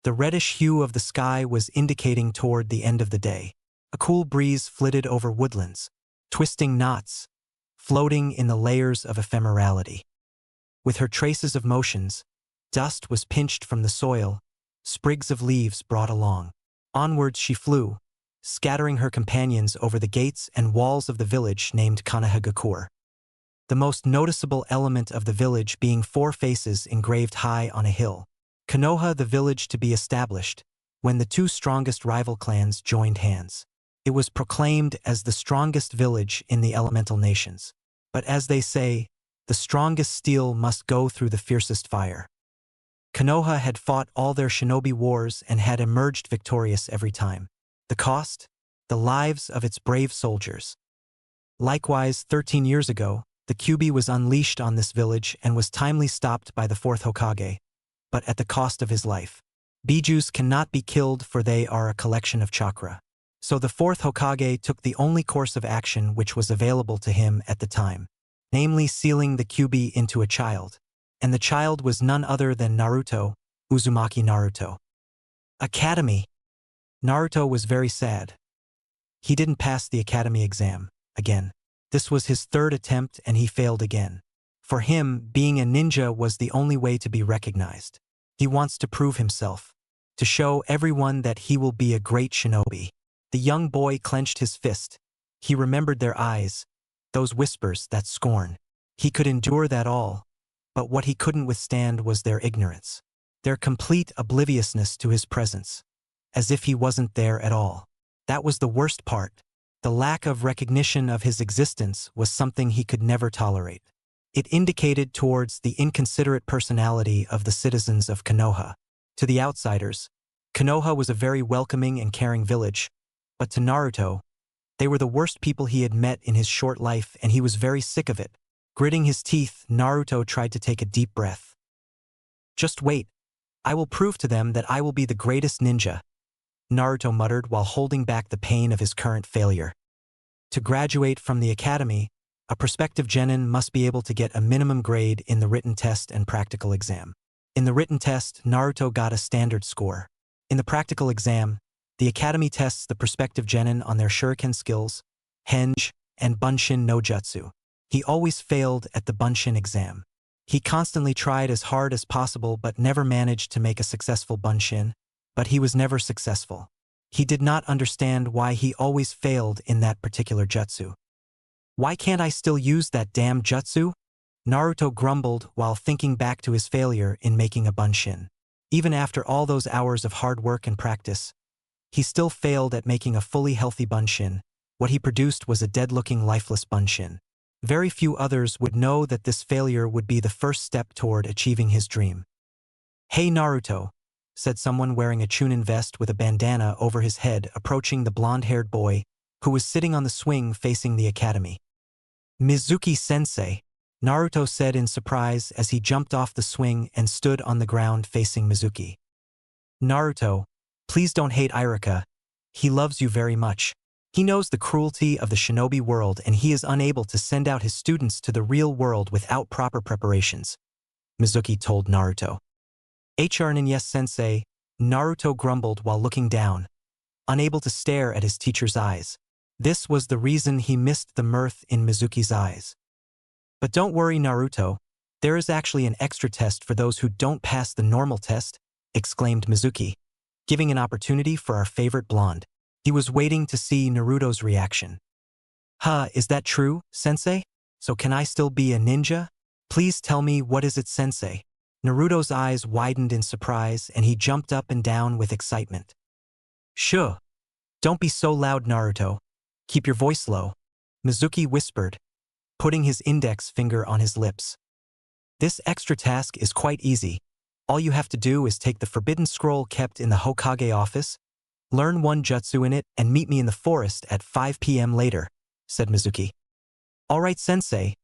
The reddish hue of the sky was indicating toward the end of the day. A cool breeze flitted over woodlands, twisting knots, floating in the layers of ephemerality. With her traces of motions, dust was pinched from the soil, sprigs of leaves brought along. Onwards she flew, scattering her companions over the gates and walls of the village named Kanahagakur. The most noticeable element of the village being 4 faces engraved high on a hill. Konoha, the village to be established, when the 2 strongest rival clans joined hands. It was proclaimed as the strongest village in the elemental nations. But as they say, the strongest steel must go through the fiercest fire. Konoha had fought all their shinobi wars and had emerged victorious every time. The cost? The lives of its brave soldiers. Likewise, 13 years ago, the Kyuubi was unleashed on this village and was timely stopped by the 4th Hokage, but at the cost of his life. Bijus cannot be killed, for they are a collection of chakra. So the 4th Hokage took the only course of action which was available to him at the time, namely sealing the Kyuubi into a child. And the child was none other than Naruto, Uzumaki Naruto. Academy. Naruto was very sad. He didn't pass the academy exam, again. This was his 3rd attempt and he failed again. For him, being a ninja was the only way to be recognized. He wants to prove himself, to show everyone that he will be a great shinobi. The young boy clenched his fist. He remembered their eyes, those whispers, that scorn. He could endure that all, but what he couldn't withstand was their ignorance, their complete obliviousness to his presence, as if he wasn't there at all. That was the worst part. The lack of recognition of his existence was something he could never tolerate. It indicated towards the inconsiderate personality of the citizens of Konoha. To the outsiders, Konoha was a very welcoming and caring village, but to Naruto, they were the worst people he had met in his short life, and he was very sick of it. Gritting his teeth, Naruto tried to take a deep breath. "Just wait. I will prove to them that I will be the greatest ninja," Naruto muttered while holding back the pain of his current failure. To graduate from the academy, a prospective genin must be able to get a minimum grade in the written test and practical exam. In the written test, Naruto got a standard score. In the practical exam, the academy tests the prospective genin on their shuriken skills, henge, and bunshin no jutsu. He always failed at the bunshin exam. He constantly tried as hard as possible but never managed to make a successful bunshin, but he was never successful. He did not understand why he always failed in that particular jutsu. "Why can't I still use that damn jutsu?" Naruto grumbled while thinking back to his failure in making a bunshin. Even after all those hours of hard work and practice, he still failed at making a fully healthy bunshin. What he produced was a dead-looking, lifeless bunshin. Very few others would know that this failure would be the first step toward achieving his dream. "Hey Naruto," said someone wearing a Chunin vest with a bandana over his head, approaching the blonde-haired boy who was sitting on the swing facing the academy. "Mizuki-sensei," Naruto said in surprise as he jumped off the swing and stood on the ground facing Mizuki. "Naruto, please don't hate Iruka. He loves you very much. He knows the cruelty of the shinobi world and he is unable to send out his students to the real world without proper preparations," Mizuki told Naruto. "HRN yes sensei," Naruto grumbled while looking down, unable to stare at his teacher's eyes. This was the reason he missed the mirth in Mizuki's eyes. "But don't worry Naruto, there is actually an extra test for those who don't pass the normal test," exclaimed Mizuki, giving an opportunity for our favorite blonde. He was waiting to see Naruto's reaction. "Huh, is that true, sensei? So can I still be a ninja? Please tell me, what is it, sensei?" Naruto's eyes widened in surprise and he jumped up and down with excitement. "Sure. Don't be so loud Naruto. Keep your voice low," Mizuki whispered, putting his index finger on his lips. "This extra task is quite easy. All you have to do is take the forbidden scroll kept in the Hokage office, learn one jutsu in it, and meet me in the forest at 5 p.m. later," said Mizuki. "All right, sensei,"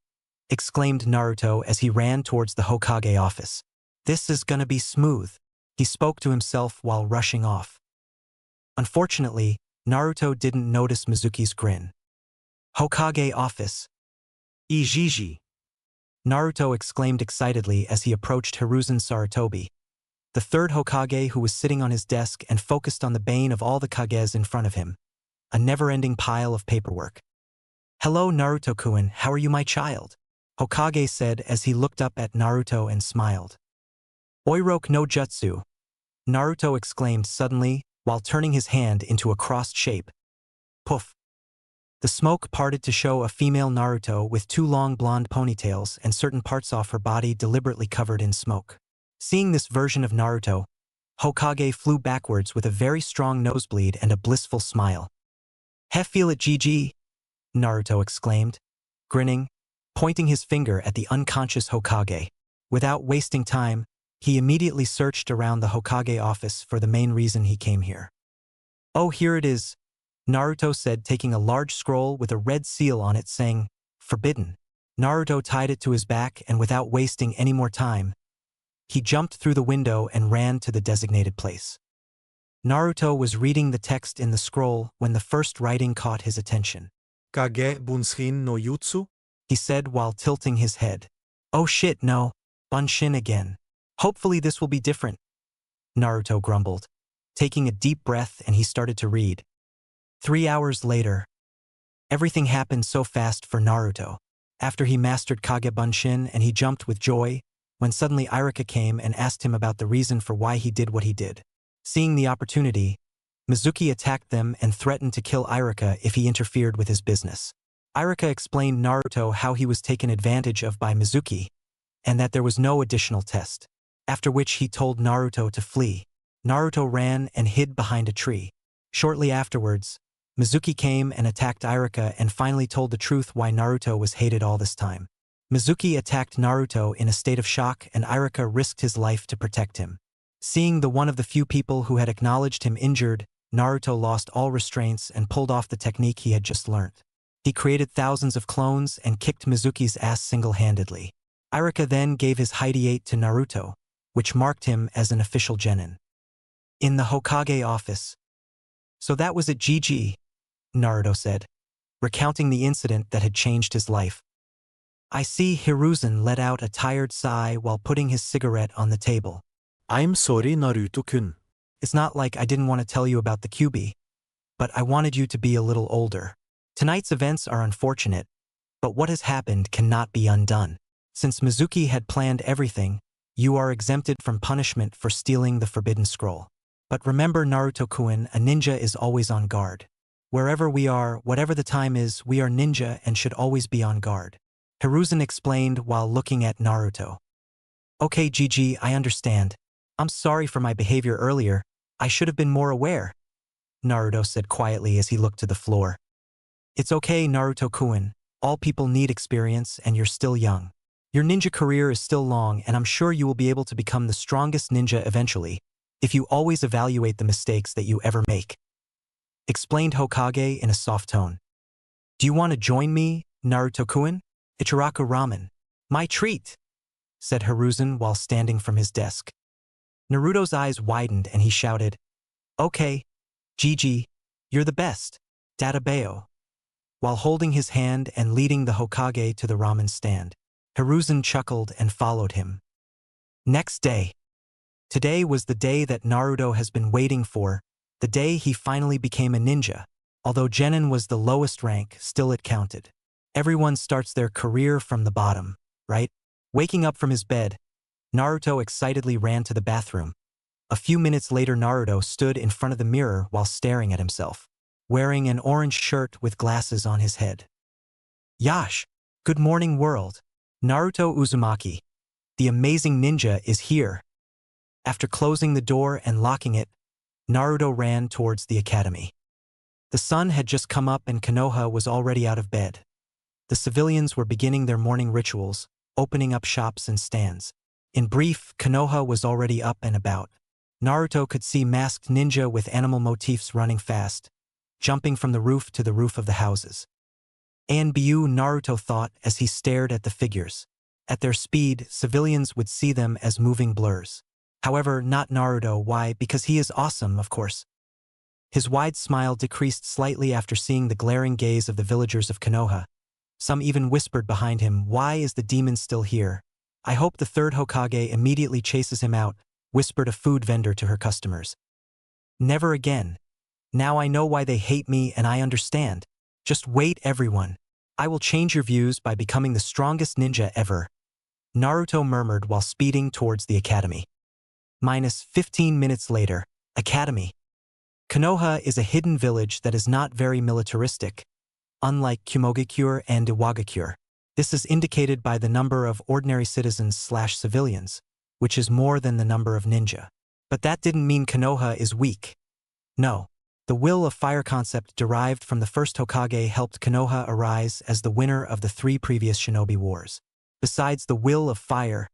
exclaimed Naruto as he ran towards the Hokage office. "This is gonna be smooth," he spoke to himself while rushing off. Unfortunately, Naruto didn't notice Mizuki's grin. "Hokage office. Ijiji," Naruto exclaimed excitedly as he approached Hiruzen Sarutobi. the third Hokage who was sitting on his desk and focused on the bane of all the Kages in front of him, a never-ending pile of paperwork. "Hello, Naruto-kun, how are you, my child?" Hokage said as he looked up at Naruto and smiled. "Oiroke no jutsu," Naruto exclaimed suddenly while turning his hand into a crossed shape. Poof. The smoke parted to show a female Naruto with two long blonde ponytails and certain parts off her body deliberately covered in smoke. Seeing this version of Naruto, Hokage flew backwards with a very strong nosebleed and a blissful smile. "Heh, feel it, GG," Naruto exclaimed, grinning, pointing his finger at the unconscious Hokage. Without wasting time, he immediately searched around the Hokage office for the main reason he came here. "Oh, here it is," Naruto said, taking a large scroll with a red seal on it saying, "Forbidden." Naruto tied it to his back and without wasting any more time, he jumped through the window and ran to the designated place. Naruto was reading the text in the scroll when the first writing caught his attention. Kage Bunshin no Jutsu? He said while tilting his head. "Oh shit, no. Bunshin again. Hopefully this will be different," Naruto grumbled, taking a deep breath, and he started to read. 3 hours later. Everything happened so fast for Naruto. After he mastered Kage Bunshin and he jumped with joy, when suddenly Iruka came and asked him about the reason for why he did what he did. Seeing the opportunity, Mizuki attacked them and threatened to kill Iruka if he interfered with his business. Iruka explained Naruto how he was taken advantage of by Mizuki, and that there was no additional test. After which he told Naruto to flee. Naruto ran and hid behind a tree. Shortly afterwards, Mizuki came and attacked Iruka and finally told the truth why Naruto was hated all this time. Mizuki attacked Naruto in a state of shock and Iruka risked his life to protect him. Seeing the one of the few people who had acknowledged him injured, Naruto lost all restraints and pulled off the technique he had just learnt. He created thousands of clones and kicked Mizuki's ass single-handedly. Iruka then gave his Hideate to Naruto, which marked him as an official genin. In the Hokage office. "So that was it, GG," Naruto said, recounting the incident that had changed his life. I see. Hiruzen let out a tired sigh while putting his cigarette on the table. "I'm sorry, Naruto-kun. "It's not like I didn't want to tell you about the QB, but I wanted you to be a little older. Tonight's events are unfortunate, but what has happened cannot be undone. Since Mizuki had planned everything, you are exempted from punishment for stealing the Forbidden Scroll. But remember, Naruto-kun, a ninja is always on guard. Wherever we are, whatever the time is, we are ninja and should always be on guard," Hiruzen explained while looking at Naruto. "Okay, GG, I understand. I'm sorry for my behavior earlier. I should have been more aware," Naruto said quietly as he looked to the floor. "It's okay, Naruto-kun. All people need experience and you're still young. Your ninja career is still long and I'm sure you will be able to become the strongest ninja eventually, if you always evaluate the mistakes that you ever make," explained Hokage in a soft tone. "Do you want to join me, Naruto-kun? Ichiraku ramen. My treat," said Hiruzen while standing from his desk. Naruto's eyes widened and he shouted, "Okay, GG, you're the best, Databeo," while holding his hand and leading the Hokage to the ramen stand. Hiruzen chuckled and followed him. Next day. Today was the day that Naruto has been waiting for, the day he finally became a ninja. Although genin was the lowest rank, still it counted. Everyone starts their career from the bottom, right? Waking up from his bed, Naruto excitedly ran to the bathroom. A few minutes later, Naruto stood in front of the mirror while staring at himself, wearing an orange shirt with glasses on his head. Yash! Good morning, world. Naruto Uzumaki, the amazing ninja, is here. After closing the door and locking it, Naruto ran towards the academy. The sun had just come up and Konoha was already out of bed. The civilians were beginning their morning rituals, opening up shops and stands. In brief, Konoha was already up and about. Naruto could see masked ninja with animal motifs running fast, jumping from the roof to the roof of the houses. Anbu, Naruto thought as he stared at the figures. At their speed, civilians would see them as moving blurs. However, not Naruto. Why? Because he is awesome, of course. His wide smile decreased slightly after seeing the glaring gaze of the villagers of Konoha. Some even whispered behind him, "Why is the demon still here? I hope the third Hokage immediately chases him out," whispered a food vendor to her customers. Never again. Now I know why they hate me and I understand. Just wait, everyone. I will change your views by becoming the strongest ninja ever. Naruto murmured while speeding towards the academy. Minus 15 minutes later, academy. Konoha is a hidden village that is not very militaristic, unlike Kumogakure and Iwagakure. This is indicated by the number of ordinary citizens/civilians, which is more than the number of ninja. But that didn't mean Konoha is weak. No. The will of fire concept derived from the first Hokage helped Konoha arise as the winner of the 3 previous shinobi wars. Besides the will of fire,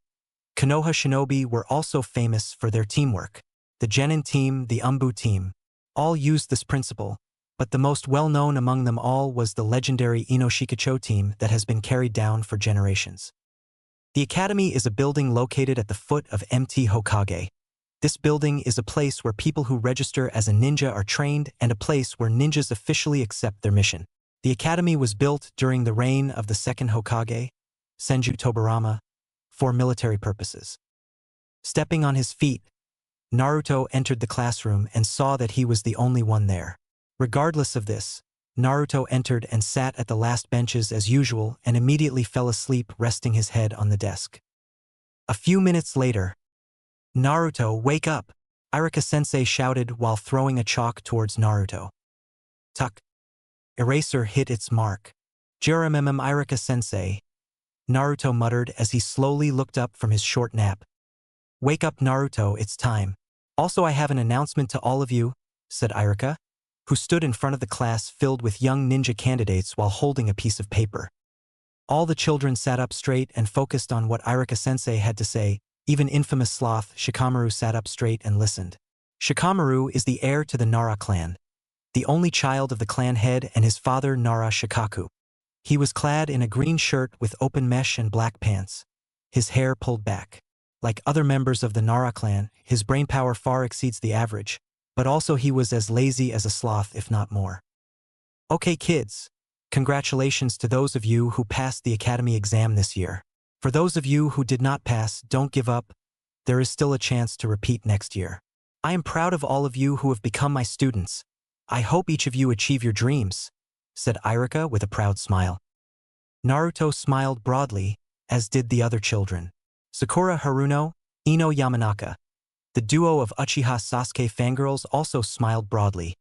Konoha shinobi were also famous for their teamwork. The Genin team, the Umbu team, all used this principle, but the most well-known among them all was the legendary Inoshikacho team that has been carried down for generations. The academy is a building located at the foot of Mt. Hokage. This building is a place where people who register as a ninja are trained and a place where ninjas officially accept their mission. The academy was built during the reign of the second Hokage, Senju Tobirama, for military purposes. Stepping on his feet, Naruto entered the classroom and saw that he was the only one there. Regardless of this, Naruto entered and sat at the last benches as usual and immediately fell asleep, resting his head on the desk. A few minutes later, "Naruto, wake up!" Irika-sensei shouted while throwing a chalk towards Naruto. Tuck. Eraser hit its mark. "Jirammam Irika-sensei," Naruto muttered as he slowly looked up from his short nap. "Wake up, Naruto, it's time. Also, I have an announcement to all of you," said Irika, who stood in front of the class filled with young ninja candidates while holding a piece of paper. All the children sat up straight and focused on what Irika-sensei had to say. Even infamous sloth Shikamaru sat up straight and listened. Shikamaru is the heir to the Nara clan, the only child of the clan head and his father Nara Shikaku. He was clad in a green shirt with open mesh and black pants, his hair pulled back. Like other members of the Nara clan, his brainpower far exceeds the average, but also he was as lazy as a sloth, if not more. Okay kids, congratulations to those of you who passed the academy exam this year. For those of you who did not pass, don't give up. There is still a chance to repeat next year. I am proud of all of you who have become my students. I hope each of you achieve your dreams," said Irika with a proud smile. Naruto smiled broadly, as did the other children. Sakura Haruno, Ino Yamanaka, the duo of Uchiha Sasuke fangirls, also smiled broadly.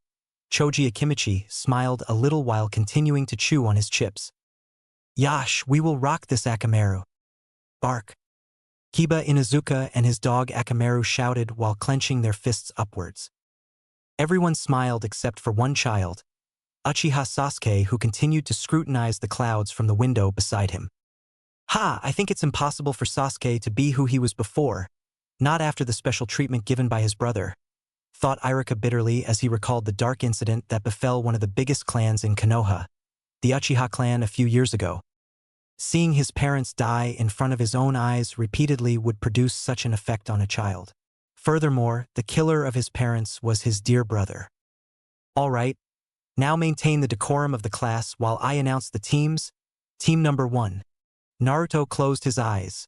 Choji Akimichi smiled a little while continuing to chew on his chips. "Yash, we will rock this Akamaru. Bark." Kiba Inuzuka and his dog Akamaru shouted while clenching their fists upwards. Everyone smiled except for one child, Uchiha Sasuke, who continued to scrutinize the clouds from the window beside him. "Ha, I think it's impossible for Sasuke to be who he was before, not after the special treatment given by his brother," thought Irika bitterly as he recalled the dark incident that befell one of the biggest clans in Konoha, the Uchiha clan, a few years ago. Seeing his parents die in front of his own eyes repeatedly would produce such an effect on a child. Furthermore, the killer of his parents was his dear brother. "All right, now maintain the decorum of the class while I announce the teams. Team number 1. Naruto closed his eyes,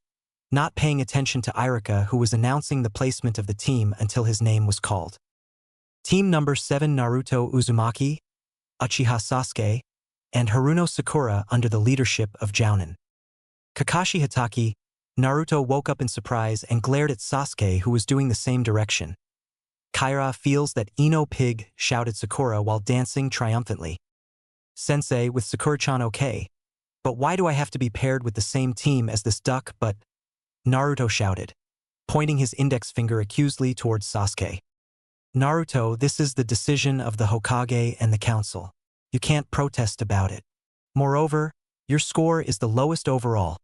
not paying attention to Irika, who was announcing the placement of the team until his name was called. Team number 7, Naruto Uzumaki, Uchiha Sasuke, and Haruno Sakura under the leadership of Jounin. Kakashi Hatake, Naruto woke up in surprise and glared at Sasuke, who was doing the same direction. Kaira feels that Ino Pig, shouted Sakura while dancing triumphantly. Sensei, with Sakura-chan okay. But why do I have to be paired with the same team as this duck? But Naruto shouted, pointing his index finger accusedly towards Sasuke. Naruto, this is the decision of the Hokage and the council. You can't protest about it. Moreover, your score is the lowest overall,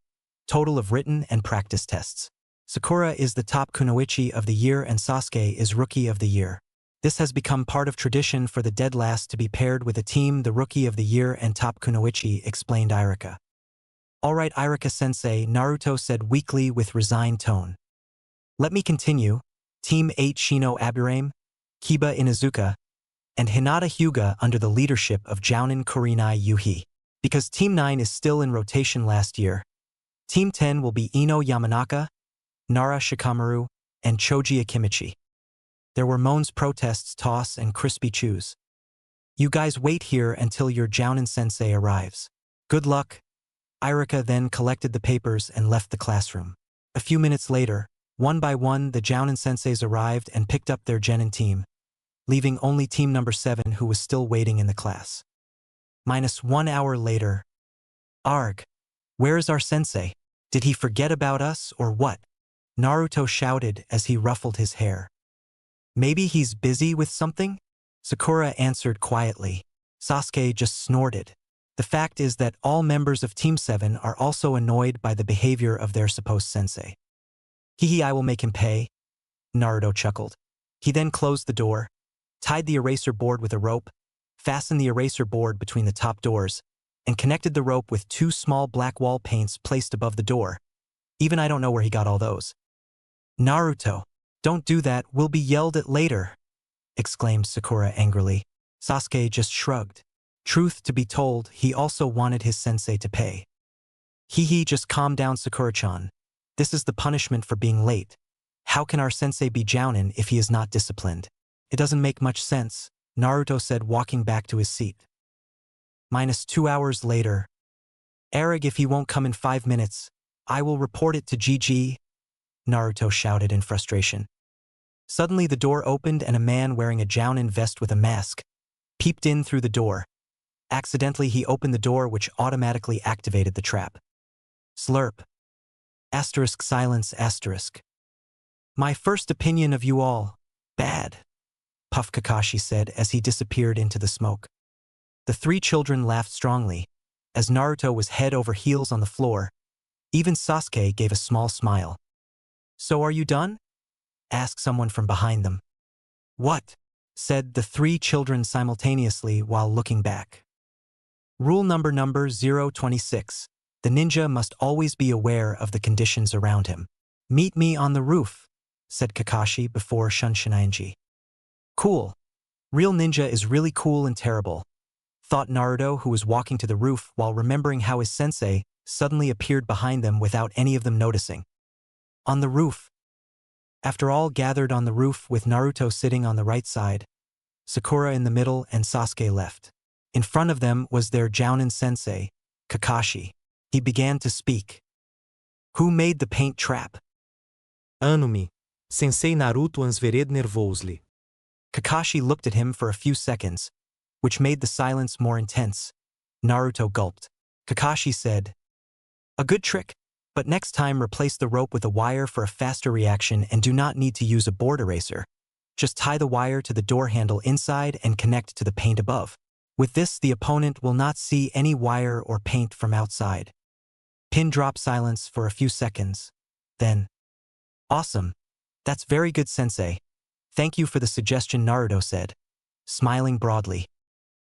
total of written and practice tests. Sakura is the top kunoichi of the year and Sasuke is rookie of the year. This has become part of tradition for the dead last to be paired with a team, the rookie of the year and top kunoichi, explained Irika. All right, Irika-sensei, Naruto said weakly with resigned tone. Let me continue. Team 8, Shino Aburame, Kiba Inuzuka, and Hinata Hyuga under the leadership of Jounin Kurenai Yuhi. Because Team 9 is still in rotation last year, Team 10 will be Ino Yamanaka, Nara Shikamaru, and Choji Akimichi. There were moans, protests, toss, and crispy chews. You guys wait here until your Jounin-sensei arrives. Good luck. Irika then collected the papers and left the classroom. A few minutes later, one by one, the Jounin-senseis arrived and picked up their genin team, leaving only team number 7 who was still waiting in the class. -1 hour later. Arg. Where is our sensei? Did he forget about us or what? Naruto shouted as he ruffled his hair. Maybe he's busy with something? Sakura answered quietly. Sasuke just snorted. The fact is that all members of Team 7 are also annoyed by the behavior of their supposed sensei. Hee, I will make him pay, Naruto chuckled. He then closed the door, tied the eraser board with a rope, fastened the eraser board between the top doors, and connected the rope with 2 small black wall paints placed above the door. Even I don't know where he got all those. Naruto, don't do that, we'll be yelled at later, exclaimed Sakura angrily. Sasuke just shrugged. Truth to be told, he also wanted his sensei to pay. Hee, just calm down, Sakura-chan. This is the punishment for being late. How can our sensei be Jounin if he is not disciplined? It doesn't make much sense, Naruto said, walking back to his seat. -2 hours later. Arag, if he won't come in 5 minutes, I will report it to GG, Naruto shouted in frustration. Suddenly the door opened and a man wearing a Jounin vest with a mask peeped in through the door. Accidentally he opened the door, which automatically activated the trap. Slurp. Silence. My first opinion of you all. Bad. Puff Kakashi said as he disappeared into the smoke. The 3 children laughed strongly, as Naruto was head over heels on the floor. Even Sasuke gave a small smile. So are you done? Asked someone from behind them. What? Said the 3 children simultaneously while looking back. Rule number 026. The ninja must always be aware of the conditions around him. Meet me on the roof, said Kakashi before Shunshinji. Cool. Real ninja is really cool and terrible, thought Naruto, who was walking to the roof while remembering how his sensei suddenly appeared behind them without any of them noticing. On the roof. After all gathered on the roof with Naruto sitting on the right side, Sakura in the middle and Sasuke left. In front of them was their Jounin sensei, Kakashi. He began to speak. Who made the paint trap? Anumi. Sensei Naruto answered nervously. Kakashi looked at him for a few seconds, which made the silence more intense. Naruto gulped. Kakashi said, a good trick, but next time replace the rope with a wire for a faster reaction and do not need to use a board eraser. Just tie the wire to the door handle inside and connect to the paint above. With this, the opponent will not see any wire or paint from outside. Pin drop silence for a few seconds. Then, awesome. That's very good, sensei. Thank you for the suggestion, Naruto said, smiling broadly.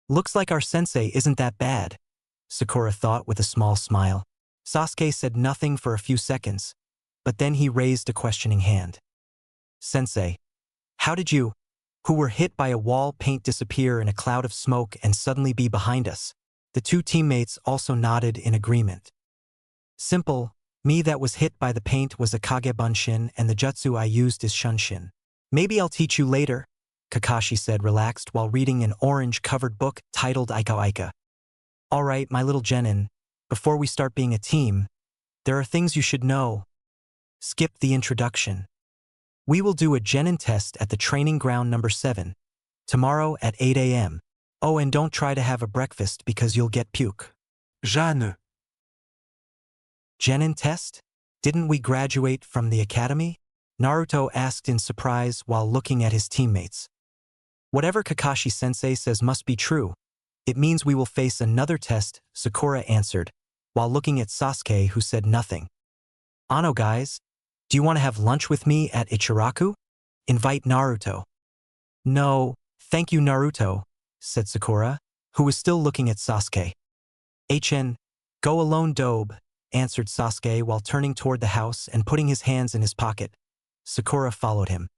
Looks like our sensei isn't that bad, Sakura thought with a small smile. Sasuke said nothing for a few seconds, but then he raised a questioning hand. Sensei, how did you, who were hit by a wall paint, disappear in a cloud of smoke and suddenly be behind us? The 2 teammates also nodded in agreement. Simple, me that was hit by the paint was a Kage Bunshin and the jutsu I used is Shunshin. Maybe I'll teach you later, Kakashi said, relaxed while reading an orange-covered book titled Aika Aika. All right, my little genin, before we start being a team, there are things you should know. Skip the introduction. We will do a genin test at the training ground number 7, tomorrow at 8 a.m. Oh, and don't try to have a breakfast because you'll get puke. Jane. Genin test? Didn't we graduate from the academy? Naruto asked in surprise while looking at his teammates. Whatever Kakashi-sensei says must be true. It means we will face another test, Sakura answered, while looking at Sasuke, who said nothing. Ano guys, do you want to have lunch with me at Ichiraku? Invite Naruto. No, thank you, Naruto, said Sakura, who was still looking at Sasuke. Go alone, Dobe, answered Sasuke while turning toward the house and putting his hands in his pocket. Sakura followed him.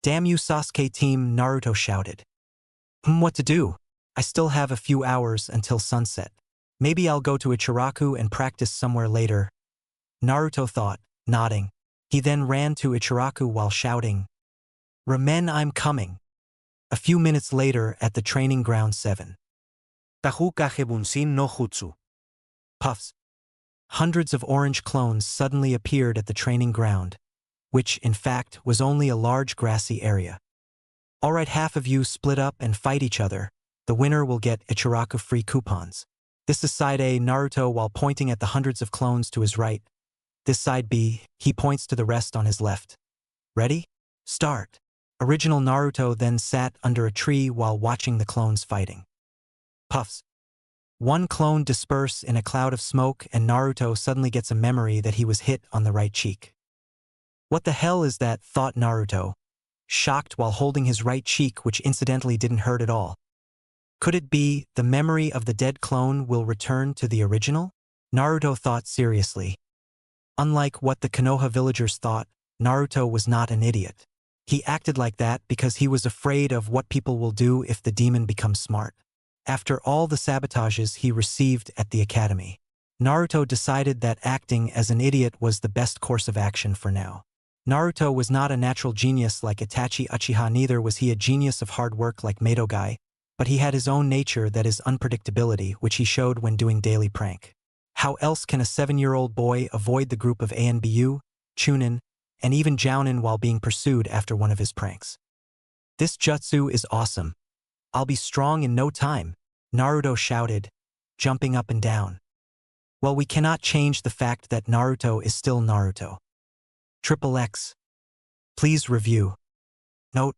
Damn you, Sasuke team, Naruto shouted. What to do? I still have a few hours until sunset. Maybe I'll go to Ichiraku and practice somewhere later, Naruto thought, nodding. He then ran to Ichiraku while shouting, "Ramen, I'm coming." A few minutes later at the training ground 7. Tahu kage bunsin no jutsu. Puffs. Hundreds of orange clones suddenly appeared at the training ground, which, in fact, was only a large grassy area. Alright, half of you split up and fight each other. The winner will get Ichiraku free coupons. This is side A, Naruto, while pointing at the hundreds of clones to his right. This side B, he points to the rest on his left. Ready? Start. Original Naruto then sat under a tree while watching the clones fighting. Puffs. One clone disperse in a cloud of smoke and Naruto suddenly gets a memory that he was hit on the right cheek. What the hell is that, thought Naruto, shocked while holding his right cheek, which incidentally didn't hurt at all. Could it be the memory of the dead clone will return to the original? Naruto thought seriously. Unlike what the Konoha villagers thought, Naruto was not an idiot. He acted like that because he was afraid of what people will do if the demon becomes smart. After all the sabotages he received at the academy, Naruto decided that acting as an idiot was the best course of action for now. Naruto was not a natural genius like Itachi Uchiha, neither was he a genius of hard work like Madogai, but he had his own nature, that is unpredictability, which he showed when doing daily prank. How else can a 7-year-old boy avoid the group of ANBU, Chunin, and even Jounin while being pursued after one of his pranks? This jutsu is awesome. I'll be strong in no time, Naruto shouted, jumping up and down. Well, we cannot change the fact that Naruto is still Naruto. XXX. Please review. Note.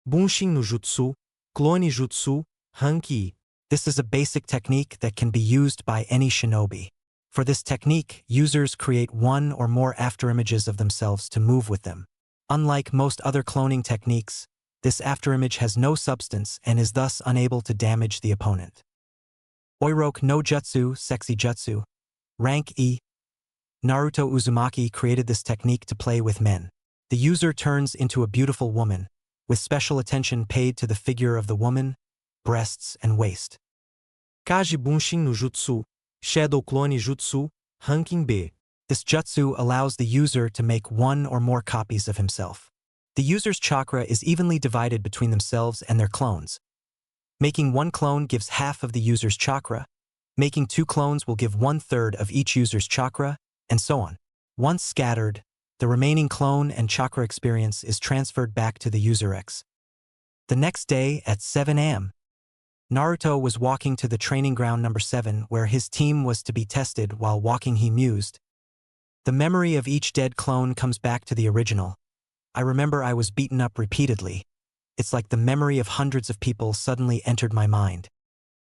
Bunshin no jutsu, clone jutsu, hanki. This is a basic technique that can be used by any shinobi. For this technique, users create one or more afterimages of themselves to move with them. Unlike most other cloning techniques, this afterimage has no substance and is thus unable to damage the opponent. Oiroke no Jutsu, Sexy Jutsu. Rank E. Naruto Uzumaki created this technique to play with men. The user turns into a beautiful woman, with special attention paid to the figure of the woman, breasts, and waist. Kage bunshin no jutsu, shadow clone jutsu, ranking B. This jutsu allows the user to make one or more copies of himself. The user's chakra is evenly divided between themselves and their clones. Making one clone gives half of the user's chakra. Making two clones will give 1/3 of each user's chakra, and so on. Once scattered, the remaining clone and chakra experience is transferred back to the user X. The next day at 7 a.m., Naruto was walking to the training ground number 7 where his team was to be tested. While walking, he mused. The memory of each dead clone comes back to the original. I remember I was beaten up repeatedly. It's like the memory of hundreds of people suddenly entered my mind.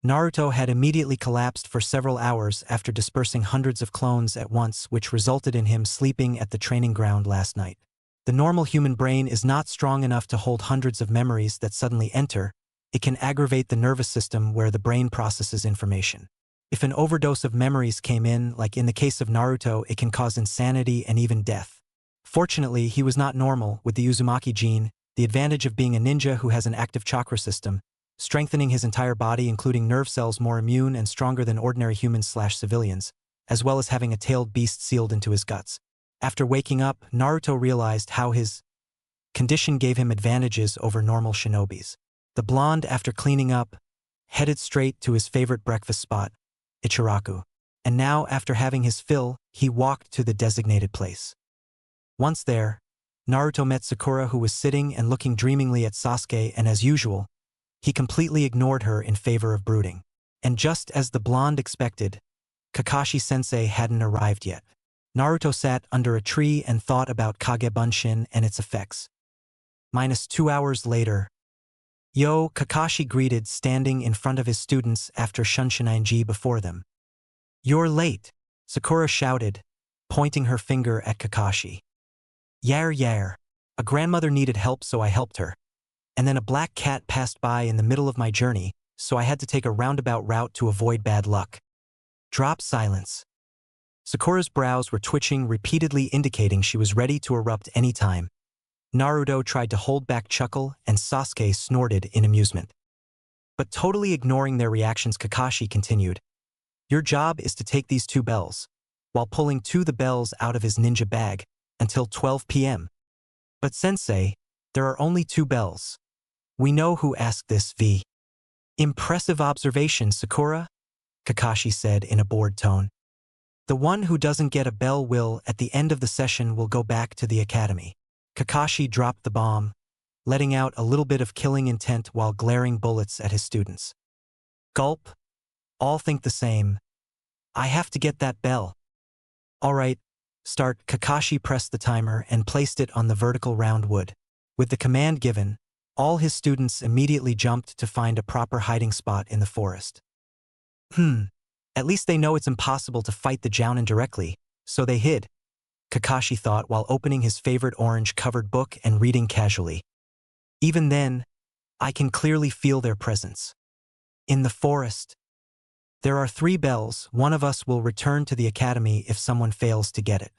Naruto had immediately collapsed for several hours after dispersing hundreds of clones at once, which resulted in him sleeping at the training ground last night. The normal human brain is not strong enough to hold hundreds of memories that suddenly enter. It can aggravate the nervous system where the brain processes information. If an overdose of memories came in, like in the case of Naruto, it can cause insanity and even death. Fortunately, he was not normal. With the Uzumaki gene, the advantage of being a ninja who has an active chakra system, strengthening his entire body including nerve cells more immune and stronger than ordinary humans/civilians, as well as having a tailed beast sealed into his guts. After waking up, Naruto realized how his condition gave him advantages over normal shinobis. The blonde, after cleaning up, headed straight to his favorite breakfast spot, Ichiraku. And now, after having his fill, he walked to the designated place. Once there, Naruto met Sakura, who was sitting and looking dreamingly at Sasuke, and as usual, he completely ignored her in favor of brooding. And just as the blonde expected, Kakashi-sensei hadn't arrived yet. Naruto sat under a tree and thought about Kage Bunshin and its effects. -2 hours later, Yo, Kakashi greeted, standing in front of his students after Shunshininji before them. You're late, Sakura shouted, pointing her finger at Kakashi. Yar yar. A grandmother needed help, so I helped her. And then a black cat passed by in the middle of my journey, so I had to take a roundabout route to avoid bad luck. Drop silence. Sakura's brows were twitching, repeatedly indicating she was ready to erupt any time. Naruto tried to hold back chuckle, and Sasuke snorted in amusement. But totally ignoring their reactions, Kakashi continued. Your job is to take these 2 bells. While pulling the bells out of his ninja bag, until 12 p.m. But sensei, there are only 2 bells. We know who asked this v. Impressive observation, Sakura, Kakashi said in a bored tone. The one who doesn't get a bell will, at the end of the session, will go back to the academy. Kakashi dropped the bomb, letting out a little bit of killing intent while glaring bullets at his students. Gulp. All think the same. I have to get that bell. All right, start. Kakashi pressed the timer and placed it on the vertical round wood. With the command given, all his students immediately jumped to find a proper hiding spot in the forest. At least they know it's impossible to fight the Jounin directly, so they hid, Kakashi thought while opening his favorite orange-covered book and reading casually. Even then, I can clearly feel their presence. In the forest. There are 3 bells. One of us will return to the academy if someone fails to get it.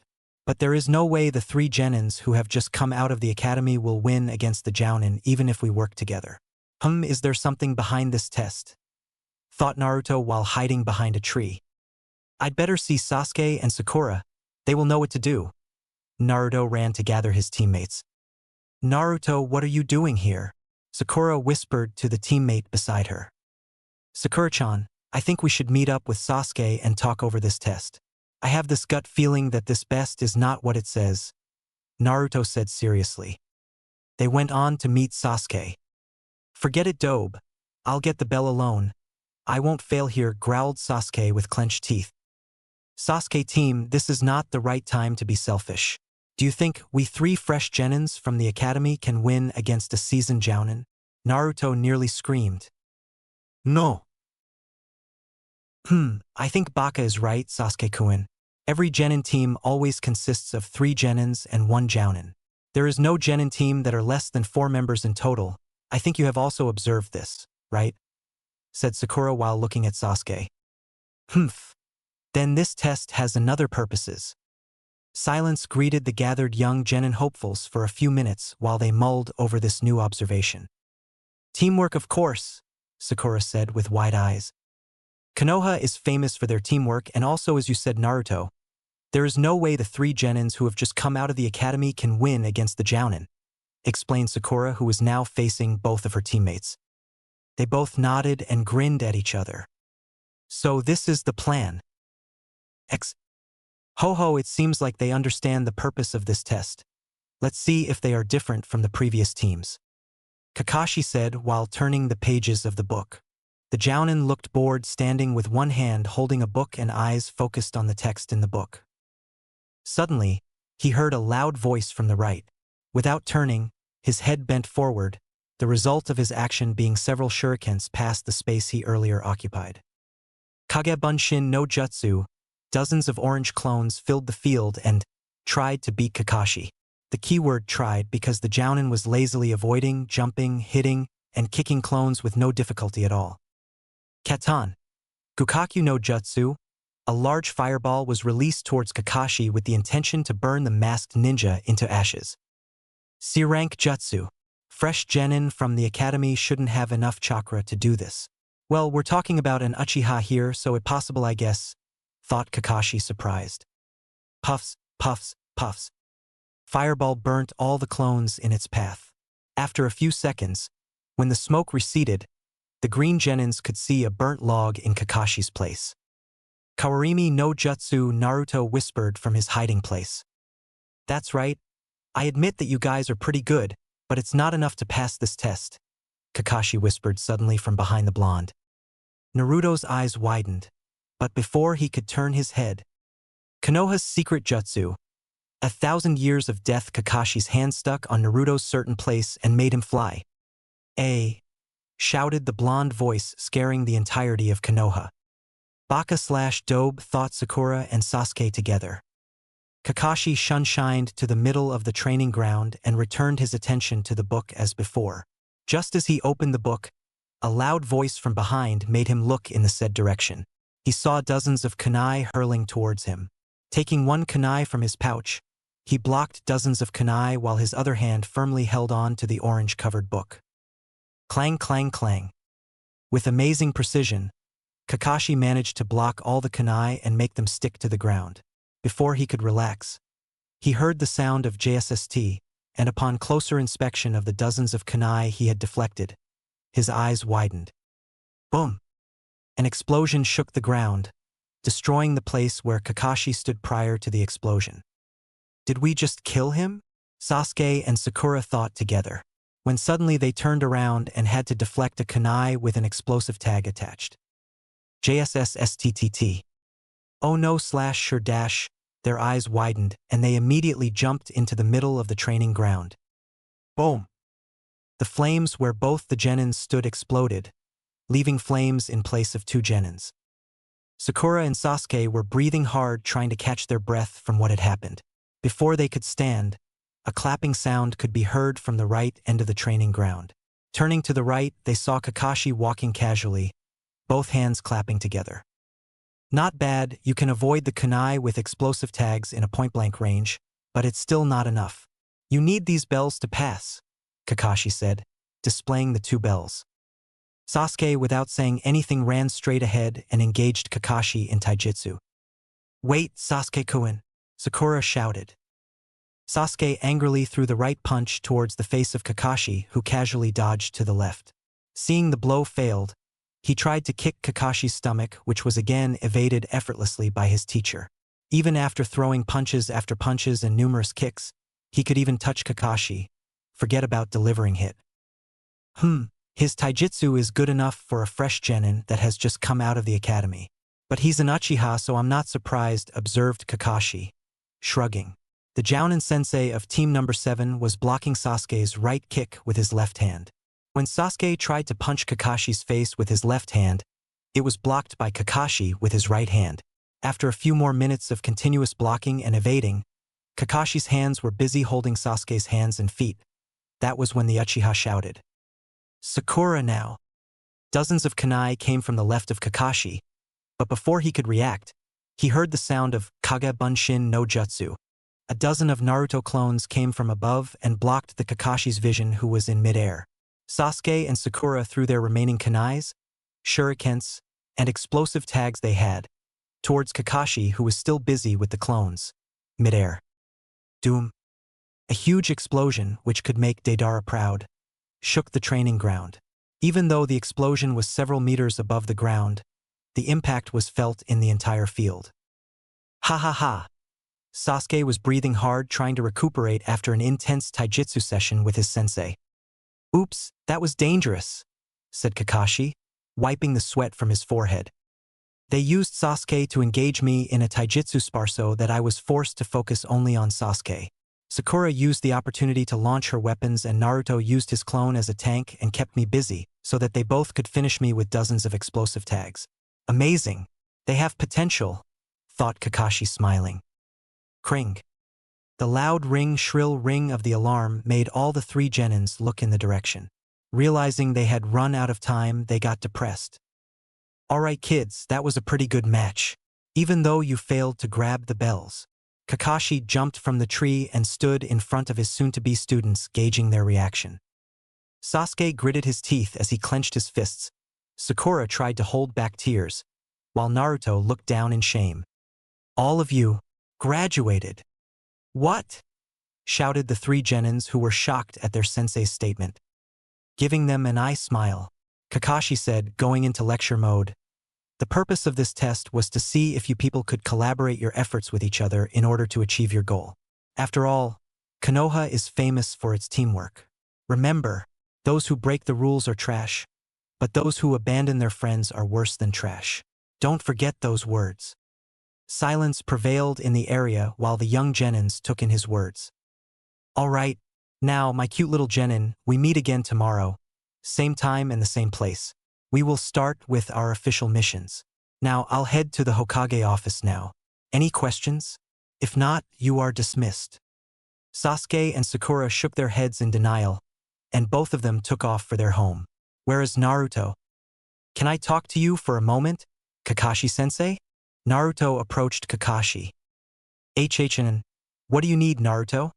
But there is no way the 3 Genins who have just come out of the academy will win against the Jounin even if we work together. Is there something behind this test? Thought Naruto while hiding behind a tree. I'd better see Sasuke and Sakura. They will know what to do. Naruto ran to gather his teammates. Naruto, what are you doing here? Sakura whispered to the teammate beside her. Sakura-chan, I think we should meet up with Sasuke and talk over this test. I have this gut feeling that this best is not what it says, Naruto said seriously. They went on to meet Sasuke. Forget it, Dobe. I'll get the bell alone. I won't fail here, growled Sasuke with clenched teeth. Sasuke team, this is not the right time to be selfish. Do you think we 3 fresh Genins from the academy can win against a seasoned Jounin? Naruto nearly screamed. No. I think Baka is right, Sasuke-kun. Every Genin team always consists of 3 Genins and 1 Jounin. There is no Genin team that are less than 4 members in total. I think you have also observed this, right? Said Sakura while looking at Sasuke. Then this test has another purposes. Silence greeted the gathered young Genin hopefuls for a few minutes while they mulled over this new observation. Teamwork, of course, Sakura said with wide eyes. Konoha is famous for their teamwork, and also, as you said, Naruto, there is no way the 3 Genins who have just come out of the academy can win against the Jounin, explained Sakura, who was now facing both of her teammates. They both nodded and grinned at each other. So this is the plan. Ho, it seems like they understand the purpose of this test. Let's see if they are different from the previous teams. Kakashi said while turning the pages of the book. The Jounin looked bored, standing with one hand holding a book and eyes focused on the text in the book. Suddenly, he heard a loud voice from the right. Without turning, his head bent forward, the result of his action being several shurikens past the space he earlier occupied. Kagebunshin no Jutsu, dozens of orange clones filled the field and tried to beat Kakashi. The keyword tried because the Jounin was lazily avoiding, jumping, hitting, and kicking clones with no difficulty at all. Katan. Gukaku no Jutsu. A large fireball was released towards Kakashi with the intention to burn the masked ninja into ashes. C-rank Jutsu. Fresh Genin from the academy shouldn't have enough chakra to do this. Well, we're talking about an Uchiha here, so it's possible, I guess, thought Kakashi, surprised. Puffs, puffs, puffs. Fireball burnt all the clones in its path. After a few seconds, when the smoke receded, the green Genins could see a burnt log in Kakashi's place. Kawarimi no Jutsu, Naruto whispered from his hiding place. That's right. I admit that you guys are pretty good, but it's not enough to pass this test, Kakashi whispered suddenly from behind the blonde. Naruto's eyes widened, but before he could turn his head, Konoha's secret jutsu, 1,000 years of death. Kakashi's hand stuck on Naruto's certain place and made him fly. Shouted the blonde voice, scaring the entirety of Konoha. Baka/Dobe, thought Sakura and Sasuke together. Kakashi shunshined to the middle of the training ground and returned his attention to the book as before. Just as he opened the book, a loud voice from behind made him look in the said direction. He saw dozens of kunai hurling towards him. Taking one kunai from his pouch, he blocked dozens of kunai while his other hand firmly held on to the orange-covered book. Clang, clang, clang. With amazing precision, Kakashi managed to block all the kunai and make them stick to the ground. Before he could relax, He heard the sound of JSST, and upon closer inspection of the dozens of kunai he had deflected, his eyes widened. Boom! An explosion shook the ground, destroying the place where Kakashi stood prior to the explosion. Did we just kill him? Sasuke and Sakura thought together, when suddenly they turned around and had to deflect a kunai with an explosive tag attached. JSSSTTT. Oh no /sure dash, their eyes widened and they immediately jumped into the middle of the training ground. Boom! The flames where both the genins stood exploded, leaving flames in place of two genins. Sakura and Sasuke were breathing hard trying to catch their breath from what had happened. Before they could stand, a clapping sound could be heard from the right end of the training ground. Turning to the right, they saw Kakashi walking casually, both hands clapping together. Not bad, you can avoid the kunai with explosive tags in a point-blank range, but it's still not enough. You need these bells to pass, Kakashi said, displaying the two bells. Sasuke, without saying anything, ran straight ahead and engaged Kakashi in taijutsu. Wait, Sasuke-kun, Sakura shouted. Sasuke angrily threw the right punch towards the face of Kakashi, who casually dodged to the left. Seeing the blow failed, he tried to kick Kakashi's stomach, which was again evaded effortlessly by his teacher. Even after throwing punches after punches and numerous kicks, he could even touch Kakashi. Forget about delivering hit. His taijutsu is good enough for a fresh genin that has just come out of the academy. But he's an Uchiha, so I'm not surprised, observed Kakashi, shrugging. The Jounin sensei of team number 7 was blocking Sasuke's right kick with his left hand. When Sasuke tried to punch Kakashi's face with his left hand, it was blocked by Kakashi with his right hand. After a few more minutes of continuous blocking and evading, Kakashi's hands were busy holding Sasuke's hands and feet. That was when the Uchiha shouted, "Sakura now!" Dozens of kunai came from the left of Kakashi, but before he could react, he heard the sound of Kage Bunshin no Jutsu. A dozen of Naruto clones came from above and blocked the Kakashi's vision, who was in midair. Sasuke and Sakura threw their remaining kunais, shurikens, and explosive tags they had towards Kakashi, who was still busy with the clones. Midair. Doom. A huge explosion, which could make Deidara proud, shook the training ground. Even though the explosion was several meters above the ground, the impact was felt in the entire field. Ha ha ha! Sasuke was breathing hard, trying to recuperate after an intense taijutsu session with his sensei. Oops, that was dangerous, said Kakashi, wiping the sweat from his forehead. They used Sasuke to engage me in a taijutsu spar so that I was forced to focus only on Sasuke. Sakura used the opportunity to launch her weapons and Naruto used his clone as a tank and kept me busy so that they both could finish me with dozens of explosive tags. Amazing. They have potential, thought Kakashi, smiling. Kring. The loud shrill ring of the alarm made all the three genins look in the direction. Realizing they had run out of time, they got depressed. Alright kids, that was a pretty good match. Even though you failed to grab the bells. Kakashi jumped from the tree and stood in front of his soon-to-be students, gauging their reaction. Sasuke gritted his teeth as he clenched his fists. Sakura tried to hold back tears, while Naruto looked down in shame. All of you graduated. What? Shouted the three genins, who were shocked at their sensei's statement. Giving them an eye smile, Kakashi said, going into lecture mode. The purpose of this test was to see if you people could collaborate your efforts with each other in order to achieve your goal. After all, Konoha is famous for its teamwork. Remember, those who break the rules are trash, but those who abandon their friends are worse than trash. Don't forget those words. Silence prevailed in the area while the young genins took in his words. All right, now, my cute little genin, we meet again tomorrow. Same time and the same place. We will start with our official missions. Now, I'll head to the Hokage office now. Any questions? If not, you are dismissed. Sasuke and Sakura shook their heads in denial, and both of them took off for their home. Whereas Naruto? Can I talk to you for a moment, Kakashi-sensei? Naruto approached Kakashi. HHN, what do you need, Naruto?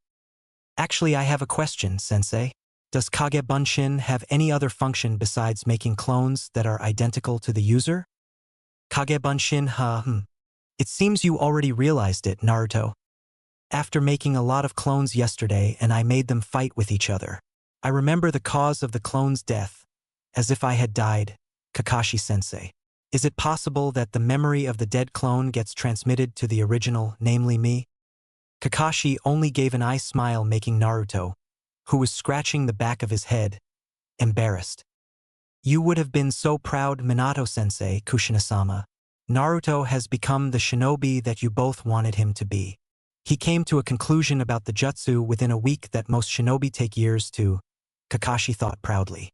Actually, I have a question, sensei. Does Kage Bunshin have any other function besides making clones that are identical to the user? Kage Bunshin, It seems you already realized it, Naruto. After making a lot of clones yesterday and I made them fight with each other. I remember the cause of the clone's death, as if I had died, Kakashi-sensei. Is it possible that the memory of the dead clone gets transmitted to the original, namely me? Kakashi only gave an eye smile, making Naruto, who was scratching the back of his head, embarrassed. You would have been so proud, Minato-sensei, Kushina-sama. Naruto has become the shinobi that you both wanted him to be. He came to a conclusion about the jutsu within a week that most shinobi take years to, Kakashi thought proudly.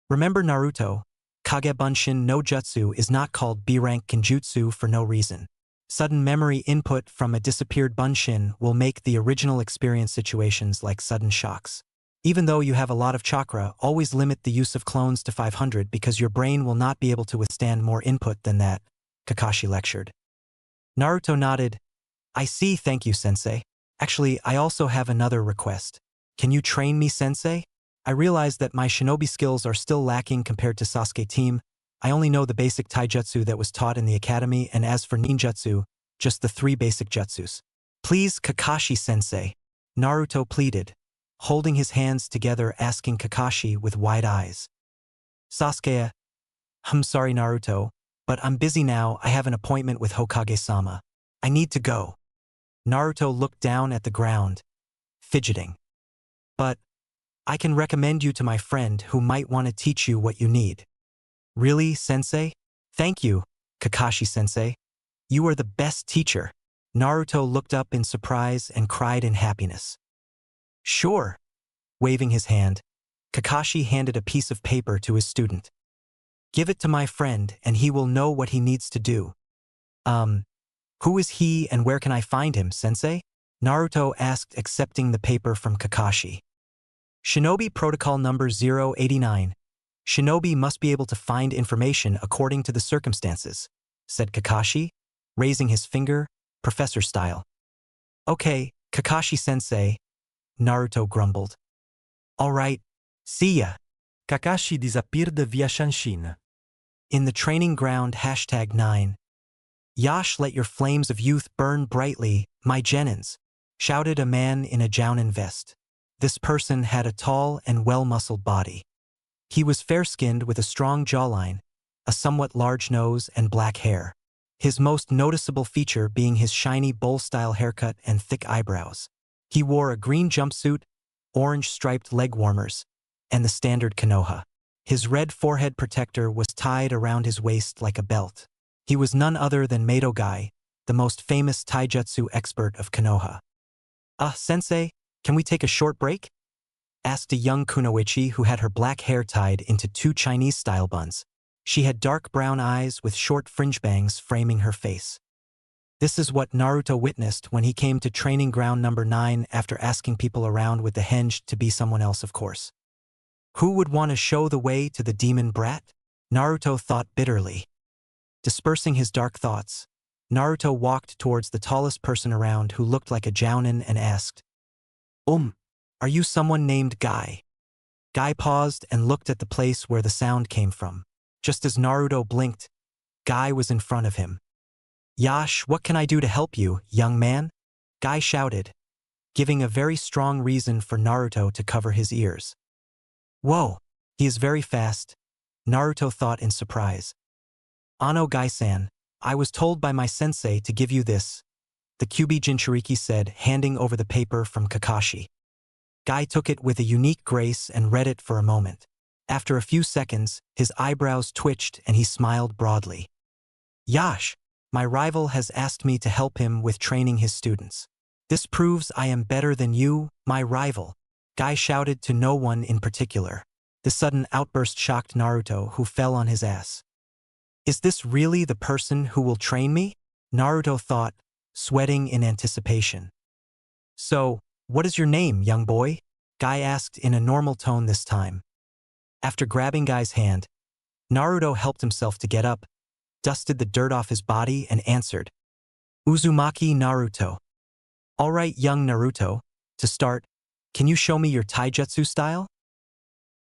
Remember Naruto, Kage Bunshin no Jutsu is not called B-rank Genjutsu for no reason. Sudden memory input from a disappeared Bunshin will make the original experience situations like sudden shocks. Even though you have a lot of chakra, always limit the use of clones to 500 because your brain will not be able to withstand more input than that, Kakashi lectured. Naruto nodded. I see, thank you, sensei. Actually, I also have another request. Can you train me, sensei? I realize that my shinobi skills are still lacking compared to Sasuke team. I only know the basic taijutsu that was taught in the academy, and as for ninjutsu, just the 3 basic jutsus. Please, Kakashi-sensei, Naruto pleaded, holding his hands together, asking Kakashi with wide eyes. Sasuke, I'm sorry, Naruto, but I'm busy now. I have an appointment with Hokage-sama. I need to go. Naruto looked down at the ground, fidgeting. But I can recommend you to my friend who might want to teach you what you need. Really, sensei? Thank you, Kakashi-sensei. You are the best teacher. Naruto looked up in surprise and cried in happiness. Sure. Waving his hand, Kakashi handed a piece of paper to his student. Give it to my friend and he will know what he needs to do. Who is he and where can I find him, sensei? Naruto asked, accepting the paper from Kakashi. Shinobi Protocol number 089. Shinobi must be able to find information according to the circumstances, said Kakashi, raising his finger, professor style. Okay, Kakashi-sensei, Naruto grumbled. All right, see ya. Kakashi disappeared via Shanshin. In the training ground #9. Yash, let your flames of youth burn brightly, my genins, shouted a man in a jounin vest. This person had a tall and well-muscled body. He was fair-skinned with a strong jawline, a somewhat large nose and black hair. His most noticeable feature being his shiny bowl-style haircut and thick eyebrows. He wore a green jumpsuit, orange striped leg warmers, and the standard Konoha. His red forehead protector was tied around his waist like a belt. He was none other than Mato Gai, the most famous taijutsu expert of Konoha. Sensei, can we take a short break? Asked a young kunoichi who had her black hair tied into 2 Chinese-style buns. She had dark brown eyes with short fringe bangs framing her face. This is what Naruto witnessed when he came to training ground number 9 after asking people around with the henge to be someone else, of course. Who would want to show the way to the demon brat? Naruto thought bitterly. Dispersing his dark thoughts, Naruto walked towards the tallest person around who looked like a jounin and asked, Are you someone named Guy? Guy paused and looked at the place where the sound came from. Just as Naruto blinked, Guy was in front of him. Yash, what can I do to help you, young man? Guy shouted, giving a very strong reason for Naruto to cover his ears. Whoa, he is very fast, Naruto thought in surprise. Ano Gai-san, I was told by my sensei to give you this, the Kyuubi Jinchuriki said, handing over the paper from Kakashi. Guy took it with a unique grace and read it for a moment. After a few seconds, his eyebrows twitched and he smiled broadly. Yash, my rival has asked me to help him with training his students. This proves I am better than you, my rival, Guy shouted to no one in particular. The sudden outburst shocked Naruto, who fell on his ass. Is this really the person who will train me? Naruto thought, sweating in anticipation. So, what is your name, young boy? Guy asked in a normal tone this time. After grabbing Guy's hand, Naruto helped himself to get up, dusted the dirt off his body and answered, Uzumaki Naruto. All right, young Naruto, to start, can you show me your taijutsu style?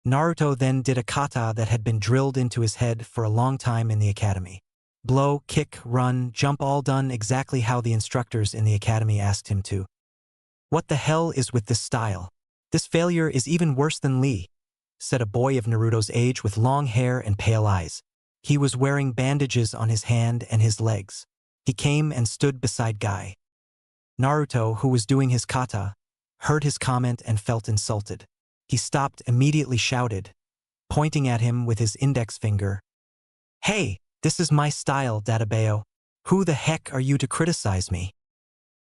Naruto then did a kata that had been drilled into his head for a long time in the academy. Blow, kick, run, jump, all done exactly how the instructors in the academy asked him to. What the hell is with this style? This failure is even worse than Lee, said a boy of Naruto's age with long hair and pale eyes. He was wearing bandages on his hand and his legs. He came and stood beside Guy. Naruto, who was doing his kata, heard his comment and felt insulted. He stopped, immediately shouted, pointing at him with his index finger. Hey, this is my style, Databeo. Who the heck are you to criticize me?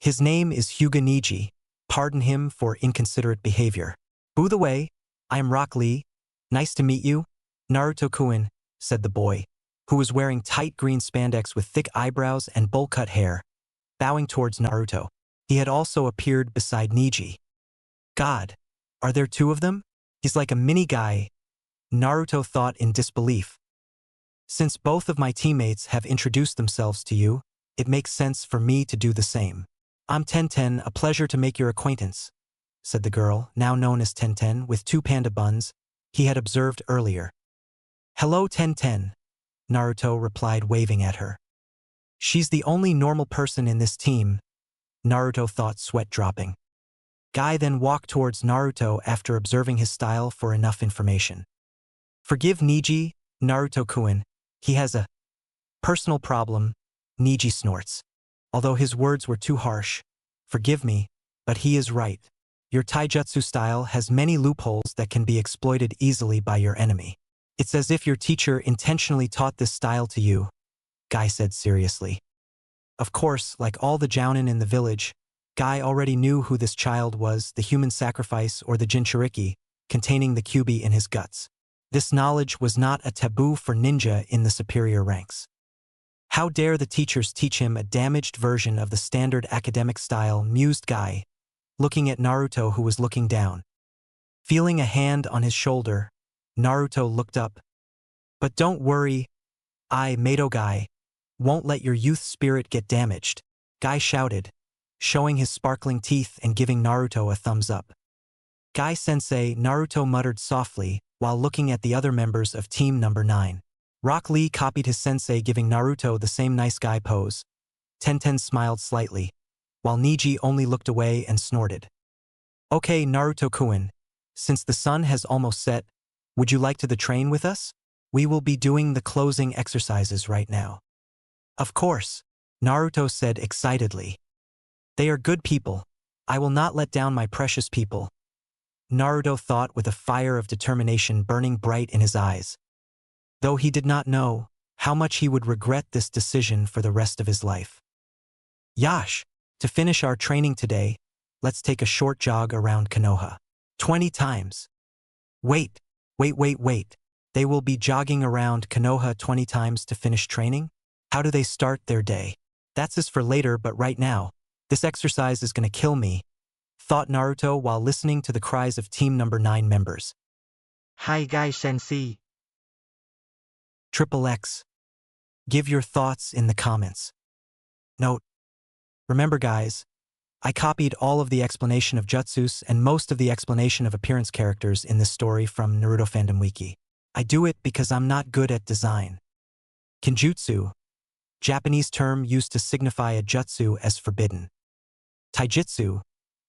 His name is Hyuga Niji. Pardon him for inconsiderate behavior. By the way, I am Rock Lee. Nice to meet you, Naruto-kun, said the boy, who was wearing tight green spandex with thick eyebrows and bowl-cut hair, bowing towards Naruto. He had also appeared beside Niji. God, are there two of them? He's like a mini guy, Naruto thought in disbelief. Since both of my teammates have introduced themselves to you, it makes sense for me to do the same. I'm Tenten, a pleasure to make your acquaintance, said the girl, now known as Tenten, with two panda buns he had observed earlier. Hello, Tenten, Naruto replied, waving at her. She's the only normal person in this team, Naruto thought, sweat dropping. Guy then walked towards Naruto after observing his style for enough information. Forgive Niji, Naruto-kun, he has a personal problem, Niji snorts. Although his words were too harsh. Forgive me, but he is right. Your taijutsu style has many loopholes that can be exploited easily by your enemy. It's as if your teacher intentionally taught this style to you, Guy said seriously. Of course, like all the jounin in the village, Guy already knew who this child was, the human sacrifice or the Jinchuriki, containing the Kyuubi in his guts. This knowledge was not a taboo for ninja in the superior ranks. How dare the teachers teach him a damaged version of the standard academic style, mused Guy, looking at Naruto, who was looking down. Feeling a hand on his shoulder, Naruto looked up. But don't worry, I, Mato Guy, won't let your youth spirit get damaged, Guy shouted, showing his sparkling teeth and giving Naruto a thumbs up. Guy-sensei, Naruto muttered softly while looking at the other members of Team Number 9. Rock Lee copied his sensei, giving Naruto the same nice guy pose. Tenten smiled slightly, while Niji only looked away and snorted. Okay, Naruto-kun, since the sun has almost set, would you like to train with us? We will be doing the closing exercises right now. Of course, Naruto said excitedly. They are good people. I will not let down my precious people, Naruto thought, with a fire of determination burning bright in his eyes. Though he did not know how much he would regret this decision for the rest of his life. Yash, to finish our training today, let's take a short jog around Konoha. 20 times. Wait. They will be jogging around Konoha 20 times to finish training? How do they start their day? That's as for later, but right now, this exercise is gonna kill me, thought Naruto while listening to the cries of Team Number 9 members. Hi guys, sensei. Triple X. Give your thoughts in the comments. Note. Remember guys, I copied all of the explanation of jutsus and most of the explanation of appearance characters in this story from Naruto Fandom Wiki. I do it because I'm not good at design. Kinjutsu, Japanese term used to signify a jutsu as forbidden. Taijutsu,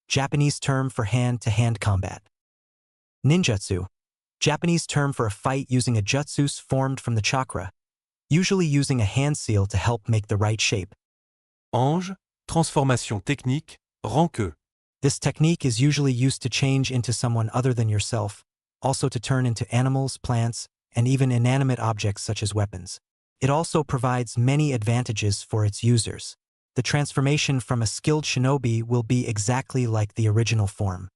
Japanese term for hand-to-hand combat. Ninjutsu, Japanese term for a fight using a jutsus formed from the chakra, usually using a hand seal to help make the right shape. Ange, transformation technique, ranqueux. This technique is usually used to change into someone other than yourself, also to turn into animals, plants, and even inanimate objects such as weapons. It also provides many advantages for its users. The transformation from a skilled shinobi will be exactly like the original form.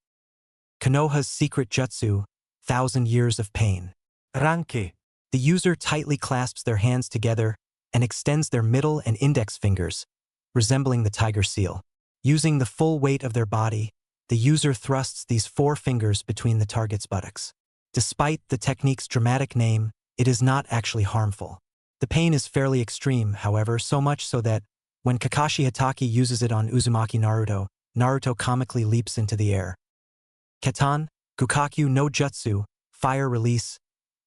Konoha's secret jutsu, 1,000 Years of Pain. Ranke. The user tightly clasps their hands together and extends their middle and index fingers, resembling the tiger seal. Using the full weight of their body, the user thrusts these 4 fingers between the target's buttocks. Despite the technique's dramatic name, it is not actually harmful. The pain is fairly extreme, however, so much so that when Kakashi Hatake uses it on Uzumaki Naruto, Naruto comically leaps into the air. Katan, Gukakyu no Jutsu, Fire Release,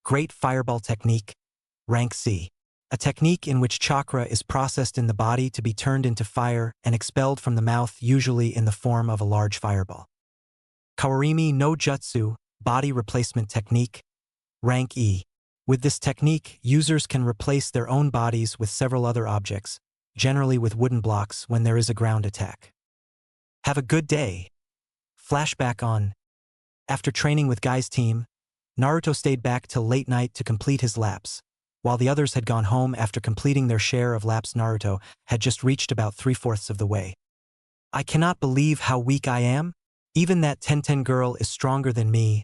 Great Fireball Technique, Rank C. a technique in which chakra is processed in the body to be turned into fire and expelled from the mouth, usually in the form of a large fireball. Kawarimi no Jutsu, body replacement technique, rank E. With this technique, users can replace their own bodies with several other objects, generally with wooden blocks when there is a ground attack. Have a good day. Flashback on. After training with Guy's team, Naruto stayed back till late night to complete his laps. While the others had gone home after completing their share of laps, Naruto had just reached about 3/4 of the way. I cannot believe how weak I am. Even that Tenten girl is stronger than me,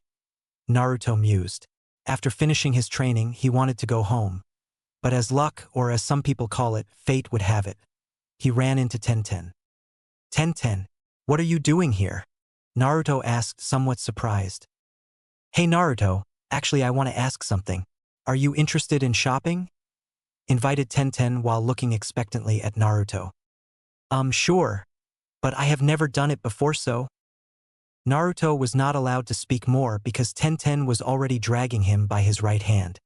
Naruto mused. After finishing his training, he wanted to go home. But as luck, or as some people call it, fate would have it, he ran into Tenten. Tenten, what are you doing here? Naruto asked, somewhat surprised. Hey Naruto, actually I want to ask something. Are you interested in shopping? Invited Tenten while looking expectantly at Naruto. Sure. But I have never done it before, so. Naruto was not allowed to speak more because Tenten was already dragging him by his right hand.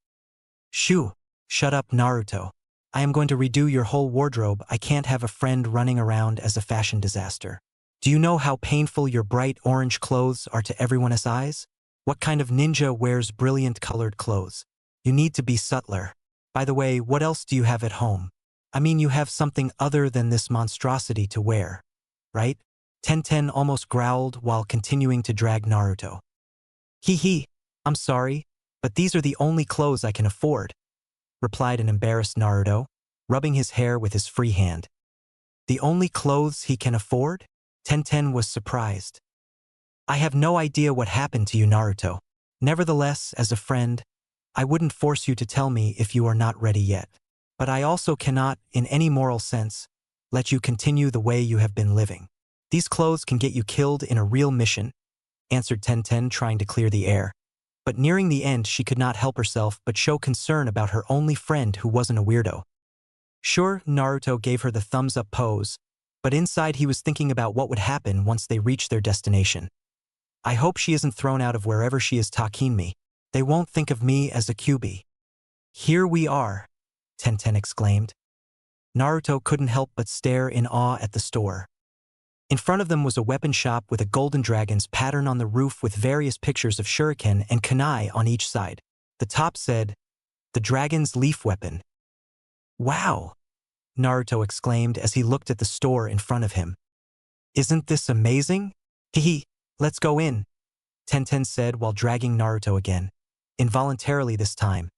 Shoo! Shut up, Naruto. I am going to redo your whole wardrobe. I can't have a friend running around as a fashion disaster. Do you know how painful your bright orange clothes are to everyone's eyes? What kind of ninja wears brilliant colored clothes? You need to be subtler. By the way, what else do you have at home? I mean, you have something other than this monstrosity to wear, right? Tenten almost growled while continuing to drag Naruto. Hee, I'm sorry, but these are the only clothes I can afford, replied an embarrassed Naruto, rubbing his hair with his free hand. The only clothes he can afford? Tenten was surprised. I have no idea what happened to you, Naruto. Nevertheless, as a friend, I wouldn't force you to tell me if you are not ready yet. But I also cannot, in any moral sense, let you continue the way you have been living. These clothes can get you killed in a real mission, answered Tenten, trying to clear the air. But nearing the end, she could not help herself but show concern about her only friend who wasn't a weirdo. Sure, Naruto gave her the thumbs-up pose, but inside he was thinking about what would happen once they reached their destination. I hope she isn't thrown out of wherever she is taking me. They won't think of me as a QB. Here we are, Tenten exclaimed. Naruto couldn't help but stare in awe at the store. In front of them was a weapon shop with a golden dragon's pattern on the roof with various pictures of shuriken and kunai on each side. The top said, "The Dragon's Leaf Weapon." Wow! Naruto exclaimed as he looked at the store in front of him. Isn't this amazing? Hehe, let's go in, Tenten said while dragging Naruto again, involuntarily this time.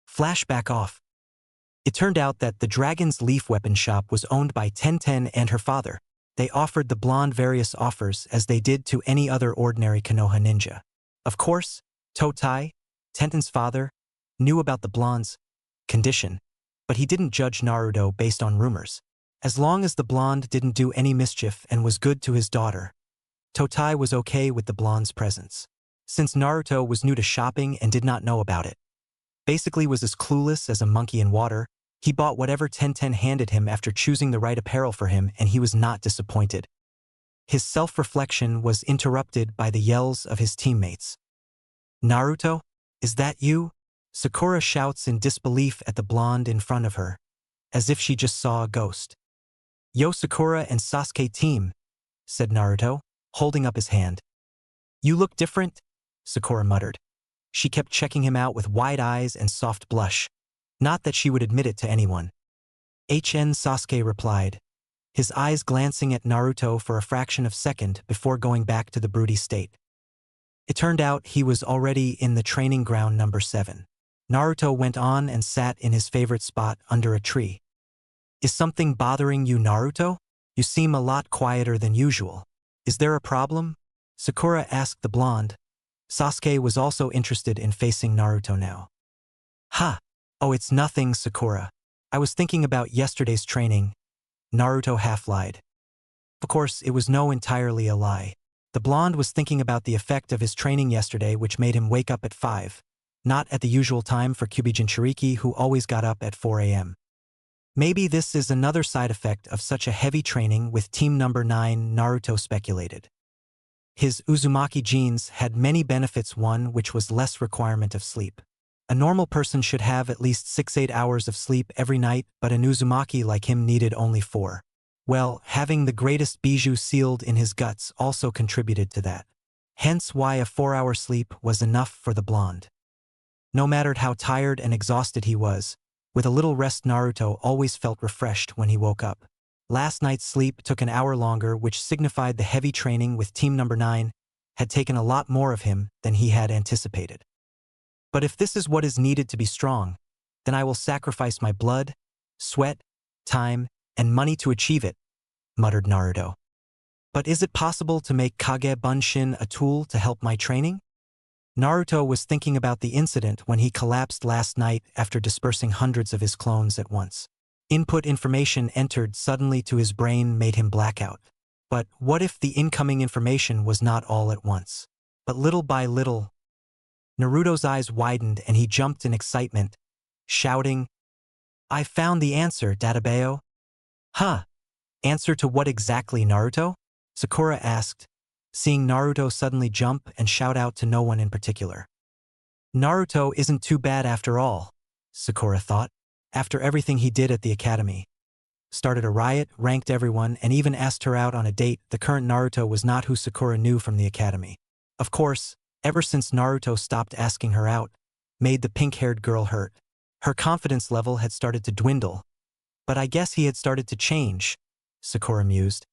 Flashback off. It turned out that the Dragon's Leaf Weapon shop was owned by Tenten and her father. They offered the blonde various offers as they did to any other ordinary Konoha ninja. Of course, Totai, Tenten's father, knew about the blonde's condition, but he didn't judge Naruto based on rumors. As long as the blonde didn't do any mischief and was good to his daughter, Totai was okay with the blonde's presence. Since Naruto was new to shopping and did not know about it, basically was as clueless as a monkey in water, he bought whatever Tenten handed him after choosing the right apparel for him, and he was not disappointed. His self-reflection was interrupted by the yells of his teammates. Naruto, is that you? Sakura shouts in disbelief at the blonde in front of her, as if she just saw a ghost. Yo, Sakura and Sasuke team, said Naruto, holding up his hand. You look different, Sakura muttered. She kept checking him out with wide eyes and soft blush. Not that she would admit it to anyone. Sasuke replied, his eyes glancing at Naruto for a fraction of a second before going back to the broody state. It turned out he was already in the training ground number 7. Naruto went on and sat in his favorite spot under a tree. Is something bothering you, Naruto? You seem a lot quieter than usual. Is there a problem? Sakura asked the blonde. Sasuke was also interested in facing Naruto now. Ha! Oh, it's nothing, Sakura. I was thinking about yesterday's training. Naruto half-lied. Of course, it was no entirely a lie. The blonde was thinking about the effect of his training yesterday, which made him wake up at 5. Not at the usual time for Kyubi Jinchuriki, who always got up at 4 a.m. Maybe this is another side effect of such a heavy training with team number 9, Naruto speculated. His Uzumaki genes had many benefits, one which was less requirement of sleep. A normal person should have at least 6-8 hours of sleep every night, but an Uzumaki like him needed only 4. Well, having the greatest bijou sealed in his guts also contributed to that. Hence why a 4-hour sleep was enough for the blonde. No matter how tired and exhausted he was, with a little rest Naruto always felt refreshed when he woke up. Last night's sleep took an hour longer, which signified the heavy training with Team Number 9 had taken a lot more of him than he had anticipated. But if this is what is needed to be strong, then I will sacrifice my blood, sweat, time, and money to achieve it, muttered Naruto. But is it possible to make Kage Bunshin a tool to help my training? Naruto was thinking about the incident when he collapsed last night after dispersing hundreds of his clones at once. Input information entered suddenly to his brain made him black out. But what if the incoming information was not all at once, but little by little? Naruto's eyes widened and he jumped in excitement, shouting, "I found the answer, Databeo." Huh? Answer to what exactly, Naruto? Sakura asked, seeing Naruto suddenly jump and shout out to no one in particular. Naruto isn't too bad after all, Sakura thought, after everything he did at the academy. Started a riot, ranked everyone, and even asked her out on a date. The current Naruto was not who Sakura knew from the academy. Of course, ever since Naruto stopped asking her out, made the pink-haired girl hurt. Her confidence level had started to dwindle. But I guess he had started to change, Sakura mused.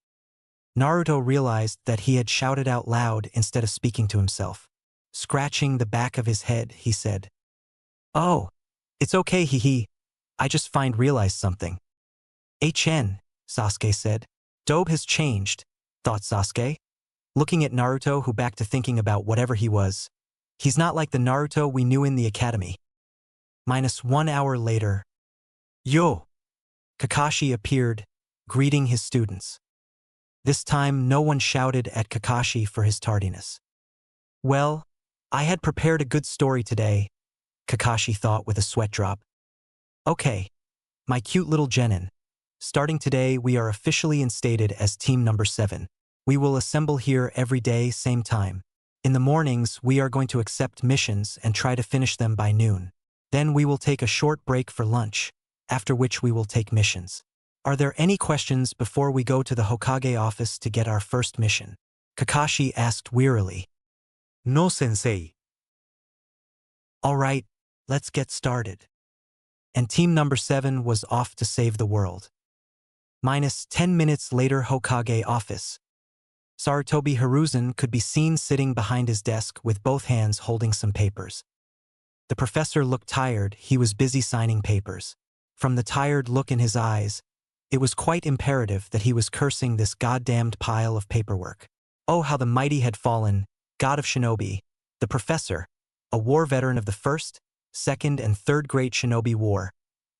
Naruto realized that he had shouted out loud instead of speaking to himself. Scratching the back of his head, he said, "Oh, it's okay, hee. I just realized something." "HN," Sasuke said. "Dobe has changed," thought Sasuke, looking at Naruto, who back to thinking about whatever he was. He's not like the Naruto we knew in the academy. -1 hour later. Yo! Kakashi appeared, greeting his students. This time no one shouted at Kakashi for his tardiness. Well, I had prepared a good story today, Kakashi thought with a sweat drop. Okay, my cute little genin. Starting today we are officially instated as Team Number 7. We will assemble here every day, same time. In the mornings we are going to accept missions and try to finish them by noon. Then we will take a short break for lunch, after which we will take missions. Are there any questions before we go to the Hokage office to get our first mission? Kakashi asked wearily. No, sensei. All right, let's get started. And Team Number 7 was off to save the world. -10 minutes later, Hokage office. Sarutobi Hiruzen could be seen sitting behind his desk with both hands holding some papers. The professor looked tired. He was busy signing papers. From the tired look in his eyes, it was quite imperative that he was cursing this goddamned pile of paperwork. Oh, how the mighty had fallen, god of shinobi, the professor, a war veteran of the First, Second, and Third Great Shinobi War,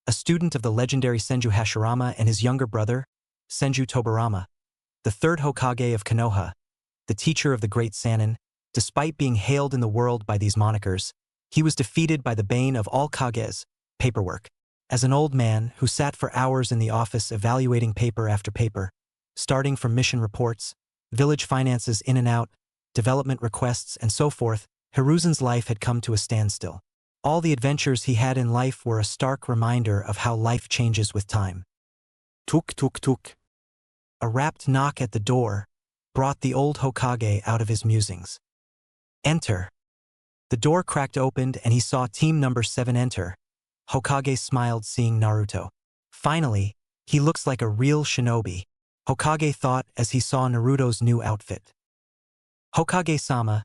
a student of the legendary Senju Hashirama and his younger brother, Senju Tobarama, the third Hokage of Konoha, the teacher of the Great Sannin. Despite being hailed in the world by these monikers, he was defeated by the bane of all Kages, paperwork. As an old man who sat for hours in the office evaluating paper after paper, starting from mission reports, village finances in and out, development requests, and so forth, Hiruzen's life had come to a standstill. All the adventures he had in life were a stark reminder of how life changes with time. Tuk tuk tuk. A rapt knock at the door brought the old Hokage out of his musings. Enter. The door cracked open and he saw Team Number 7 enter. Hokage smiled seeing Naruto. Finally, he looks like a real shinobi, Hokage thought as he saw Naruto's new outfit. Hokage-sama,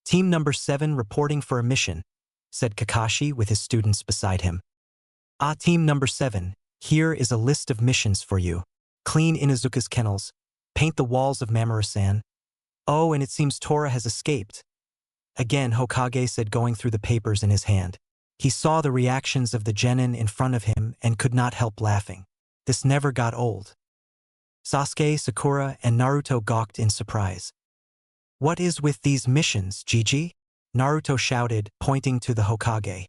Team Number 7 reporting for a mission, said Kakashi with his students beside him. Ah, Team Number 7, here is a list of missions for you. Clean Inuzuka's kennels, paint the walls of Mamoru-san. Oh, and it seems Tora has escaped. Again, Hokage said, going through the papers in his hand. He saw the reactions of the genin in front of him and could not help laughing. This never got old. Sasuke, Sakura, and Naruto gawked in surprise. What is with these missions, Gigi? Naruto shouted, pointing to the Hokage.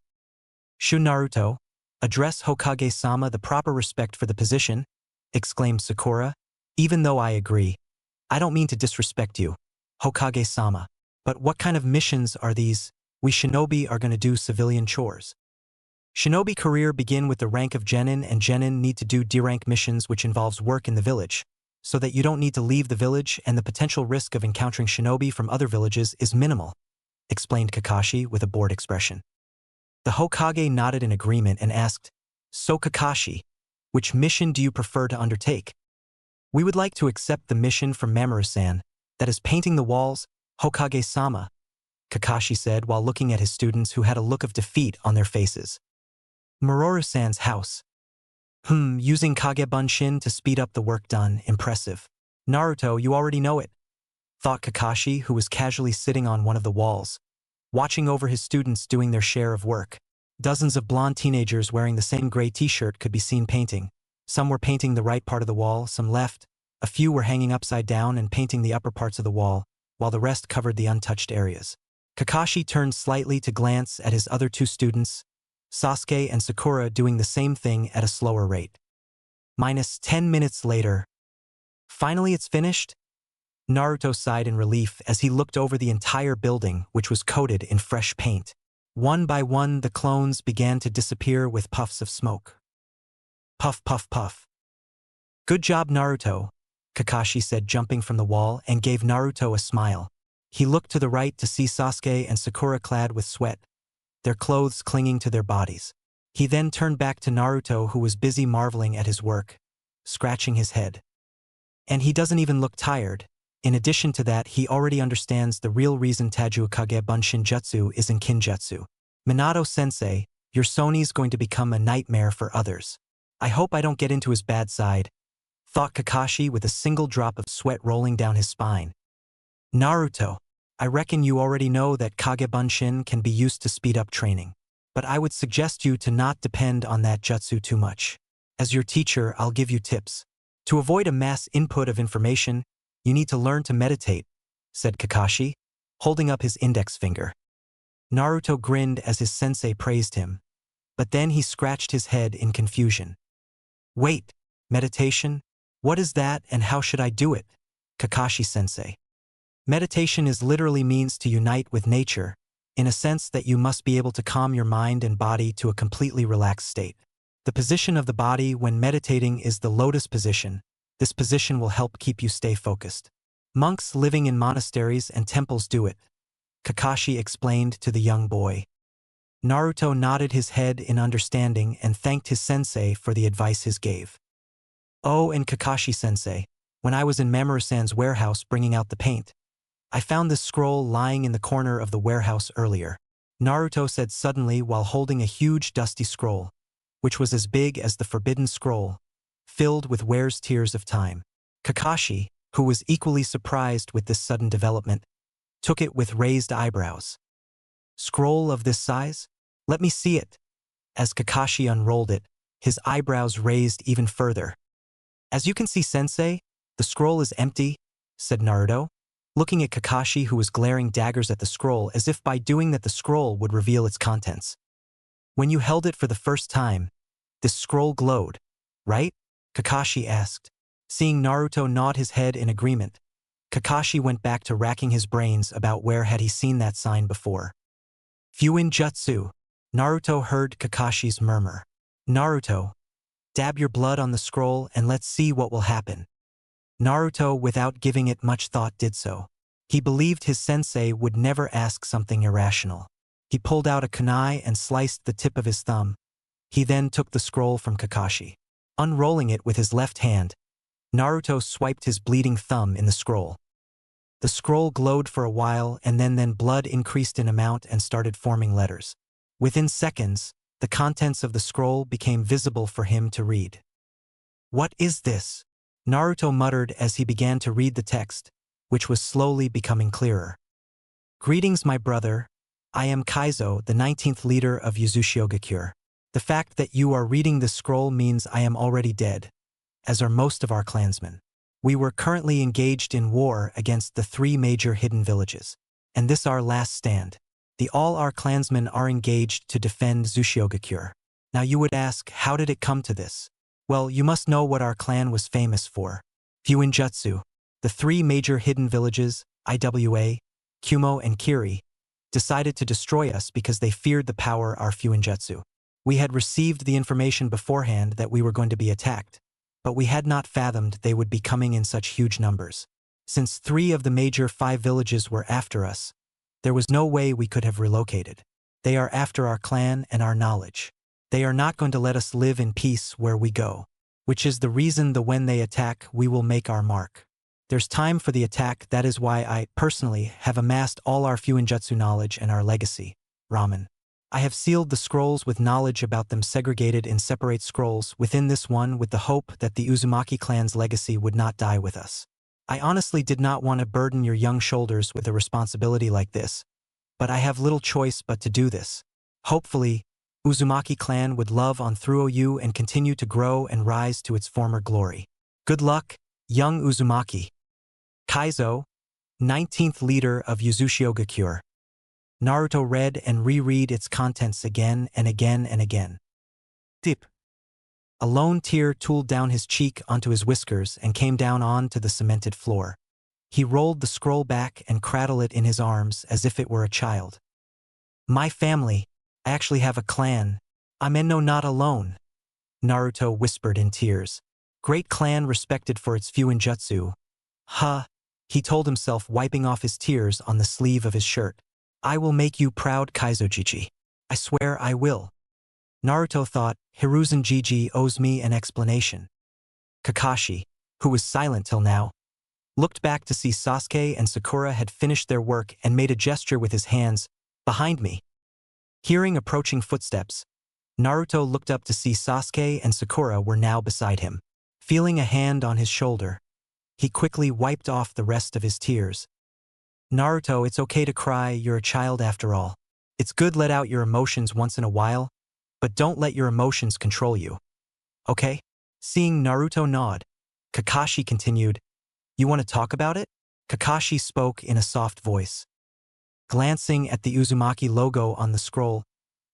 Shu Naruto, address Hokage-sama the proper respect for the position, exclaimed Sakura. Even though I agree, I don't mean to disrespect you, Hokage-sama. But what kind of missions are these? We shinobi are going to do civilian chores. Shinobi career begin with the rank of genin, and genin need to do D-rank missions which involves work in the village, so that you don't need to leave the village and the potential risk of encountering shinobi from other villages is minimal, explained Kakashi with a bored expression. The Hokage nodded in agreement and asked, "So Kakashi, which mission do you prefer to undertake?" "We would like to accept the mission from Mamoru-san, that is painting the walls, Hokage-sama," Kakashi said while looking at his students who had a look of defeat on their faces. Mamoru-san's house. Using Kagebunshin to speed up the work done, impressive. Naruto, you already know it, thought Kakashi, who was casually sitting on one of the walls, watching over his students doing their share of work. Dozens of blonde teenagers wearing the same gray t-shirt could be seen painting. Some were painting the right part of the wall, some left. A few were hanging upside down and painting the upper parts of the wall, while the rest covered the untouched areas. Kakashi turned slightly to glance at his other two students, Sasuke and Sakura, doing the same thing at a slower rate. -10 minutes later. Finally it's finished? Naruto sighed in relief as he looked over the entire building, which was coated in fresh paint. One by one the clones began to disappear with puffs of smoke. Puff, puff, puff. "Good job, Naruto," Kakashi said, jumping from the wall, and gave Naruto a smile. He looked to the right to see Sasuke and Sakura clad with sweat, their clothes clinging to their bodies. He then turned back to Naruto, who was busy marveling at his work, scratching his head. And he doesn't even look tired. In addition to that, he already understands the real reason Tajuukage Bunshin Jutsu is in Kinjutsu. Minato-sensei, your Sony's going to become a nightmare for others. I hope I don't get into his bad side, thought Kakashi with a single drop of sweat rolling down his spine. Naruto, I reckon you already know that Kagebunshin can be used to speed up training. But I would suggest you to not depend on that jutsu too much. As your teacher, I'll give you tips. To avoid a mass input of information, you need to learn to meditate, said Kakashi, holding up his index finger. Naruto grinned as his sensei praised him, but then he scratched his head in confusion. Wait, meditation? What is that and how should I do it? Kakashi-sensei. Meditation is literally means to unite with nature, in a sense that you must be able to calm your mind and body to a completely relaxed state. The position of the body when meditating is the lotus position. This position will help keep you stay focused. Monks living in monasteries and temples do it, Kakashi explained to the young boy. Naruto nodded his head in understanding and thanked his sensei for the advice he gave. Oh, and Kakashi-sensei, when I was in Mamoru-san's warehouse bringing out the paint, I found this scroll lying in the corner of the warehouse earlier, Naruto said suddenly while holding a huge dusty scroll, which was as big as the forbidden scroll, filled with Ware's tears of time. Kakashi, who was equally surprised with this sudden development, took it with raised eyebrows. Scroll of this size? Let me see it. As Kakashi unrolled it, his eyebrows raised even further. As you can see, sensei, the scroll is empty, said Naruto, looking at Kakashi, who was glaring daggers at the scroll as if by doing that the scroll would reveal its contents. When you held it for the first time, this scroll glowed, right? Kakashi asked. Seeing Naruto nod his head in agreement, Kakashi went back to racking his brains about where had he seen that sign before. Fuin Jutsu, Naruto heard Kakashi's murmur. Naruto, dab your blood on the scroll and let's see what will happen. Naruto, without giving it much thought, did so. He believed his sensei would never ask something irrational. He pulled out a kunai and sliced the tip of his thumb. He then took the scroll from Kakashi. Unrolling it with his left hand, Naruto swiped his bleeding thumb in the scroll. The scroll glowed for a while and then blood increased in amount and started forming letters. Within seconds, the contents of the scroll became visible for him to read. What is this? Naruto muttered as he began to read the text, which was slowly becoming clearer. Greetings, my brother. I am Kaizo, the 19th leader of Uzushiogakure. The fact that you are reading this scroll means I am already dead, as are most of our clansmen. We were currently engaged in war against the 3 major hidden villages, and this our last stand. All our clansmen are engaged to defend Zushiogakure. Now you would ask, how did it come to this? Well, you must know what our clan was famous for. Fuinjutsu, the 3 major hidden villages, Iwa, Kumo, and Kiri, decided to destroy us because they feared the power our Fuinjutsu. We had received the information beforehand that we were going to be attacked, but we had not fathomed they would be coming in such huge numbers. Since 3 of the major 5 villages were after us, there was no way we could have relocated. They are after our clan and our knowledge. They are not going to let us live in peace where we go, which is the reason that when they attack, we will make our mark. There's time for the attack. That is why I, personally, have amassed all our Fuinjutsu knowledge and our legacy. Ramen. I have sealed the scrolls with knowledge about them segregated in separate scrolls within this one with the hope that the Uzumaki clan's legacy would not die with us. I honestly did not want to burden your young shoulders with a responsibility like this, but I have little choice but to do this. Hopefully, Uzumaki clan would love on through you and continue to grow and rise to its former glory. Good luck, young Uzumaki. Kaizo, 19th leader of Uzushio-gakure. Naruto read and reread its contents again and again and again. Tip. A lone tear tooled down his cheek onto his whiskers and came down onto the cemented floor. He rolled the scroll back and cradled it in his arms as if it were a child. My family, I actually have a clan. I'm not alone, Naruto whispered in tears. Great clan respected for its Fuinjutsu. Huh, he told himself, wiping off his tears on the sleeve of his shirt. I will make you proud, Kaizo-jiji. I swear I will. Naruto thought, Hiruzen-jiji owes me an explanation. Kakashi, who was silent till now, looked back to see Sasuke and Sakura had finished their work and made a gesture with his hands, behind me. Hearing approaching footsteps, Naruto looked up to see Sasuke and Sakura were now beside him. Feeling a hand on his shoulder, he quickly wiped off the rest of his tears. Naruto, it's okay to cry, you're a child after all. It's good let out your emotions once in a while, but don't let your emotions control you. Okay? Seeing Naruto nod, Kakashi continued, You want to talk about it? Kakashi spoke in a soft voice. Glancing at the Uzumaki logo on the scroll,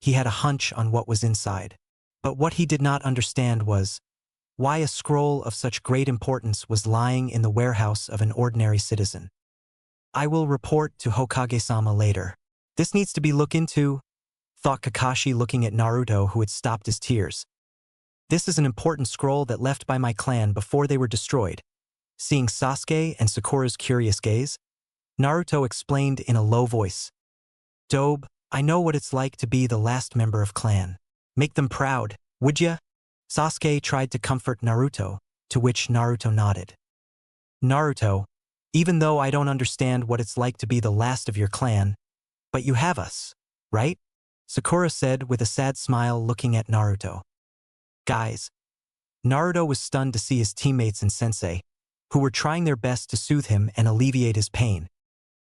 he had a hunch on what was inside. But what he did not understand was why a scroll of such great importance was lying in the warehouse of an ordinary citizen. I will report to Hokage-sama later. This needs to be looked into, thought Kakashi, looking at Naruto, who had stopped his tears. This is an important scroll that left by my clan before they were destroyed. Seeing Sasuke and Sakura's curious gaze, Naruto explained in a low voice. Dobe, I know what it's like to be the last member of clan. Make them proud, would ya? Sasuke tried to comfort Naruto, to which Naruto nodded. Naruto, even though I don't understand what it's like to be the last of your clan, but you have us, right? Sakura said with a sad smile, looking at Naruto. Guys. Naruto was stunned to see his teammates and sensei, who were trying their best to soothe him and alleviate his pain.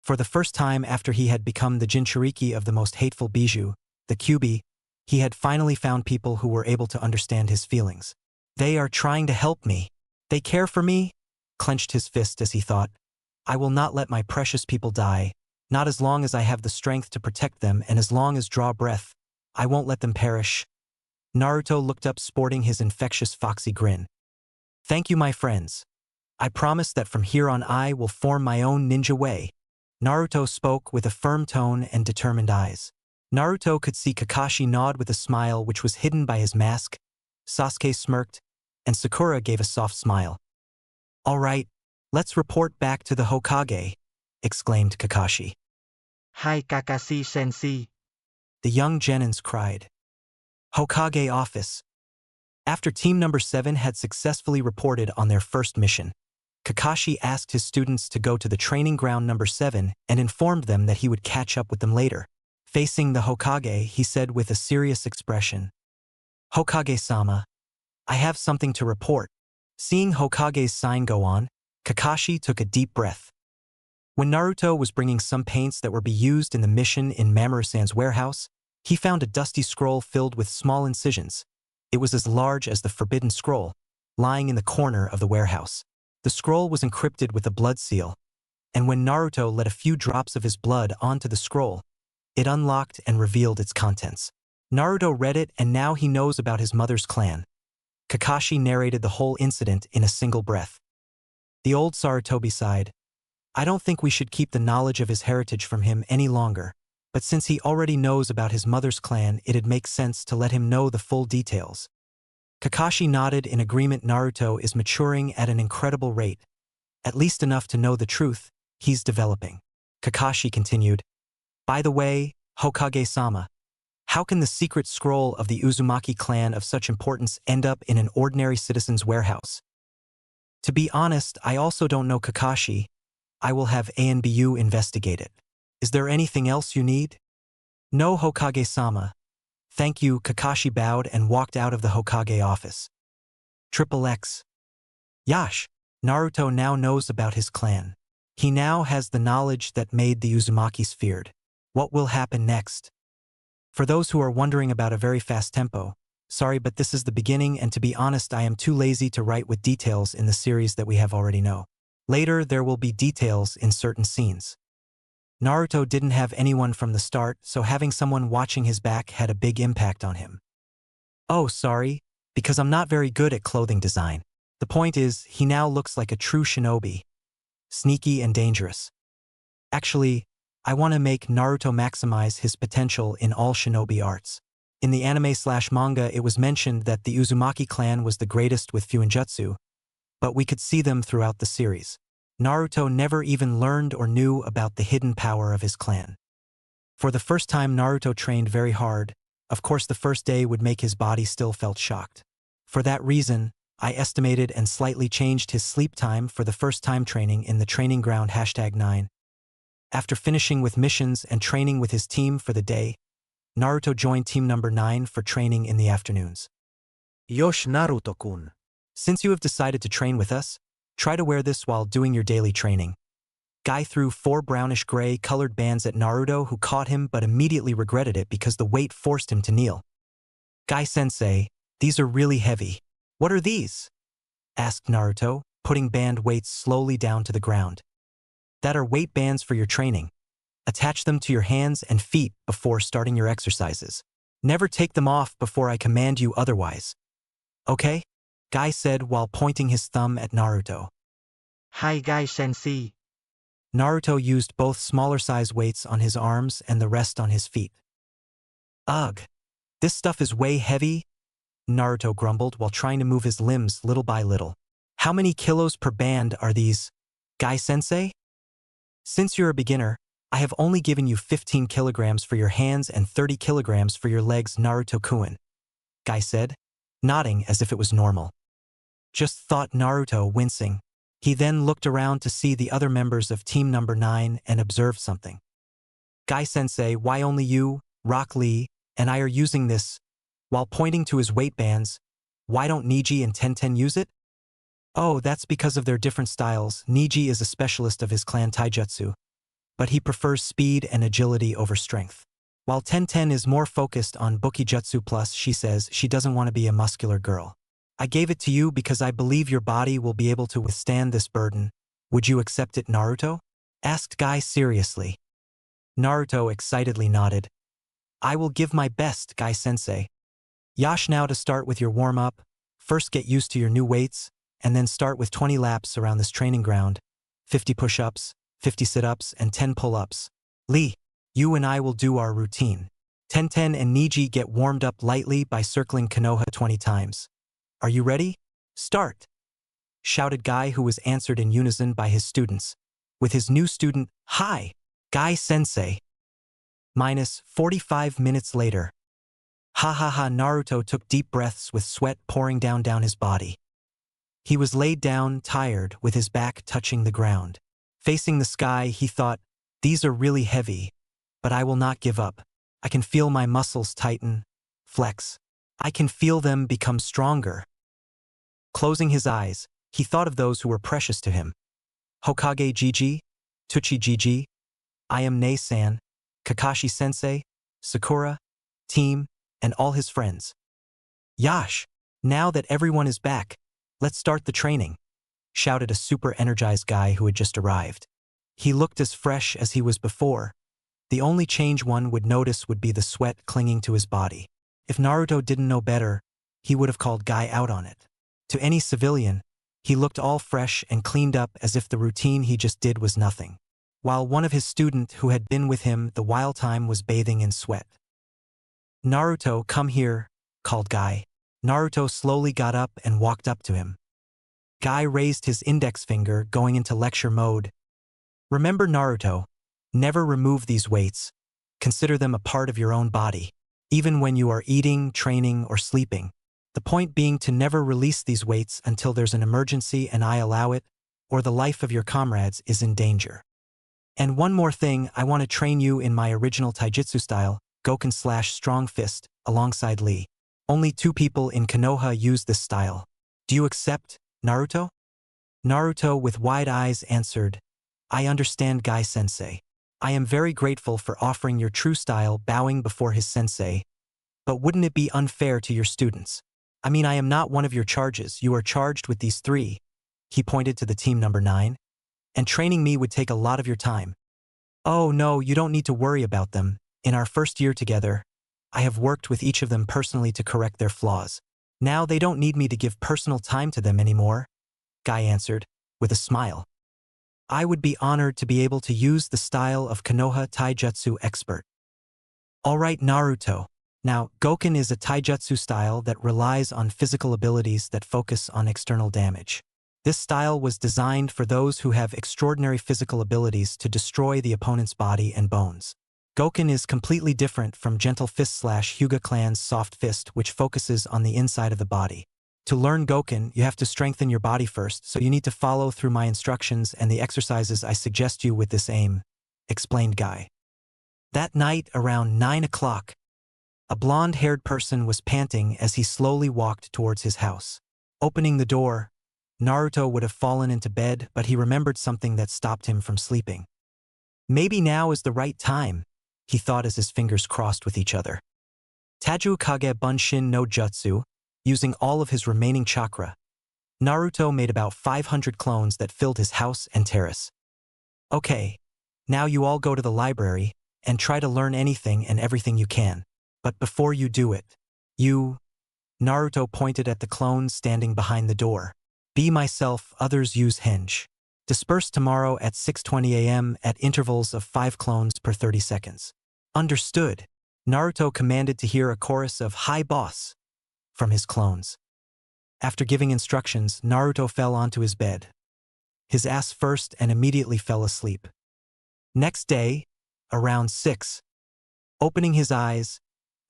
For the first time after he had become the Jinchuriki of the most hateful Biju, the Kyuubi, he had finally found people who were able to understand his feelings. They are trying to help me. They care for me? Clenched his fist as he thought, I will not let my precious people die, not as long as I have the strength to protect them, and as long as draw breath, I won't let them perish. Naruto looked up, sporting his infectious foxy grin. Thank you, my friends. I promise that from here on I will form my own ninja way. Naruto spoke with a firm tone and determined eyes. Naruto could see Kakashi nod with a smile which was hidden by his mask, Sasuke smirked, and Sakura gave a soft smile. All right, let's report back to the Hokage, exclaimed Kakashi. Hi Kakashi-sensei. The young genins cried. Hokage office. After team number 7 had successfully reported on their first mission, Kakashi asked his students to go to the training ground number 7 and informed them that he would catch up with them later. Facing the Hokage, he said with a serious expression, Hokage-sama, I have something to report. Seeing Hokage's sign go on, Kakashi took a deep breath. When Naruto was bringing some paints that were be used in the mission in Mamoru-san's warehouse, he found a dusty scroll filled with small incisions. It was as large as the forbidden scroll, lying in the corner of the warehouse. The scroll was encrypted with a blood seal, and when Naruto let a few drops of his blood onto the scroll, it unlocked and revealed its contents. Naruto read it, and now he knows about his mother's clan. Kakashi narrated the whole incident in a single breath. The old Sarutobi sighed. I don't think we should keep the knowledge of his heritage from him any longer, but since he already knows about his mother's clan, it'd make sense to let him know the full details. Kakashi nodded in agreement. Naruto is maturing at an incredible rate, at least enough to know the truth. He's developing. Kakashi continued, by the way, Hokage-sama, how can the secret scroll of the Uzumaki clan of such importance end up in an ordinary citizen's warehouse? To be honest, I also don't know, Kakashi. I will have ANBU investigate it. Is there anything else you need? No, Hokage-sama. Thank you. Kakashi bowed and walked out of the Hokage office. XXX. Yash. Naruto now knows about his clan. He now has the knowledge that made the Uzumakis feared. What will happen next? For those who are wondering about a very fast tempo, sorry, but this is the beginning, and to be honest, I am too lazy to write with details in the series that we have already know. Later, there will be details in certain scenes. Naruto didn't have anyone from the start, so having someone watching his back had a big impact on him. Oh, sorry, because I'm not very good at clothing design. The point is, he now looks like a true shinobi. Sneaky and dangerous. Actually, I want to make Naruto maximize his potential in all shinobi arts. In the anime/manga, it was mentioned that the Uzumaki clan was the greatest with Fuinjutsu, but we could see them throughout the series. Naruto never even learned or knew about the hidden power of his clan. For the first time, Naruto trained very hard. Of course, the first day would make his body still felt shocked. For that reason, I estimated and slightly changed his sleep time for the first time training in the training ground #9. After finishing with missions and training with his team for the day, Naruto joined team number 9 for training in the afternoons. Yosh Naruto-kun. Since you have decided to train with us, try to wear this while doing your daily training. Guy threw 4 brownish-gray colored bands at Naruto, who caught him but immediately regretted it because the weight forced him to kneel. Guy-sensei, these are really heavy. What are these? Asked Naruto, putting band weights slowly down to the ground. That are weight bands for your training. Attach them to your hands and feet before starting your exercises. Never take them off before I command you otherwise. Okay? Guy said while pointing his thumb at Naruto. Hi Guy Sensei. Naruto used both smaller size weights on his arms and the rest on his feet. Ugh, this stuff is way heavy, Naruto grumbled while trying to move his limbs little by little. How many kilos per band are these, Guy-sensei? Since you're a beginner, I have only given you 15 kilograms for your hands and 30 kilograms for your legs, Naruto-kun, Guy said, nodding as if it was normal. Just thought, Naruto, wincing. He then looked around to see the other members of team number 9 and observed something. Guy-sensei, why only you, Rock Lee, and I are using this? While pointing to his weight bands, why don't Niji and Tenten use it? Oh, that's because of their different styles. Niji is a specialist of his clan taijutsu, but he prefers speed and agility over strength. While Tenten is more focused on Bukijutsu, plus she says she doesn't want to be a muscular girl. I gave it to you because I believe your body will be able to withstand this burden. Would you accept it, Naruto? Asked Guy seriously. Naruto excitedly nodded. I will give my best, Guy-sensei. Yash, now to start with your warm-up. First get used to your new weights, and then start with 20 laps around this training ground, 50 push-ups, 50 sit-ups, and 10 pull-ups. Lee, you and I will do our routine. Tenten and Niji get warmed up lightly by circling Konoha 20 times. Are you ready? Start! Shouted Guy, who was answered in unison by his students. With his new student, Hi, Guy-sensei. Minus 45 minutes later. Ha ha ha, Naruto took deep breaths with sweat pouring down his body. He was laid down, tired, with his back touching the ground. Facing the sky, he thought, these are really heavy, but I will not give up. I can feel my muscles tighten, flex. I can feel them become stronger. Closing his eyes, he thought of those who were precious to him. Hokage Gigi, Tuchi Gigi, I am Ne-san, Kakashi-sensei, Sakura, team, and all his friends. Yash, now that everyone is back, let's start the training, shouted a super-energized Guy who had just arrived. He looked as fresh as he was before. The only change one would notice would be the sweat clinging to his body. If Naruto didn't know better, he would have called Guy out on it. To any civilian, he looked all fresh and cleaned up as if the routine he just did was nothing. while one of his student who had been with him the while time was bathing in sweat. "Naruto, come here," called Guy. Naruto slowly got up and walked up to him. Guy raised his index finger, going into lecture mode. "Remember, Naruto, never remove these weights. Consider them a part of your own body, even when you are eating, training, or sleeping. The point being to never release these weights until there's an emergency and I allow it, or the life of your comrades is in danger. And one more thing, I want to train you in my original taijutsu style, Goken/Strong Fist, alongside Lee. Only 2 people in Konoha use this style. Do you accept, Naruto?" Naruto, with wide eyes, answered, "I understand, Guy-sensei. I am very grateful for offering your true style," bowing before his sensei. "But wouldn't it be unfair to your students? I mean, I am not one of your charges. You are charged with these 3. He pointed to the team number 9. "And training me would take a lot of your time." "Oh no, you don't need to worry about them. In our first year together, I have worked with each of them personally to correct their flaws. Now they don't need me to give personal time to them anymore," Guy answered, with a smile. "I would be honored to be able to use the style of Konoha Taijutsu expert." "All right, Naruto. Now, Goken is a taijutsu style that relies on physical abilities that focus on external damage. This style was designed for those who have extraordinary physical abilities to destroy the opponent's body and bones. Goken is completely different from Gentle Fist/Hyuga Clan's Soft Fist, which focuses on the inside of the body. To learn Goken, you have to strengthen your body first, so you need to follow through my instructions and the exercises I suggest you with this aim," explained Guy. That night, around 9 o'clock, a blonde-haired person was panting as he slowly walked towards his house. Opening the door, Naruto would have fallen into bed, but he remembered something that stopped him from sleeping. "Maybe now is the right time," he thought as his fingers crossed with each other. Taju Kage Bunshin no Jutsu, using all of his remaining chakra, Naruto made about 500 clones that filled his house and terrace. "Okay, now you all go to the library and try to learn anything and everything you can. But before you do it, Naruto pointed at the clones standing behind the door. "Be myself, others use henge. Disperse tomorrow at 6:20 a.m. at intervals of 5 clones per 30 seconds. "Understood," Naruto commanded to hear a chorus of "Hi boss" from his clones. After giving instructions, Naruto fell onto his bed, his ass first, and immediately fell asleep. Next day, around 6, opening his eyes,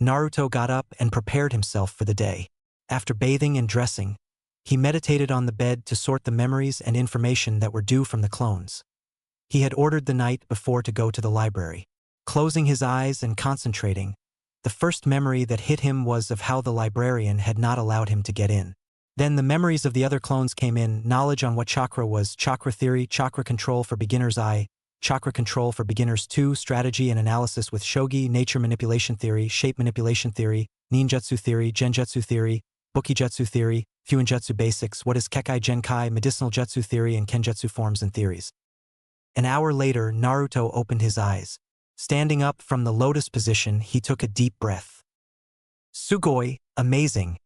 Naruto got up and prepared himself for the day. After bathing and dressing, he meditated on the bed to sort the memories and information that were due from the clones. He had ordered the night before to go to the library. Closing his eyes and concentrating, the first memory that hit him was of how the librarian had not allowed him to get in. Then the memories of the other clones came in, knowledge on what chakra was, chakra theory, chakra control for beginners I, chakra control for beginners 2, strategy and analysis with shogi, nature manipulation theory, shape manipulation theory, ninjutsu theory, genjutsu theory, bukijutsu theory, fuinjutsu basics, what is kekai genkai, medicinal jutsu theory, and kenjutsu forms and theories. An hour later, Naruto opened his eyes. Standing up from the lotus position, he took a deep breath. "Sugoi, amazing,"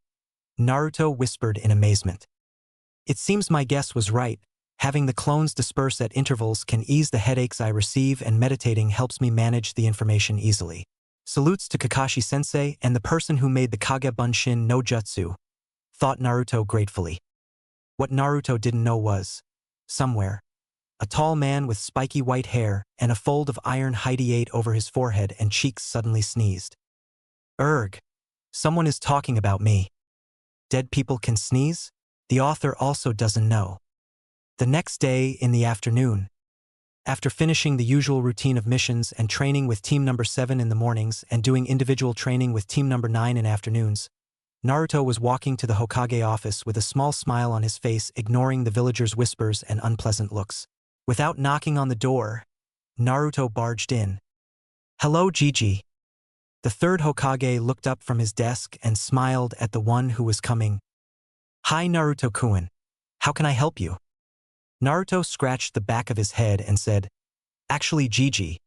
Naruto whispered in amazement. "It seems my guess was right. Having the clones disperse at intervals can ease the headaches I receive, and meditating helps me manage the information easily. Salutes to Kakashi-sensei and the person who made the Kage Bunshin no Jutsu," thought Naruto gratefully. What Naruto didn't know was, somewhere, a tall man with spiky white hair and a fold of iron hideate over his forehead and cheeks suddenly sneezed. "Erg, someone is talking about me. Dead people can sneeze?" The author also doesn't know. The next day, in the afternoon, after finishing the usual routine of missions and training with Team Number 7 in the mornings and doing individual training with Team Number 9 in afternoons, Naruto was walking to the Hokage office with a small smile on his face, ignoring the villagers' whispers and unpleasant looks. Without knocking on the door, Naruto barged in. "Hello, Gigi." The third Hokage looked up from his desk and smiled at the one who was coming. "Hi, Naruto-kun. How can I help you?" Naruto scratched the back of his head and said, "Actually, Gigi,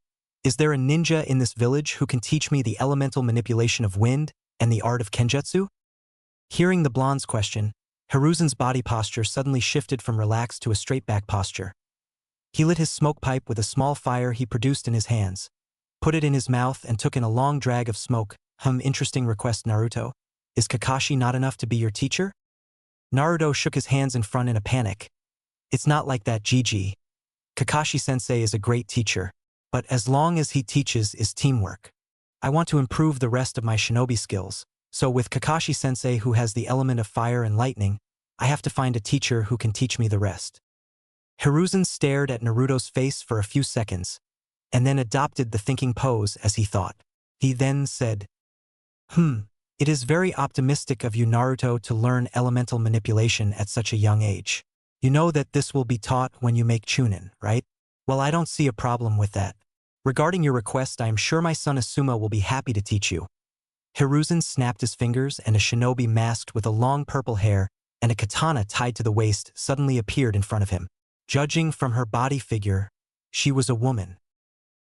is there a ninja in this village who can teach me the elemental manipulation of wind and the art of kenjutsu?" Hearing the blonde's question, Hiruzen's body posture suddenly shifted from relaxed to a straight back posture. He lit his smoke pipe with a small fire he produced in his hands, put it in his mouth and took in a long drag of smoke. Interesting request, Naruto. Is Kakashi not enough to be your teacher? Naruto shook his hands in front in a panic. It's not like that, Gigi. Kakashi-sensei is a great teacher, but as long as he teaches is teamwork. I want to improve the rest of my shinobi skills, so with Kakashi-sensei who has the element of fire and lightning, I have to find a teacher who can teach me the rest. Hiruzen stared at Naruto's face for a few seconds, and then adopted the thinking pose as he thought. He then said, It is very optimistic of you, Naruto, to learn elemental manipulation at such a young age. You know that this will be taught when you make Chunin, right? Well, I don't see a problem with that. Regarding your request, I am sure my son Asuma will be happy to teach you. Hiruzen snapped his fingers and a shinobi masked with a long purple hair and a katana tied to the waist suddenly appeared in front of him. Judging from her body figure, she was a woman.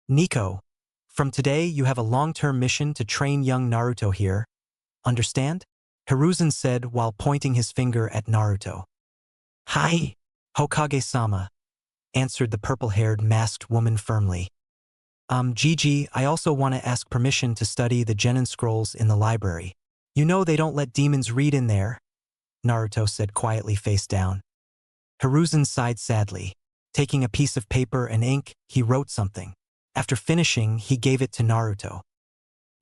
Nico, from today you have a long-term mission to train young Naruto here. Understand? Hiruzen said while pointing his finger at Naruto. Hi, Hokage-sama, answered the purple-haired masked woman firmly. Gigi, I also want to ask permission to study the Genin scrolls in the library. You know they don't let demons read in there, Naruto said quietly face down. Hiruzen sighed sadly. Taking a piece of paper and ink, he wrote something. After finishing, he gave it to Naruto.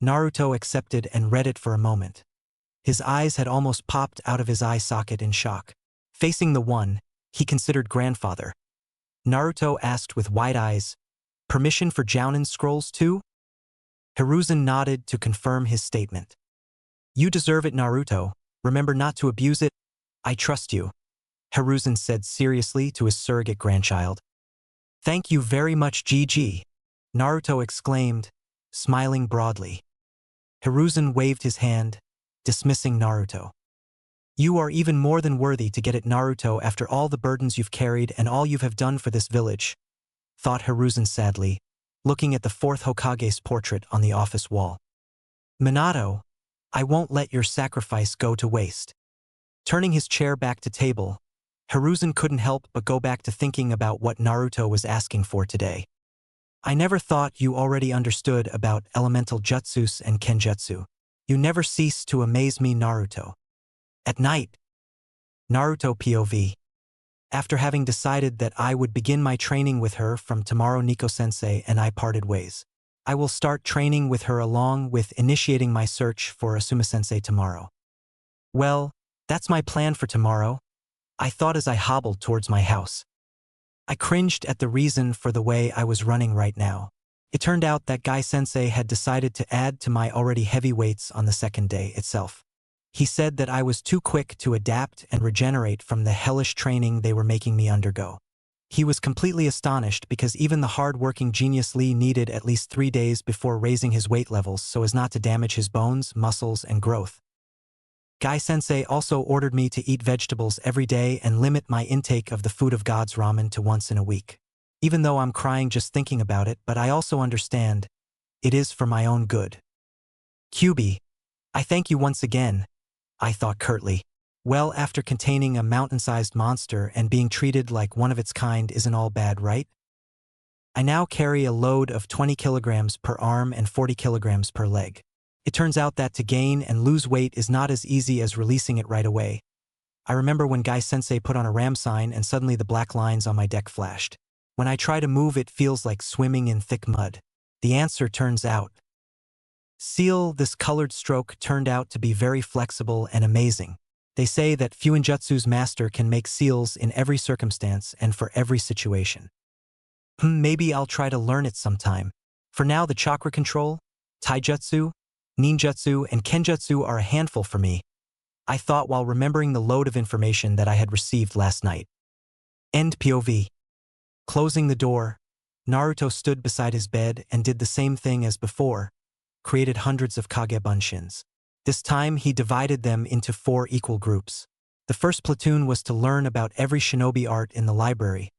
Naruto accepted and read it for a moment. His eyes had almost popped out of his eye socket in shock. Facing the one he considered grandfather, Naruto asked with wide eyes, "Permission for Jounin scrolls too?" Hiruzen nodded to confirm his statement. "You deserve it, Naruto. Remember not to abuse it. I trust you," Hiruzen said seriously to his surrogate grandchild. "Thank you very much, Gigi," Naruto exclaimed, smiling broadly. Hiruzen waved his hand, dismissing Naruto. "You are even more than worthy to get it, Naruto, after all the burdens you've carried and all you have done for this village," thought Hiruzen sadly, looking at the fourth Hokage's portrait on the office wall. "Minato, I won't let your sacrifice go to waste." Turning his chair back to table, Hiruzen couldn't help but go back to thinking about what Naruto was asking for today. "I never thought you already understood about elemental jutsus and kenjutsu. You never cease to amaze me, Naruto." At night, Naruto POV. After having decided that I would begin my training with her from tomorrow, Nico-sensei and I parted ways. I will start training with her along with initiating my search for Asuma-sensei tomorrow. Well, that's my plan for tomorrow, I thought as I hobbled towards my house. I cringed at the reason for the way I was running right now. It turned out that Guy-sensei had decided to add to my already heavy weights on the second day itself. He said that I was too quick to adapt and regenerate from the hellish training they were making me undergo. He was completely astonished because even the hard-working genius Lee needed at least 3 days before raising his weight levels so as not to damage his bones, muscles, and growth. Guy-sensei also ordered me to eat vegetables every day and limit my intake of the food of God's ramen to once in a week. Even though I'm crying just thinking about it, but I also understand it is for my own good. "QB, I thank you once again," I thought curtly. Well, after containing a mountain-sized monster and being treated like one of its kind isn't all bad, right? I now carry a load of 20 kilograms per arm and 40 kilograms per leg. It turns out that to gain and lose weight is not as easy as releasing it right away. I remember when Guy-sensei put on a ram sign and suddenly the black lines on my deck flashed. When I try to move, it feels like swimming in thick mud. The answer turns out. Seal, this colored stroke turned out to be very flexible and amazing. They say that Fuinjutsu's master can make seals in every circumstance and for every situation. Maybe I'll try to learn it sometime. For now, the chakra control, taijutsu, ninjutsu, and kenjutsu are a handful for me, I thought while remembering the load of information that I had received last night. End POV. Closing the door, Naruto stood beside his bed and did the same thing as before, created hundreds of Kage Bunshins. This time he divided them into 4 equal groups. The first platoon was to learn about every shinobi art in the library,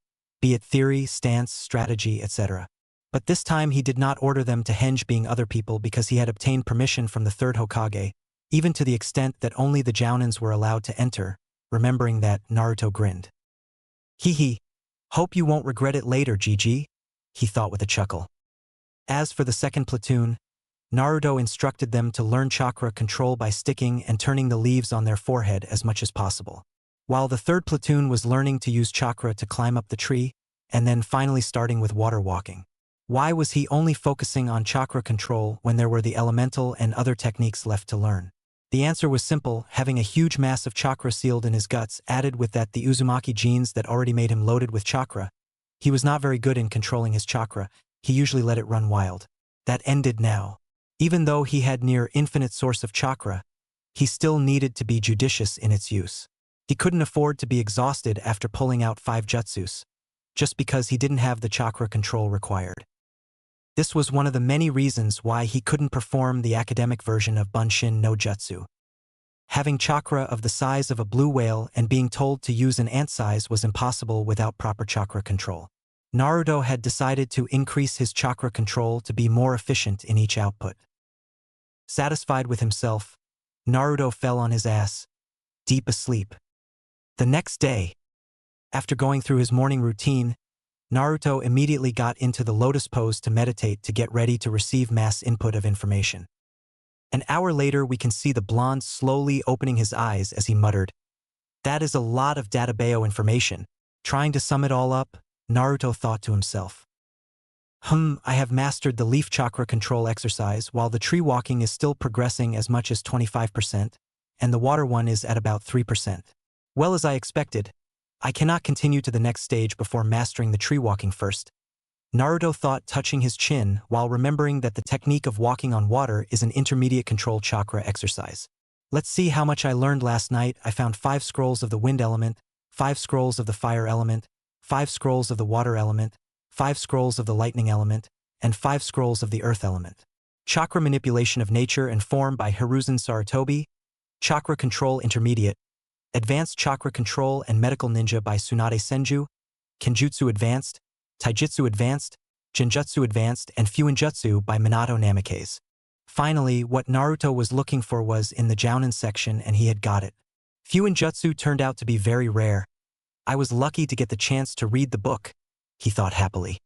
be it theory, stance, strategy, etc. But this time he did not order them to henge being other people because he had obtained permission from the third Hokage, even to the extent that only the Jounins were allowed to enter. Remembering that, Naruto grinned. Hee hee, Hope you won't regret it later, Gigi, he thought with a chuckle. As for the second platoon, Naruto instructed them to learn chakra control by sticking and turning the leaves on their forehead as much as possible. While the third platoon was learning to use chakra to climb up the tree, and then finally starting with water walking. Why was he only focusing on chakra control when there were the elemental and other techniques left to learn? The answer was simple: having a huge mass of chakra sealed in his guts, added with that the Uzumaki genes that already made him loaded with chakra. He was not very good in controlling his chakra, he usually let it run wild. That ended now. Even though he had near infinite source of chakra, he still needed to be judicious in its use. He couldn't afford to be exhausted after pulling out 5 jutsus, just because he didn't have the chakra control required. This was one of the many reasons why he couldn't perform the academic version of Bunshin no Jutsu. Having chakra of the size of a blue whale and being told to use an ant size was impossible without proper chakra control. Naruto had decided to increase his chakra control to be more efficient in each output. Satisfied with himself, Naruto fell on his ass, deep asleep. The next day, after going through his morning routine, Naruto immediately got into the lotus pose to meditate to get ready to receive mass input of information. An hour later, we can see the blonde slowly opening his eyes as he muttered, "That is a lot of database information." Trying to sum it all up, Naruto thought to himself, I have mastered the leaf chakra control exercise while the tree walking is still progressing as much as 25%, and the water one is at about 3%. Well, as I expected, I cannot continue to the next stage before mastering the tree walking first. Naruto thought, touching his chin while remembering that the technique of walking on water is an intermediate control chakra exercise. Let's see how much I learned last night. I found 5 scrolls of the wind element, 5 scrolls of the fire element, 5 scrolls of the water element, 5 scrolls of the lightning element, and 5 scrolls of the earth element. Chakra Manipulation of Nature and Form by Hiruzen Sarutobi, Chakra Control Intermediate, Advanced Chakra Control and Medical Ninja by Tsunade Senju, Kenjutsu Advanced, Taijutsu Advanced, Genjutsu Advanced, and Fuinjutsu by Minato Namikaze. Finally, what Naruto was looking for was in the Jounin section, and he had got it. Fuinjutsu turned out to be very rare. I was lucky to get the chance to read the book, he thought happily.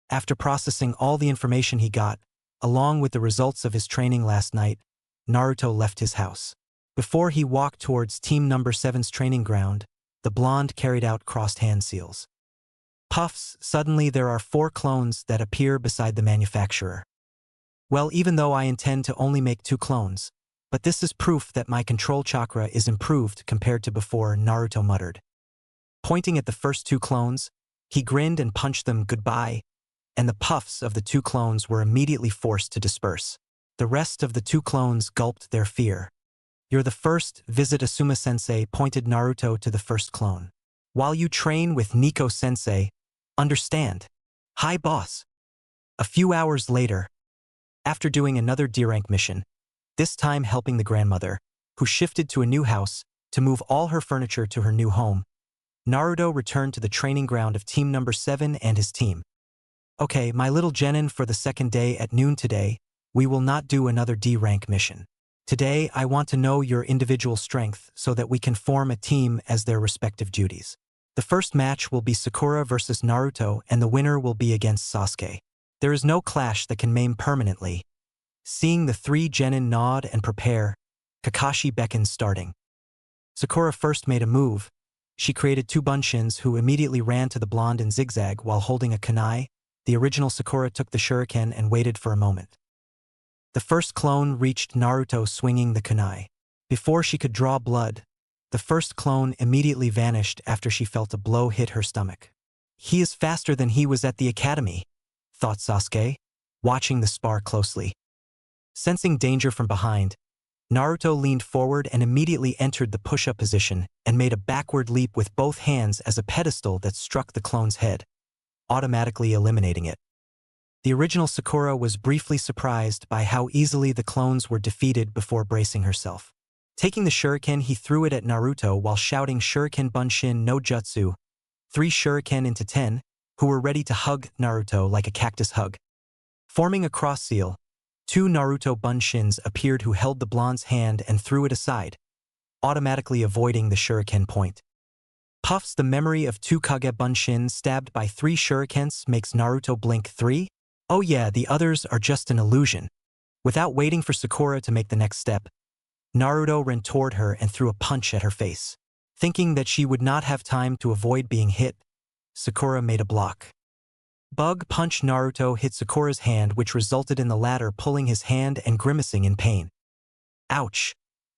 After processing all the information he got, along with the results of his training last night, Naruto left his house. Before he walked towards Team Number 7's training ground, the blonde carried out crossed hand seals. Puffs, suddenly there are 4 clones that appear beside the manufacturer. Well, even though I intend to only make 2 clones, but this is proof that my control chakra is improved compared to before, Naruto muttered. Pointing at the first 2 clones, he grinned and punched them goodbye, and the puffs of the 2 clones were immediately forced to disperse. The rest of the 2 clones gulped their fear. You're the first, visit Asuma-sensei pointed Naruto to the first clone. While you train with Nico-sensei, understand. Hi, boss. A few hours later, after doing another D-rank mission, this time helping the grandmother, who shifted to a new house, to move all her furniture to her new home, Naruto returned to the training ground of Team Number 7 and his team. Okay, my little genin, for the second day at noon today, we will not do another D-rank mission. Today, I want to know your individual strength so that we can form a team as their respective duties. The first match will be Sakura versus Naruto, and the winner will be against Sasuke. There is no clash that can maim permanently. Seeing the 3 genin nod and prepare, Kakashi beckons, starting. Sakura first made a move. She created 2 bunshins who immediately ran to the blonde in zigzag while holding a kunai. The original Sakura took the shuriken and waited for a moment. The first clone reached Naruto swinging the kunai. Before she could draw blood, the first clone immediately vanished after she felt a blow hit her stomach. He is faster than he was at the academy, thought Sasuke, watching the spar closely. Sensing danger from behind, Naruto leaned forward and immediately entered the push-up position and made a backward leap with both hands as a pedestal that struck the clone's head, automatically eliminating it. The original Sakura was briefly surprised by how easily the clones were defeated before bracing herself. Taking the shuriken, he threw it at Naruto while shouting Shuriken Bunshin no Jutsu, 3 shuriken into 10, who were ready to hug Naruto like a cactus hug. Forming a cross seal, 2 Naruto bunshins appeared who held the blonde's hand and threw it aside, automatically avoiding the shuriken point. Puffs, the memory of 2 Kage Bunshin stabbed by 3 shurikens makes Naruto blink 3? Oh yeah, the others are just an illusion. Without waiting for Sakura to make the next step, Naruto ran toward her and threw a punch at her face. Thinking that she would not have time to avoid being hit, Sakura made a block. Bug punch. Naruto hit Sakura's hand, which resulted in the latter pulling his hand and grimacing in pain. Ouch!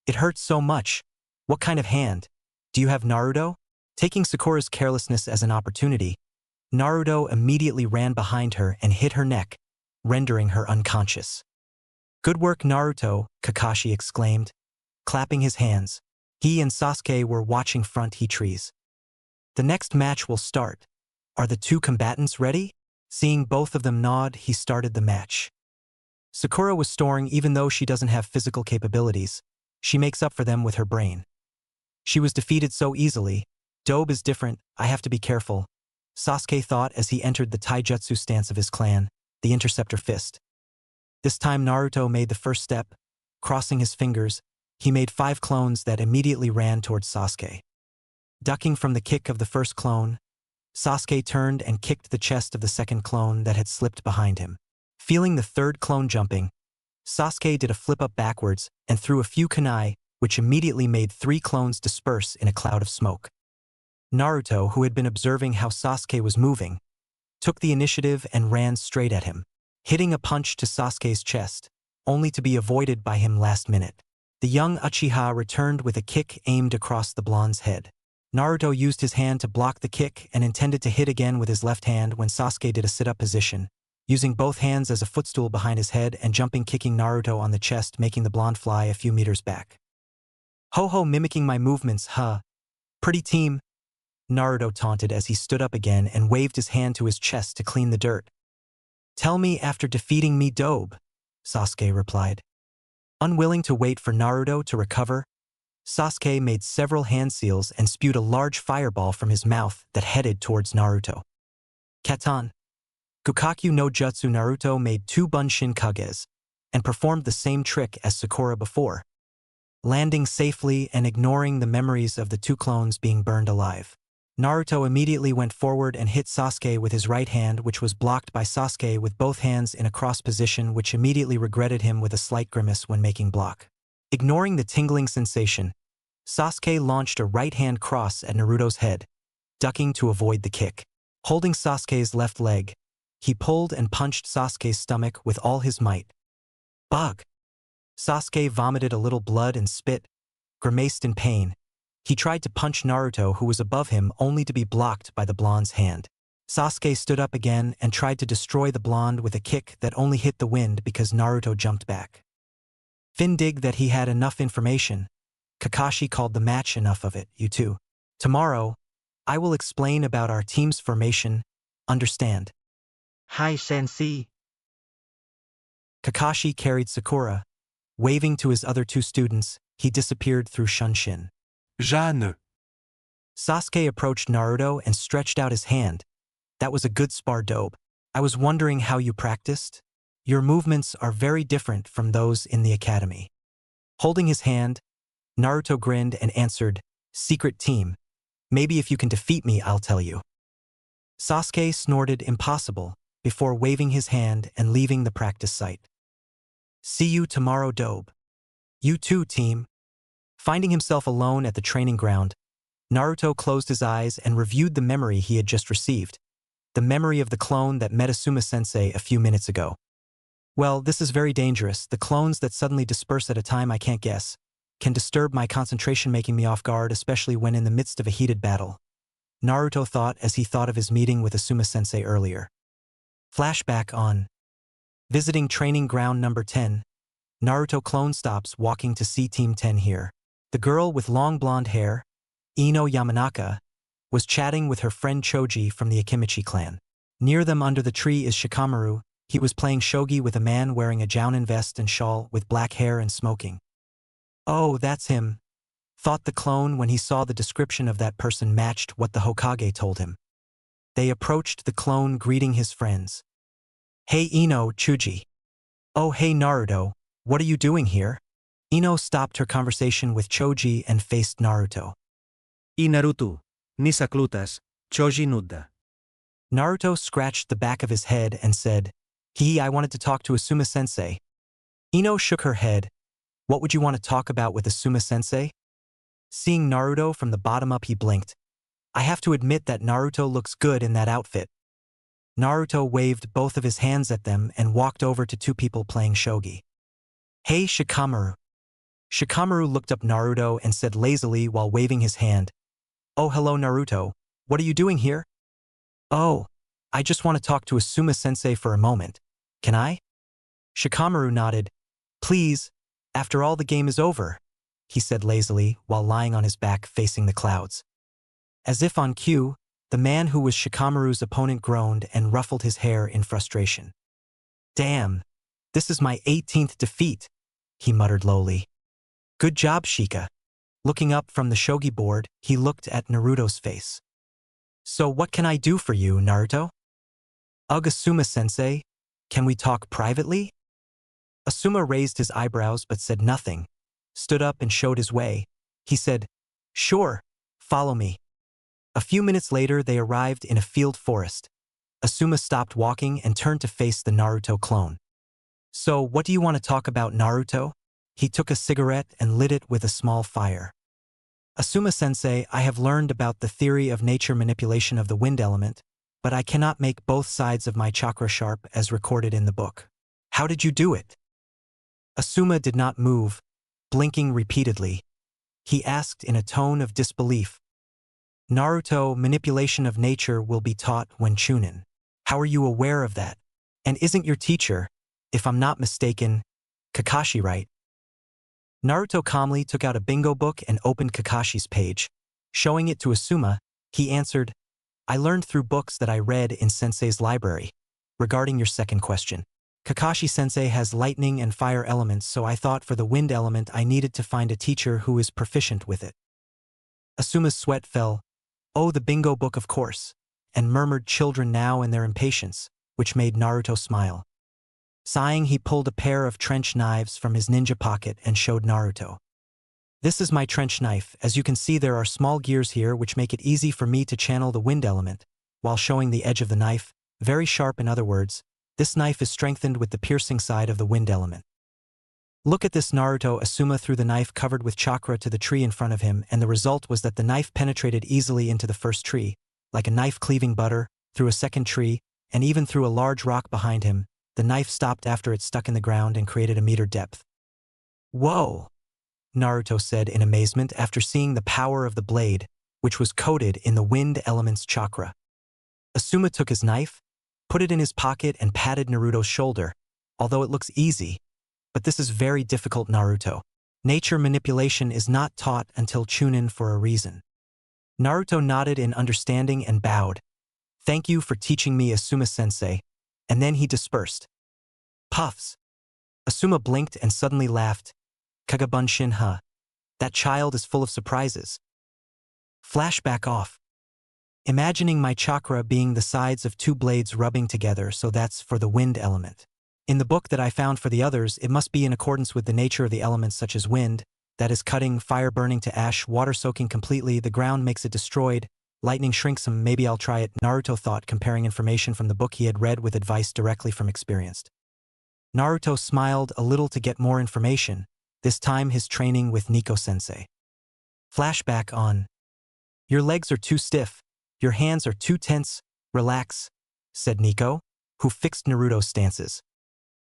It hurts so much. What kind of hand? Do you have, Naruto? Taking Sakura's carelessness as an opportunity, Naruto immediately ran behind her and hit her neck, rendering her unconscious. Good work, Naruto, Kakashi exclaimed, clapping his hands. He and Sasuke were watching front he trees. The next match will start. Are the 2 combatants ready? Seeing both of them nod, he started the match. Sakura was storing. Even though she doesn't have physical capabilities, she makes up for them with her brain. She was defeated so easily. Dobe is different, I have to be careful, Sasuke thought as he entered the taijutsu stance of his clan, the interceptor fist. This time Naruto made the first step. Crossing his fingers, he made 5 clones that immediately ran towards Sasuke. Ducking from the kick of the first clone, Sasuke turned and kicked the chest of the second clone that had slipped behind him. Feeling the third clone jumping, Sasuke did a flip-up backwards and threw a few kunai, which immediately made 3 clones disperse in a cloud of smoke. Naruto, who had been observing how Sasuke was moving, took the initiative and ran straight at him, hitting a punch to Sasuke's chest, only to be avoided by him last minute. The young Uchiha returned with a kick aimed across the blonde's head. Naruto used his hand to block the kick and intended to hit again with his left hand when Sasuke did a sit-up position, using both hands as a footstool behind his head and jumping, kicking Naruto on the chest, making the blonde fly a few meters back. Ho-ho, mimicking my movements, huh? Pretty team, Naruto taunted as he stood up again and waved his hand to his chest to clean the dirt. Tell me after defeating me, Dobe, Sasuke replied. Unwilling to wait for Naruto to recover, Sasuke made several hand seals and spewed a large fireball from his mouth that headed towards Naruto. Katan. Gukakyu no Jutsu. Naruto made 2 Bunshin Kages and performed the same trick as Sakura before, landing safely and ignoring the memories of the 2 clones being burned alive. Naruto immediately went forward and hit Sasuke with his right hand, which was blocked by Sasuke with both hands in a cross position, which immediately regretted him with a slight grimace when making block. Ignoring the tingling sensation, Sasuke launched a right-hand cross at Naruto's head, ducking to avoid the kick. Holding Sasuke's left leg, he pulled and punched Sasuke's stomach with all his might. Bug! Sasuke vomited a little blood and spit, grimaced in pain. He tried to punch Naruto, who was above him, only to be blocked by the blonde's hand. Sasuke stood up again and tried to destroy the blonde with a kick that only hit the wind because Naruto jumped back. Findig that he had enough information. Kakashi called the match enough of it, you two. Tomorrow, I will explain about our team's formation, understand? Hi Sensei. Kakashi carried Sakura. Waving to his other 2 students, he disappeared through Shunshin. Jeanne. Sasuke approached Naruto and stretched out his hand. That was a good spar, Dobe. I was wondering how you practiced. Your movements are very different from those in the academy. Holding his hand, Naruto grinned and answered, Secret team. Maybe if you can defeat me, I'll tell you. Sasuke snorted impossible before waving his hand and leaving the practice site. See you tomorrow, Dobe. You too, team. Finding himself alone at the training ground, Naruto closed his eyes and reviewed the memory he had just received, the memory of the clone that met Asuma-sensei a few minutes ago. Well, this is very dangerous. The clones that suddenly disperse at a time I can't guess can disturb my concentration, making me off guard, especially when in the midst of a heated battle, Naruto thought as he thought of his meeting with Asuma-sensei earlier. Flashback on visiting training ground number 10. Naruto clone stops walking to see Team 10 here. The girl with long blonde hair, Ino Yamanaka, was chatting with her friend Choji from the Akimichi clan. Near them under the tree is Shikamaru. He was playing shogi with a man wearing a jounin vest and shawl with black hair and smoking. Oh, that's him, thought the clone when he saw the description of that person matched what the Hokage told him. They approached the clone, greeting his friends. Hey Ino, Chuji. Oh hey Naruto, what are you doing here? Ino stopped her conversation with Choji and faced Naruto. E Naruto, Nisaklutas, choji nudda. Naruto scratched the back of his head and said, I wanted to talk to Asuma-sensei. Ino shook her head. What would you want to talk about with Asuma-sensei? Seeing Naruto from the bottom up, he blinked. I have to admit that Naruto looks good in that outfit. Naruto waved both of his hands at them and walked over to two people playing shogi. Hey, Shikamaru. Shikamaru looked up Naruto and said lazily while waving his hand, Oh, hello Naruto. What are you doing here? Oh, I just want to talk to Asuma-sensei for a moment. Can I? Shikamaru nodded. Please, after all the game is over, he said lazily while lying on his back facing the clouds. As if on cue, the man who was Shikamaru's opponent groaned and ruffled his hair in frustration. Damn, this is my 18th defeat, he muttered lowly. Good job, Shika. Looking up from the shogi board, he looked at Naruto's face. So what can I do for you, Naruto? Ugh, Asuma-sensei, can we talk privately? Asuma raised his eyebrows but said nothing, stood up and showed his way. He said, Sure, follow me. A few minutes later, they arrived in a field forest. Asuma stopped walking and turned to face the Naruto clone. So, what do you want to talk about, Naruto? He took a cigarette and lit it with a small fire. Asuma-sensei, I have learned about the theory of nature manipulation of the wind element, but I cannot make both sides of my chakra sharp as recorded in the book. How did you do it? Asuma did not move, blinking repeatedly. He asked in a tone of disbelief. Naruto, manipulation of nature will be taught when Chunin. How are you aware of that? And isn't your teacher, if I'm not mistaken, Kakashi, right? Naruto calmly took out a bingo book and opened Kakashi's page. Showing it to Asuma, he answered, I learned through books that I read in Sensei's library. Regarding your second question, Kakashi-sensei has lightning and fire elements, so I thought for the wind element I needed to find a teacher who is proficient with it. Asuma's sweat fell. Oh, the bingo book, of course, and murmured children now and their impatience, which made Naruto smile. Sighing, he pulled a pair of trench knives from his ninja pocket and showed Naruto. This is my trench knife. As you can see, there are small gears here which make it easy for me to channel the wind element, while showing the edge of the knife, very sharp in other words. This knife is strengthened with the piercing side of the wind element. Look at this, Naruto. Asuma threw the knife covered with chakra to the tree in front of him, and the result was that the knife penetrated easily into the first tree, like a knife cleaving butter, through a second tree, and even through a large rock behind him. The knife stopped after it stuck in the ground and created a meter depth. Whoa! Naruto said in amazement after seeing the power of the blade, which was coated in the wind element's chakra. Asuma took his knife, put it in his pocket and patted Naruto's shoulder. Although it looks easy, but this is very difficult, Naruto. Nature manipulation is not taught until Chunin for a reason. Naruto nodded in understanding and bowed. Thank you for teaching me, Asuma-sensei. And then he dispersed. Puffs. Asuma blinked and suddenly laughed. Kagabunshin, huh? That child is full of surprises. Flashback off. Imagining my chakra being the sides of two blades rubbing together, so that's for the wind element. In the book that I found for the others, it must be in accordance with the nature of the elements such as wind, that is cutting, fire burning to ash, water soaking completely, the ground makes it destroyed, lightning shrinks him. Maybe I'll try it, Naruto thought, comparing information from the book he had read with advice directly from experience. Naruto smiled a little to get more information, this time his training with Nico-sensei. Flashback on. Your legs are too stiff, your hands are too tense, relax, said Nico, who fixed Naruto's stances.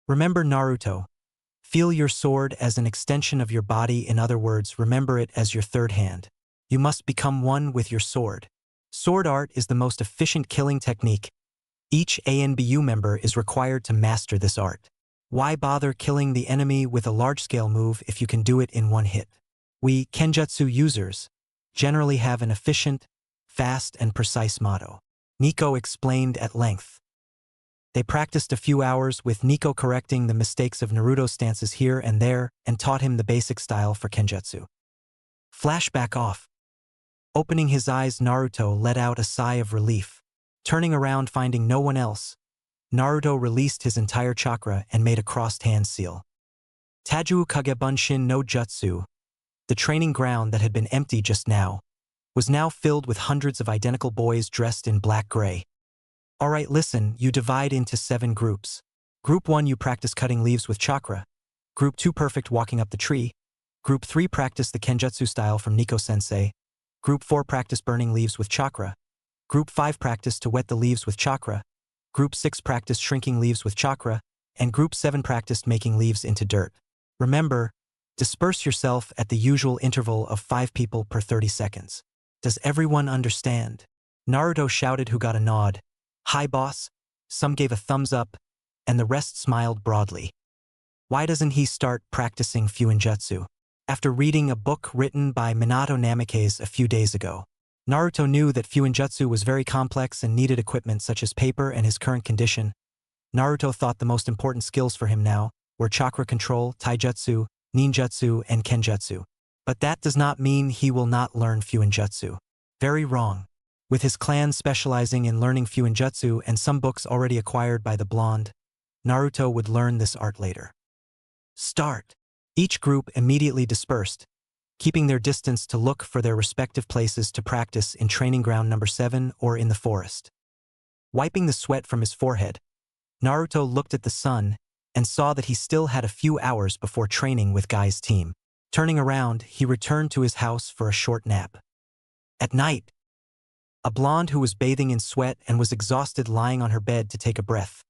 Remember, Naruto, feel your sword as an extension of your body. In other words, remember it as your third hand. You must become one with your sword. Sword art is the most efficient killing technique. Each ANBU member is required to master this art. Why bother killing the enemy with a large-scale move if you can do it in one hit? We, Kenjutsu users, generally have an efficient, fast and precise motto. Nico explained at length. They practiced a few hours with Nico correcting the mistakes of Naruto's stances here and there and taught him the basic style for Kenjutsu. Flashback off. Opening his eyes, Naruto let out a sigh of relief. Turning around, finding no one else, Naruto released his entire chakra and made a crossed hand seal. Taju Kagebunshin no Jutsu, the training ground that had been empty just now, was now filled with hundreds of identical boys dressed in black-gray. Alright, listen, you divide into 7 groups. Group 1, you practice cutting leaves with chakra. Group 2, perfect walking up the tree. Group 3, practice the kenjutsu style from Nico-sensei. Group 4, practice burning leaves with chakra. Group 5, practice to wet the leaves with chakra. Group 6, practice shrinking leaves with chakra. And Group 7 practiced making leaves into dirt. Remember, disperse yourself at the usual interval of 5 people per 30 seconds. Does everyone understand? Naruto shouted, who got a nod. Hi, boss. Some gave a thumbs up, and the rest smiled broadly. Why doesn't he start practicing Fuinjutsu? After reading a book written by Minato Namikaze a few days ago, Naruto knew that Fuinjutsu was very complex and needed equipment such as paper and his current condition. Naruto thought the most important skills for him now were chakra control, taijutsu, ninjutsu, and kenjutsu. But that does not mean he will not learn Fuinjutsu. Very wrong. With his clan specializing in learning Fuinjutsu and some books already acquired by the blonde, Naruto would learn this art later. Start. Each group immediately dispersed, keeping their distance to look for their respective places to practice in training ground number 7 or in the forest. Wiping the sweat from his forehead, Naruto looked at the sun and saw that he still had a few hours before training with Guy's team. Turning around, he returned to his house for a short nap. At night, a blonde who was bathing in sweat and was exhausted lying on her bed to take a breath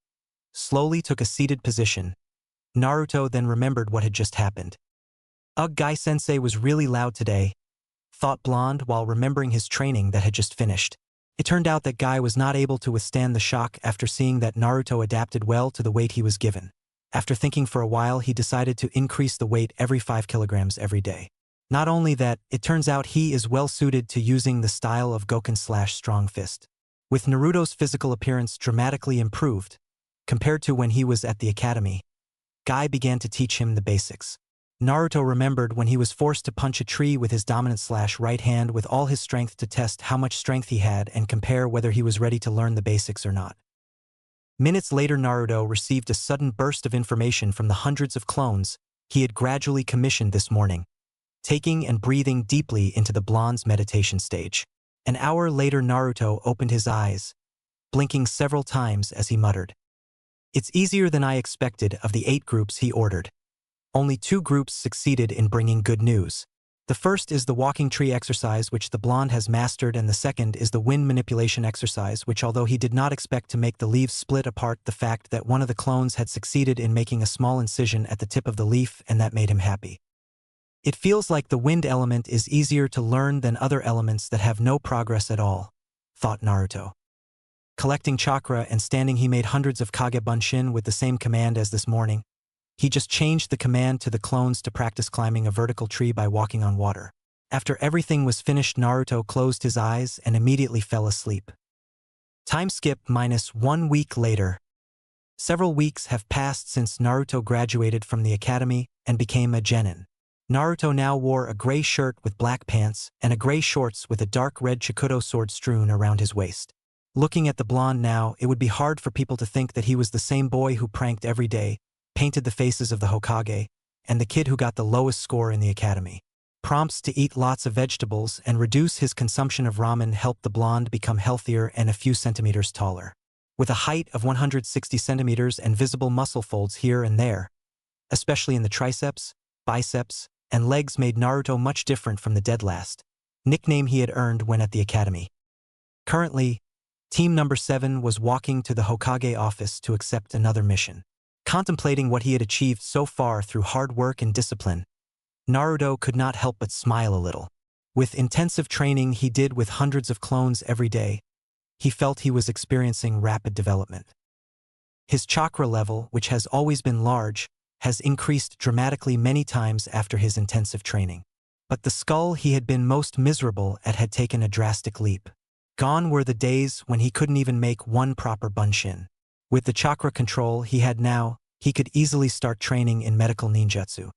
slowly took a seated position. Naruto then remembered what had just happened. Ugh, Guy-sensei was really loud today, thought Blonde while remembering his training that had just finished. It turned out that Guy was not able to withstand the shock after seeing that Naruto adapted well to the weight he was given. After thinking for a while, he decided to increase the weight every 5 kilograms every day. Not only that, it turns out he is well suited to using the style of Goken/Strong Fist. With Naruto's physical appearance dramatically improved, compared to when he was at the academy, Guy began to teach him the basics. Naruto remembered when he was forced to punch a tree with his dominant/right hand with all his strength to test how much strength he had and compare whether he was ready to learn the basics or not. Minutes later, Naruto received a sudden burst of information from the hundreds of clones he had gradually commissioned this morning, taking and breathing deeply into the blonde's meditation stage. An hour later, Naruto opened his eyes, blinking several times as he muttered, "It's easier than I expected." Of the 8 groups he ordered, only 2 groups succeeded in bringing good news. The first is the walking tree exercise, which the blonde has mastered, and the second is the wind manipulation exercise, which, although he did not expect to make the leaves split apart, the fact that one of the clones had succeeded in making a small incision at the tip of the leaf, and that made him happy. It feels like the wind element is easier to learn than other elements that have no progress at all, thought Naruto. Collecting chakra and standing, he made hundreds of Kage Bunshin with the same command as this morning. He just changed the command to the clones to practice climbing a vertical tree by walking on water. After everything was finished, Naruto closed his eyes and immediately fell asleep. Time skip -1 week later. Several weeks have passed since Naruto graduated from the academy and became a genin. Naruto now wore a gray shirt with black pants and a gray shorts with a dark red Chikudo sword strewn around his waist. Looking at the blonde now, it would be hard for people to think that he was the same boy who pranked every day, painted the faces of the Hokage, and the kid who got the lowest score in the academy. Prompts to eat lots of vegetables and reduce his consumption of ramen helped the blonde become healthier and a few centimeters taller. With a height of 160 centimeters and visible muscle folds here and there, especially in the triceps, biceps, and legs, made Naruto much different from the dead last, nickname he had earned when at the academy. Currently, Team Number 7 was walking to the Hokage office to accept another mission. Contemplating what he had achieved so far through hard work and discipline, Naruto could not help but smile a little. With intensive training he did with hundreds of clones every day, he felt he was experiencing rapid development. His chakra level, which has always been large, has increased dramatically many times after his intensive training. But the skull he had been most miserable at had taken a drastic leap. Gone were the days when he couldn't even make one proper bunshin. With the chakra control he had now, he could easily start training in medical ninjutsu.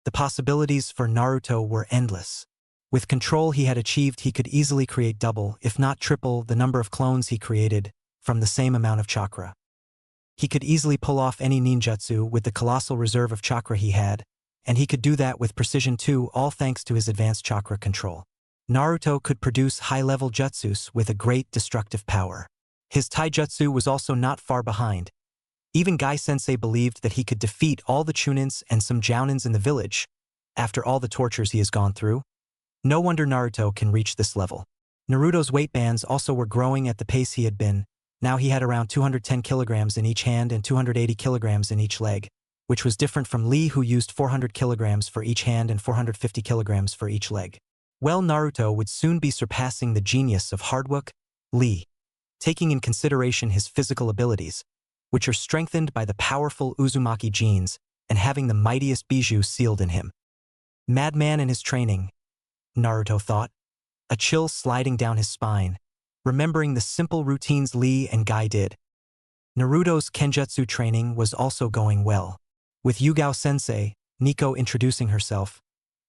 The possibilities for Naruto were endless. With control he had achieved, he could easily create double, if not triple, the number of clones he created from the same amount of chakra. He could easily pull off any ninjutsu with the colossal reserve of chakra he had, and he could do that with precision too, all thanks to his advanced chakra control. Naruto could produce high-level jutsus with a great destructive power. His taijutsu was also not far behind. Even Guy-sensei believed that he could defeat all the Chunins and some Jounins in the village. After all the tortures he has gone through, no wonder Naruto can reach this level. Naruto's weight bands also were growing at the pace he had been. Now he had around 210 kilograms in each hand and 280 kilograms in each leg, which was different from Lee, who used 400 kilograms for each hand and 450 kilograms for each leg. Well, Naruto would soon be surpassing the genius of hardwork, Lee, taking in consideration his physical abilities, which are strengthened by the powerful Uzumaki genes and having the mightiest bijou sealed in him. Madman in his training, Naruto thought, a chill sliding down his spine, remembering the simple routines Lee and Guy did. Naruto's Kenjutsu training was also going well, with Yugao-sensei, Nico, introducing herself,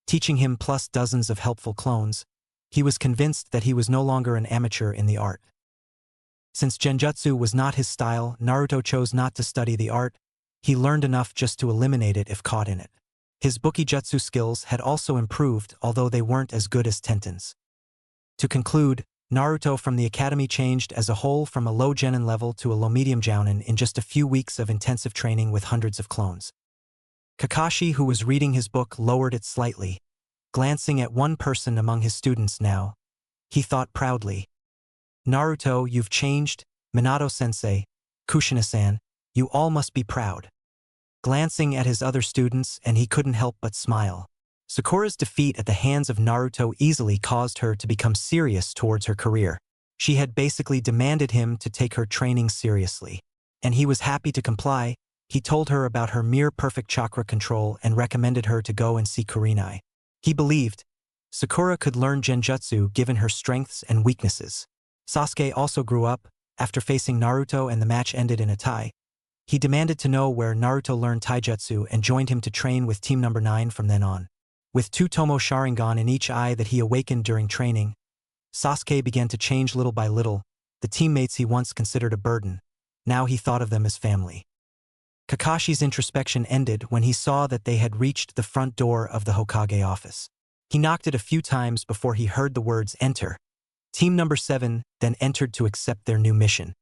teaching him plus dozens of helpful clones. He was convinced that he was no longer an amateur in the art. Since Genjutsu was not his style, Naruto chose not to study the art. He learned enough just to eliminate it if caught in it. His Bukijutsu skills had also improved, although they weren't as good as Tenten's. To conclude, Naruto from the academy changed as a whole from a low genin level to a low medium jounin in just a few weeks of intensive training with hundreds of clones. Kakashi, who was reading his book, lowered it slightly, glancing at one person among his students now. He thought proudly, "Naruto, you've changed, Minato-sensei, Kushina-san, you all must be proud." Glancing at his other students, and he couldn't help but smile. Sakura's defeat at the hands of Naruto easily caused her to become serious towards her career. She had basically demanded him to take her training seriously, and he was happy to comply. He told her about her near-perfect chakra control and recommended her to go and see Kurenai. He believed Sakura could learn Genjutsu given her strengths and weaknesses. Sasuke also grew up. After facing Naruto and the match ended in a tie, he demanded to know where Naruto learned taijutsu and joined him to train with Team Number 9 from then on. With 2 Tomo Sharingan in each eye that he awakened during training, Sasuke began to change little by little. The teammates he once considered a burden, now he thought of them as family. Kakashi's introspection ended when he saw that they had reached the front door of the Hokage office. He knocked it a few times before he heard the words "Enter." Team Number 7 then entered to accept their new mission.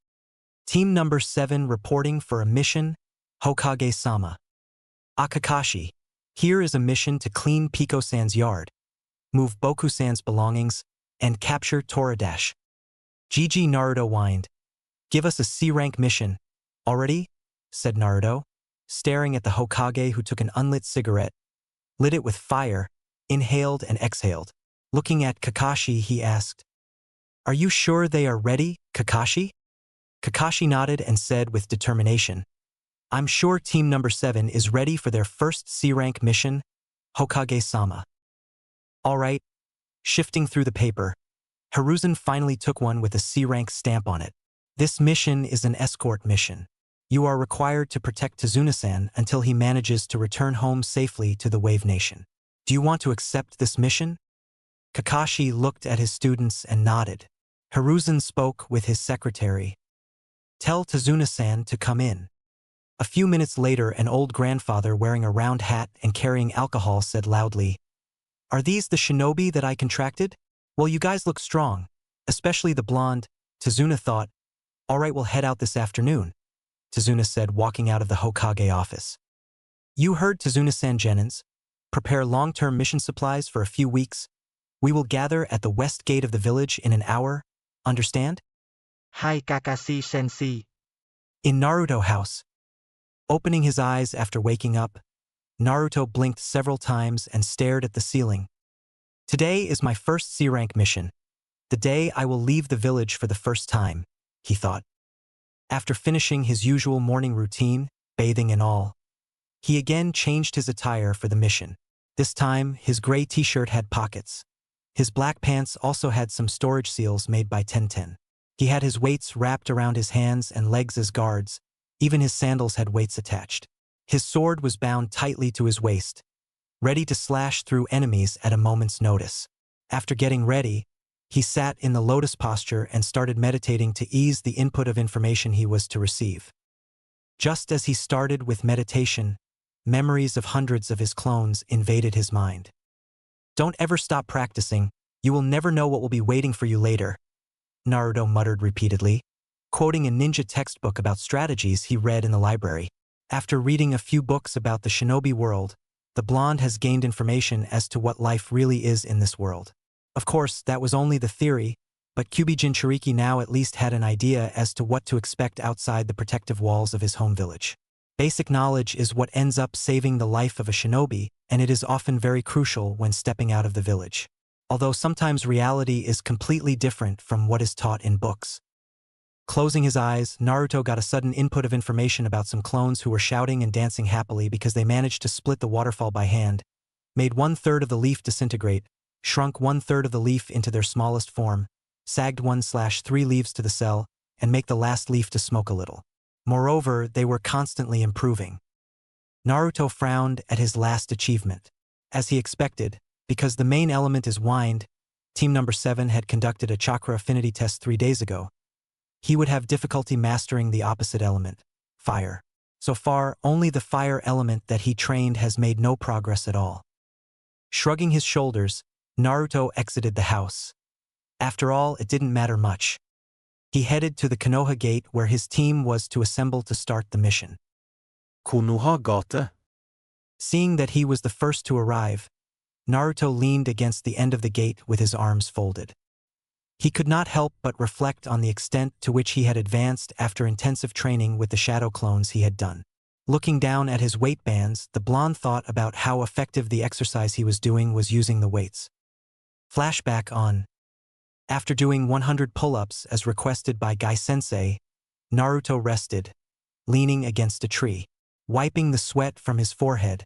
Team Number 7 reporting for a mission, Hokage-sama. Kakashi, here is a mission to clean Piko-san's yard, move Boku-san's belongings, and capture Toradash. GG. Naruto whined. "Give us a C-rank mission. Already?" said Naruto, staring at the Hokage, who took an unlit cigarette, lit it with fire, inhaled and exhaled. Looking at Kakashi, he asked, "Are you sure they are ready, Kakashi?" Kakashi nodded and said with determination, "I'm sure Team Number 7 is ready for their first C-rank mission, Hokage-sama." All right. Shifting through the paper, Hiruzen finally took one with a C-rank stamp on it. This mission is an escort mission. You are required to protect Tazuna-san until he manages to return home safely to the Wave Nation. Do you want to accept this mission? Kakashi looked at his students and nodded. Hiruzen spoke with his secretary. "Tell Tazuna-san to come in." A few minutes later, an old grandfather wearing a round hat and carrying alcohol said loudly, "Are these the shinobi that I contracted? Well, you guys look strong, especially the blonde." Tazuna thought, "All right, we'll head out this afternoon," Tazuna said, walking out of the Hokage office. "You heard Tazuna-san, Genins. Prepare long-term mission supplies for a few weeks. We will gather at the west gate of the village in an hour. Understand?" Hi Kakashi-sensei. In Naruto house. Opening his eyes after waking up, Naruto blinked several times and stared at the ceiling. "Today is my first C-rank mission. The day I will leave the village for the first time," he thought. After finishing his usual morning routine, bathing and all, he again changed his attire for the mission. This time, his gray t-shirt had pockets. His black pants also had some storage seals made by Tenten. He had his weights wrapped around his hands and legs as guards. Even his sandals had weights attached. His sword was bound tightly to his waist, ready to slash through enemies at a moment's notice. After getting ready, he sat in the lotus posture and started meditating to ease the input of information he was to receive. Just as he started with meditation, memories of hundreds of his clones invaded his mind. "Don't ever stop practicing. You will never know what will be waiting for you later, Naruto muttered repeatedly, quoting a ninja textbook about strategies he read in the library. After reading a few books about the shinobi world, the blonde has gained information as to what life really is in this world. Of course, that was only the theory, but Kyubi Jinchuriki now at least had an idea as to what to expect outside the protective walls of his home village. Basic knowledge is what ends up saving the life of a shinobi, and it is often very crucial when stepping out of the village. Although sometimes reality is completely different from what is taught in books. Closing his eyes, Naruto got a sudden input of information about some clones who were shouting and dancing happily because they managed to split the waterfall by hand, made 1/3 of the leaf disintegrate, shrunk 1/3 of the leaf into their smallest form, sagged 1/3 leaves to the cell, and make the last leaf to smoke a little. Moreover, they were constantly improving. Naruto frowned at his last achievement. As he expected, because the main element is wind, Team Number 7 had conducted a chakra affinity test 3 days ago. He would have difficulty mastering the opposite element, fire. So far, only the fire element that he trained has made no progress at all. Shrugging his shoulders, Naruto exited the house. After all, it didn't matter much. He headed to the Konoha Gate where his team was to assemble to start the mission. Konoha gate. Seeing that he was the first to arrive, Naruto leaned against the end of the gate with his arms folded. He could not help but reflect on the extent to which he had advanced after intensive training with the shadow clones he had done. Looking down at his weight bands, the blonde thought about how effective the exercise he was doing was using the weights. Flashback on. After doing 100 pull-ups as requested by Gai-sensei, Naruto rested, leaning against a tree. Wiping the sweat from his forehead,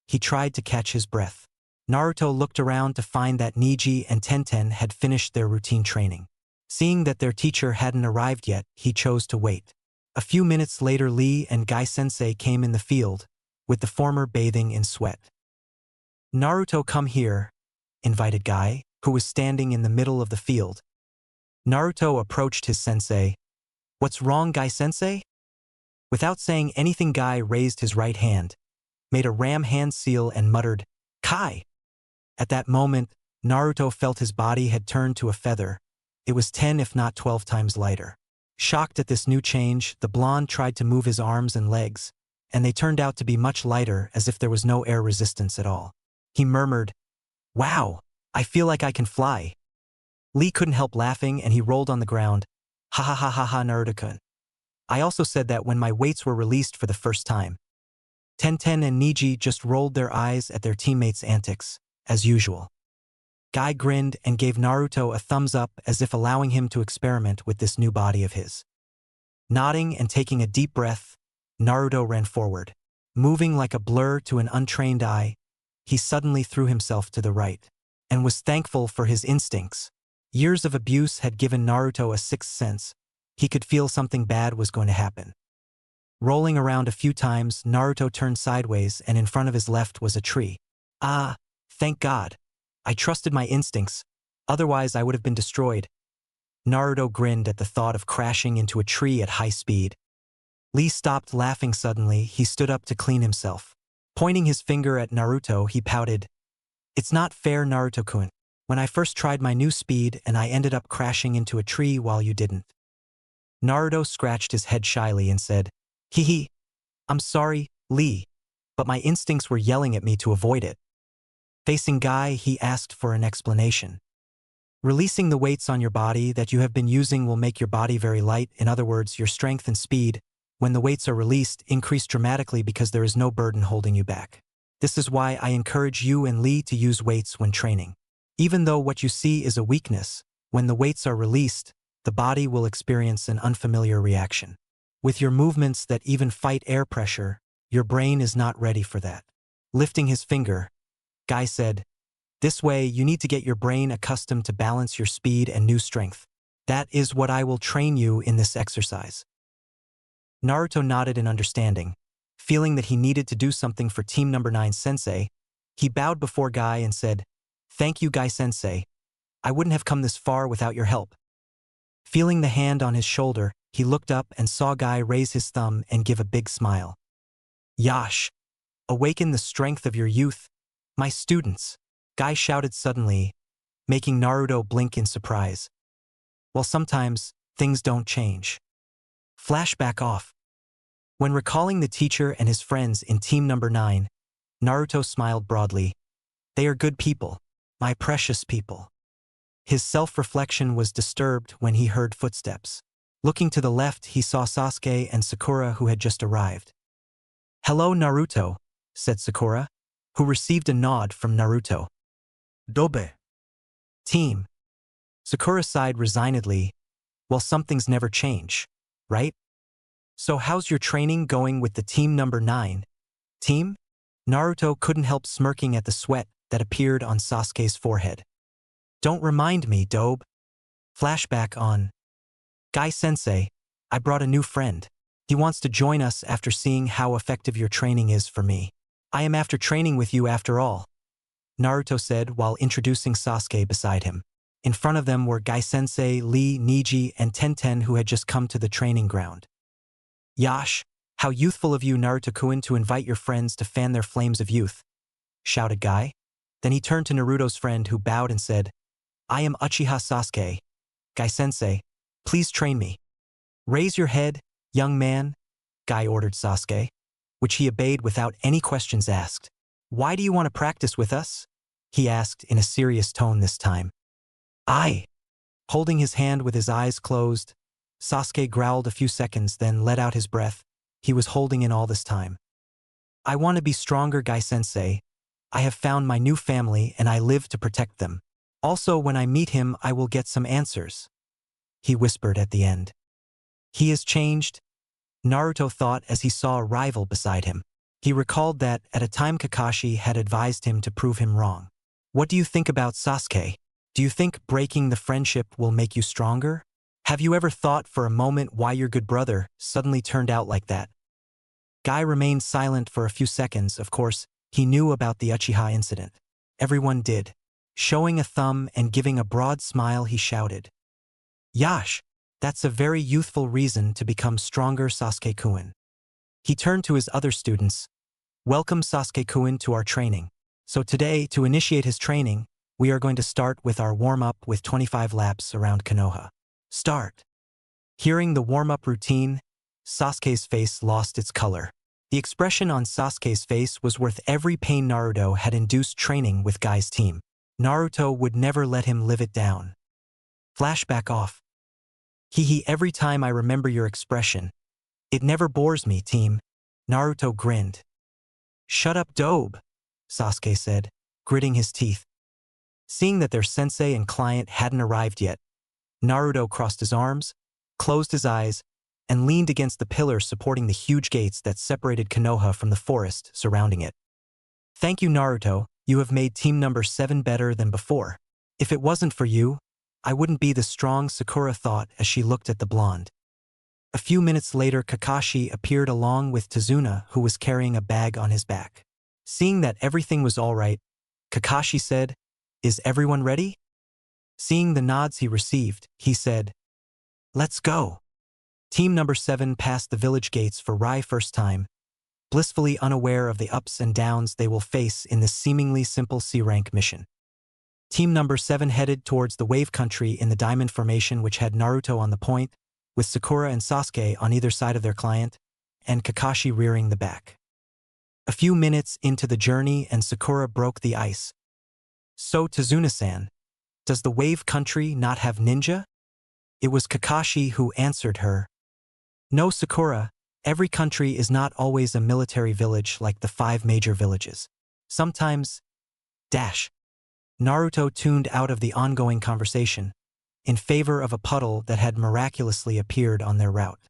he tried to catch his breath. Naruto looked around to find that Niji and Tenten had finished their routine training. Seeing that their teacher hadn't arrived yet, he chose to wait. A few minutes later, Lee and Gai-sensei came in the field, with the former bathing in sweat. "Naruto, come here," invited Gai, who was standing in the middle of the field. Naruto approached his sensei. "What's wrong, Gai-sensei?" Without saying anything, Gai raised his right hand, made a ram hand seal and muttered, "Kai!" At that moment, Naruto felt his body had turned to a feather. It was 10 if not 12 times lighter. Shocked at this new change, the blonde tried to move his arms and legs, and they turned out to be much lighter, as if there was no air resistance at all. He murmured, "Wow, I feel like I can fly." Lee couldn't help laughing and he rolled on the ground. "Ha ha ha ha ha, Naruto-kun. I also said that when my weights were released for the first time." Tenten and Niji just rolled their eyes at their teammates' antics, as usual. Gai grinned and gave Naruto a thumbs up as if allowing him to experiment with this new body of his. Nodding and taking a deep breath, Naruto ran forward. Moving like a blur to an untrained eye, he suddenly threw himself to the right, and was thankful for his instincts. Years of abuse had given Naruto a sixth sense. He could feel something bad was going to happen. Rolling around a few times, Naruto turned sideways and in front of his left was a tree. "Ah, thank God. I trusted my instincts, otherwise I would have been destroyed." Naruto grinned at the thought of crashing into a tree at high speed. Lee stopped laughing suddenly. He stood up to clean himself. Pointing his finger at Naruto, he pouted, "It's not fair, Naruto-kun. When I first tried my new speed and I ended up crashing into a tree while you didn't." Naruto scratched his head shyly and said, "Hee hee. I'm sorry, Lee, but my instincts were yelling at me to avoid it." Facing Gai, he asked for an explanation. "Releasing the weights on your body that you have been using will make your body very light. In other words, your strength and speed, when the weights are released, increase dramatically because there is no burden holding you back. This is why I encourage you and Lee to use weights when training. Even though what you see is a weakness, when the weights are released, the body will experience an unfamiliar reaction. With your movements that even fight air pressure, your brain is not ready for that." Lifting his finger, Gai said, "This way you need to get your brain accustomed to balance your speed and new strength. That is what I will train you in this exercise." Naruto nodded in understanding. Feeling that he needed to do something for Team Number 9 Sensei, he bowed before Gai and said, "Thank you, Gai-sensei. I wouldn't have come this far without your help." Feeling the hand on his shoulder, he looked up and saw Gai raise his thumb and give a big smile. "Yash! Awaken the strength of your youth, my students!" Gai shouted suddenly, making Naruto blink in surprise. While sometimes, things don't change. Flashback off. When recalling the teacher and his friends in Team Number 9, Naruto smiled broadly. They are good people, my precious people. His self-reflection was disturbed when he heard footsteps. Looking to the left, he saw Sasuke and Sakura who had just arrived. "Hello, Naruto," said Sakura, who received a nod from Naruto. Dobe. "Team." Sakura sighed resignedly. "Well, some things never change, right? So how's your training going with the Team Number 9? Team?" Naruto couldn't help smirking at the sweat that appeared on Sasuke's forehead. "Don't remind me, Dobe." Flashback on. "Guy-sensei, I brought a new friend. He wants to join us after seeing how effective your training is for me. I am after training with you after all," Naruto said while introducing Sasuke beside him. In front of them were Guy-sensei, Lee, Niji, and Tenten who had just come to the training ground. "Yash, how youthful of you, Naruto-kun, to invite your friends to fan their flames of youth," shouted Guy. Then he turned to Naruto's friend who bowed and said, "I am Uchiha Sasuke. Guy-sensei, please train me." "Raise your head, young man," Guy ordered Sasuke, which he obeyed without any questions asked. "Why do you want to practice with us?" he asked in a serious tone this time. "I." Holding his hand with his eyes closed, Sasuke growled a few seconds, then let out his breath he was holding in all this time. "I want to be stronger, Guy-sensei. I have found my new family and I live to protect them. Also, when I meet him, I will get some answers," he whispered at the end. "He has changed," Naruto thought as he saw a rival beside him. He recalled that, at a time, Kakashi had advised him to prove him wrong. "What do you think about Sasuke? Do you think breaking the friendship will make you stronger? Have you ever thought for a moment why your good brother suddenly turned out like that?" Guy remained silent for a few seconds. Of course, he knew about the Uchiha incident. Everyone did. Showing a thumb and giving a broad smile, he shouted, "Yash, that's a very youthful reason to become stronger, Sasuke-kun." He turned to his other students. "Welcome, Sasuke-kun, to our training. So today, to initiate his training, we are going to start with our warm-up with 25 laps around Konoha. Start." Hearing the warm-up routine, Sasuke's face lost its color. The expression on Sasuke's face was worth every pain Naruto had induced training with Guy's team. Naruto would never let him live it down. Flashback off. "Hee, every time I remember your expression. It never bores me, team." Naruto grinned. "Shut up, Dobe," Sasuke said, gritting his teeth. Seeing that their sensei and client hadn't arrived yet, Naruto crossed his arms, closed his eyes, and leaned against the pillars supporting the huge gates that separated Konoha from the forest surrounding it. "Thank you, Naruto, you have made Team Number 7 better than before. If it wasn't for you, I wouldn't be the strong," Sakura thought as she looked at the blonde. A few minutes later, Kakashi appeared along with Tazuna, who was carrying a bag on his back. Seeing that everything was all right, Kakashi said, "Is everyone ready?" Seeing the nods he received, he said, "Let's go." Team Number 7 passed the village gates for Rai first time, blissfully unaware of the ups and downs they will face in this seemingly simple C-rank mission. Team Number 7 headed towards the wave country in the diamond formation, which had Naruto on the point, with Sakura and Sasuke on either side of their client, and Kakashi rearing the back. A few minutes into the journey and Sakura broke the ice. "So, Tazuna-san, does the wave country not have ninja?" It was Kakashi who answered her. "No, Sakura, every country is not always a military village like the 5 major villages. Sometimes, dash." Naruto tuned out of the ongoing conversation in favor of a puddle that had miraculously appeared on their route.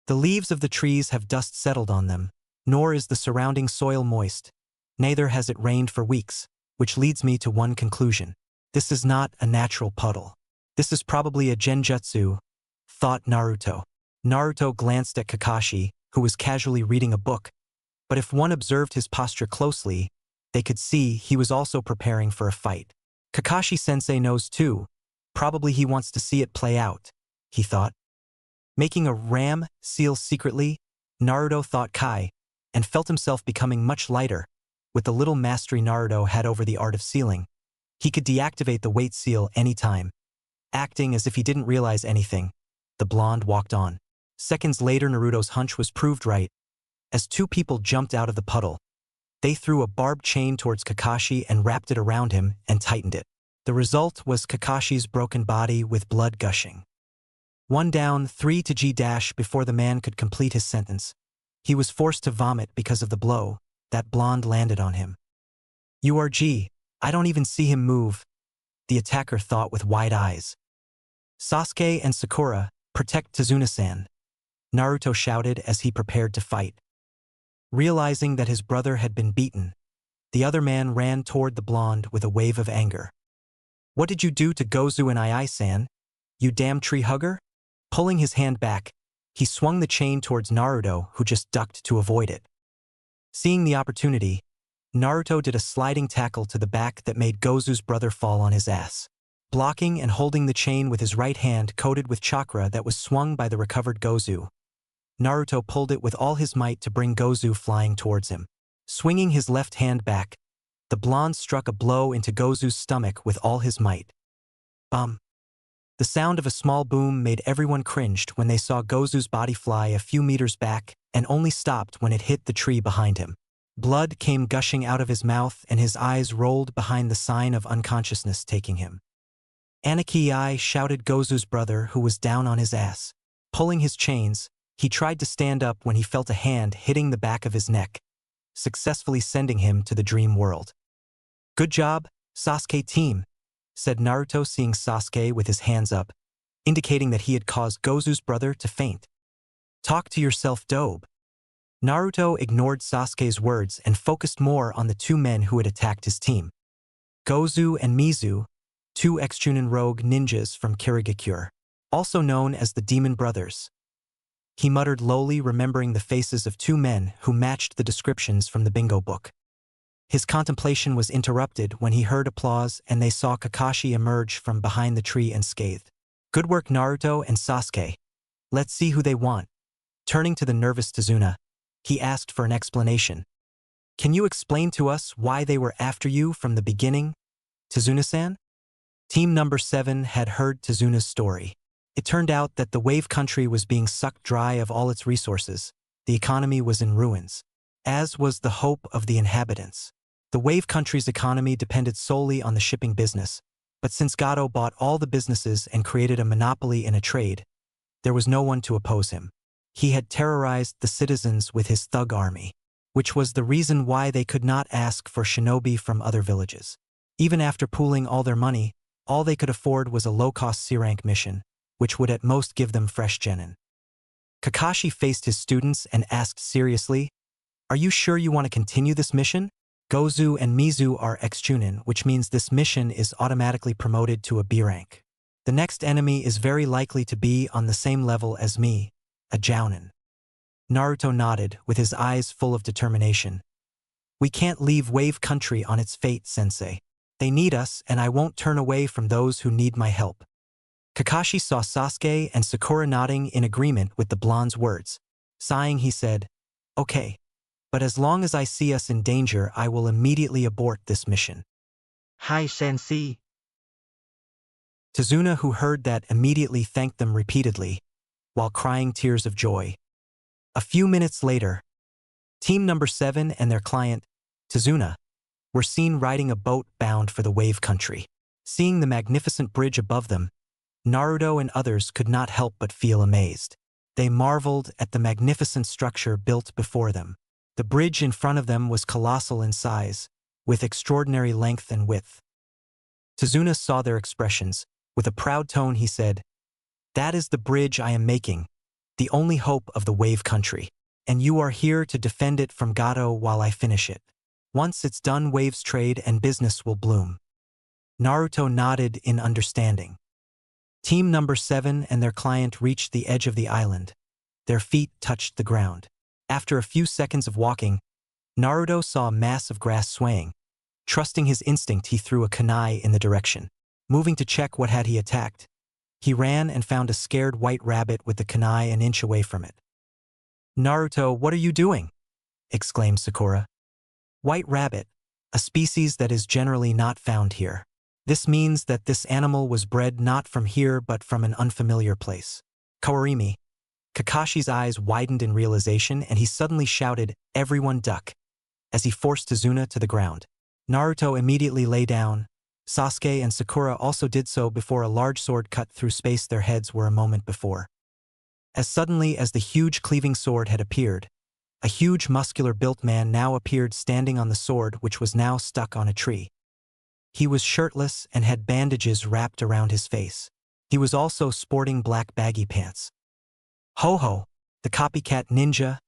"The leaves of the trees have dust settled on them, nor is the surrounding soil moist, neither has it rained for weeks, which leads me to one conclusion. This is not a natural puddle. This is probably a genjutsu," thought Naruto. Naruto glanced at Kakashi, who was casually reading a book, but if one observed his posture closely, they could see he was also preparing for a fight. Kakashi-sensei knows too. Probably he wants to see it play out, he thought. Making a ram seal secretly, Naruto thought Kai, and felt himself becoming much lighter, with the little mastery Naruto had over the art of sealing. He could deactivate the weight seal anytime. Acting as if he didn't realize anything, the blonde walked on. Seconds later, Naruto's hunch was proved right. As two people jumped out of the puddle, they threw a barbed chain towards Kakashi and wrapped it around him and tightened it. The result was Kakashi's broken body with blood gushing. One down, 3 to G dash before the man could complete his sentence. He was forced to vomit because of the blow that blonde landed on him. URG, I don't even see him move, the attacker thought with wide eyes. Sasuke and Sakura, protect Tazuna-san, Naruto shouted as he prepared to fight. Realizing that his brother had been beaten, the other man ran toward the blonde with a wave of anger. What did you do to Gozu and Ai-san, you damn tree hugger? Pulling his hand back, he swung the chain towards Naruto, who just ducked to avoid it. Seeing the opportunity, Naruto did a sliding tackle to the back that made Gozu's brother fall on his ass. Blocking and holding the chain with his right hand coated with chakra that was swung by the recovered Gozu, Naruto pulled it with all his might to bring Gozu flying towards him. Swinging his left hand back, the blonde struck a blow into Gozu's stomach with all his might. Bum. The sound of a small boom made everyone cringed when they saw Gozu's body fly a few meters back and only stopped when it hit the tree behind him. Blood came gushing out of his mouth and his eyes rolled behind the sign of unconsciousness taking him. Anaki-ai shouted Gozu's brother, who was down on his ass. Pulling his chains, he tried to stand up when he felt a hand hitting the back of his neck, successfully sending him to the dream world. Good job, Sasuke team, said Naruto, seeing Sasuke with his hands up, indicating that he had caused Gozu's brother to faint. Talk to yourself, Dobe. Naruto ignored Sasuke's words and focused more on the two men who had attacked his team. Gozu and Mizu, two ex-Chunin rogue ninjas from Kirigakure, also known as the Demon Brothers. He muttered lowly, remembering the faces of two men who matched the descriptions from the bingo book. His contemplation was interrupted when he heard applause and they saw Kakashi emerge from behind the tree unscathed. Good work, Naruto and Sasuke. Let's see who they want. Turning to the nervous Tazuna, he asked for an explanation. Can you explain to us why they were after you from the beginning, Tazuna-san? Team number 7 had heard Tazuna's story. It turned out that the Wave Country was being sucked dry of all its resources. The economy was in ruins, as was the hope of the inhabitants. The Wave Country's economy depended solely on the shipping business, but since Gato bought all the businesses and created a monopoly in a trade, there was no one to oppose him. He had terrorized the citizens with his thug army, which was the reason why they could not ask for shinobi from other villages. Even after pooling all their money, all they could afford was a low-cost C-rank mission, which would at most give them fresh genin. Kakashi faced his students and asked seriously, "Are you sure you want to continue this mission? Gozu and Mizu are ex-Chunin, which means this mission is automatically promoted to a B rank. The next enemy is very likely to be on the same level as me, a Jounin." Naruto nodded, with his eyes full of determination. "We can't leave Wave Country on its fate, sensei. They need us, and I won't turn away from those who need my help." Kakashi saw Sasuke and Sakura nodding in agreement with the blonde's words. Sighing, he said, "Okay, but as long as I see us in danger, I will immediately abort this mission." Hi Sensei. Tazuna, who heard that, immediately thanked them repeatedly, while crying tears of joy. A few minutes later, Team number 7 and their client, Tazuna, were seen riding a boat bound for the Wave Country. Seeing the magnificent bridge above them, Naruto and others could not help but feel amazed. They marveled at the magnificent structure built before them. The bridge in front of them was colossal in size, with extraordinary length and width. Tazuna saw their expressions. With a proud tone he said, "That is the bridge I am making, the only hope of the Wave Country, and you are here to defend it from Gato while I finish it. Once it's done, Wave's trade and business will bloom." Naruto nodded in understanding. Team number 7 and their client reached the edge of the island. Their feet touched the ground. After a few seconds of walking, Naruto saw a mass of grass swaying. Trusting his instinct, he threw a kunai in the direction. Moving to check what had he attacked, he ran and found a scared white rabbit with the kunai an inch away from it. "Naruto, what are you doing?" exclaimed Sakura. White rabbit, a species that is generally not found here. This means that this animal was bred not from here but from an unfamiliar place. Kawarimi. Kakashi's eyes widened in realization and he suddenly shouted, "Everyone duck," as he forced Tazuna to the ground. Naruto immediately lay down. Sasuke and Sakura also did so before a large sword cut through space their heads were a moment before. As suddenly as the huge cleaving sword had appeared, a huge muscular-built man now appeared standing on the sword which was now stuck on a tree. He was shirtless and had bandages wrapped around his face. He was also sporting black baggy pants. Ho-ho, the copycat ninja,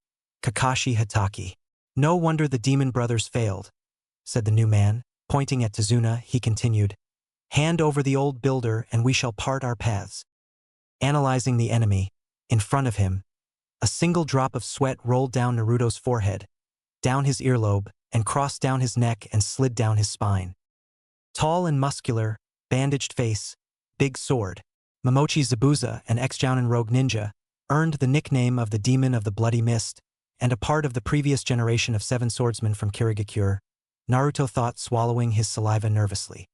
Kakashi Hatake. No wonder the demon brothers failed, said the new man. Pointing at Tazuna, he continued, "Hand over the old builder and we shall part our paths." Analyzing the enemy, in front of him, a single drop of sweat rolled down Naruto's forehead, down his earlobe, and crossed down his neck and slid down his spine. Tall and muscular, bandaged face, big sword, Momochi Zabuza, an ex-Jounin rogue ninja, earned the nickname of the Demon of the Bloody Mist, and a part of the previous generation of 7 swordsmen from Kirigakure, Naruto thought, swallowing his saliva nervously.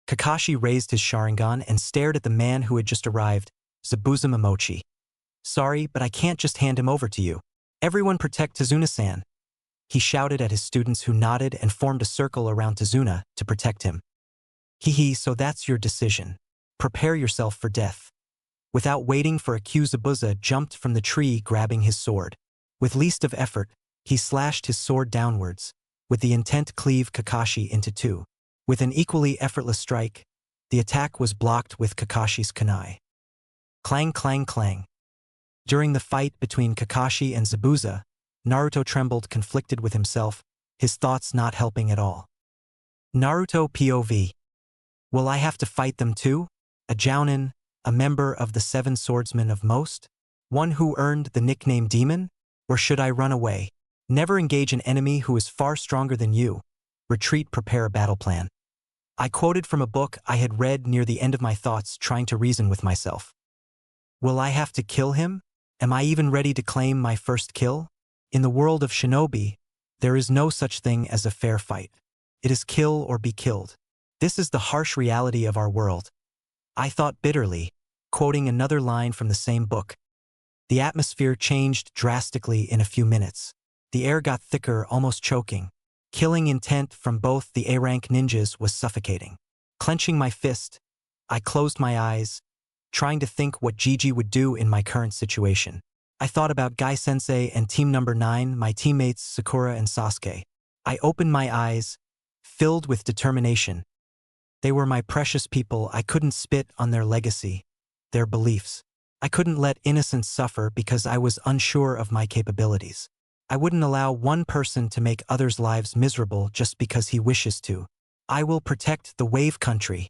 Kakashi raised his Sharingan and stared at the man who had just arrived, Zabuza Momochi. "Sorry, but I can't just hand him over to you. Everyone protect Tazuna-san," he shouted at his students who nodded and formed a circle around Tazuna to protect him. "Hee, so that's your decision. Prepare yourself for death." Without waiting for a cue, Zabuza jumped from the tree, grabbing his sword. With least of effort, he slashed his sword downwards, with the intent to cleave Kakashi into 2. With an equally effortless strike, the attack was blocked with Kakashi's kunai. Clang, clang, clang. During the fight between Kakashi and Zabuza, Naruto trembled, conflicted with himself, his thoughts not helping at all. Naruto POV. Will I have to fight them too? A Jounin, a member of the 7 swordsmen of Most? One who earned the nickname Demon? Or should I run away? Never engage an enemy who is far stronger than you. Retreat, prepare a battle plan. I quoted from a book I had read near the end of my thoughts, trying to reason with myself. Will I have to kill him? Am I even ready to claim my first kill? In the world of shinobi, there is no such thing as a fair fight. It is kill or be killed. This is the harsh reality of our world. I thought bitterly, quoting another line from the same book. The atmosphere changed drastically in a few minutes. The air got thicker, almost choking. Killing intent from both the A-rank ninjas was suffocating. Clenching my fist, I closed my eyes, trying to think what Gigi would do in my current situation. I thought about Gai-sensei and team number 9, my teammates Sakura and Sasuke. I opened my eyes, filled with determination. They were my precious people. I couldn't spit on their legacy, their beliefs. I couldn't let innocence suffer because I was unsure of my capabilities. I wouldn't allow one person to make others' lives miserable just because he wishes to. I will protect the Wave Country.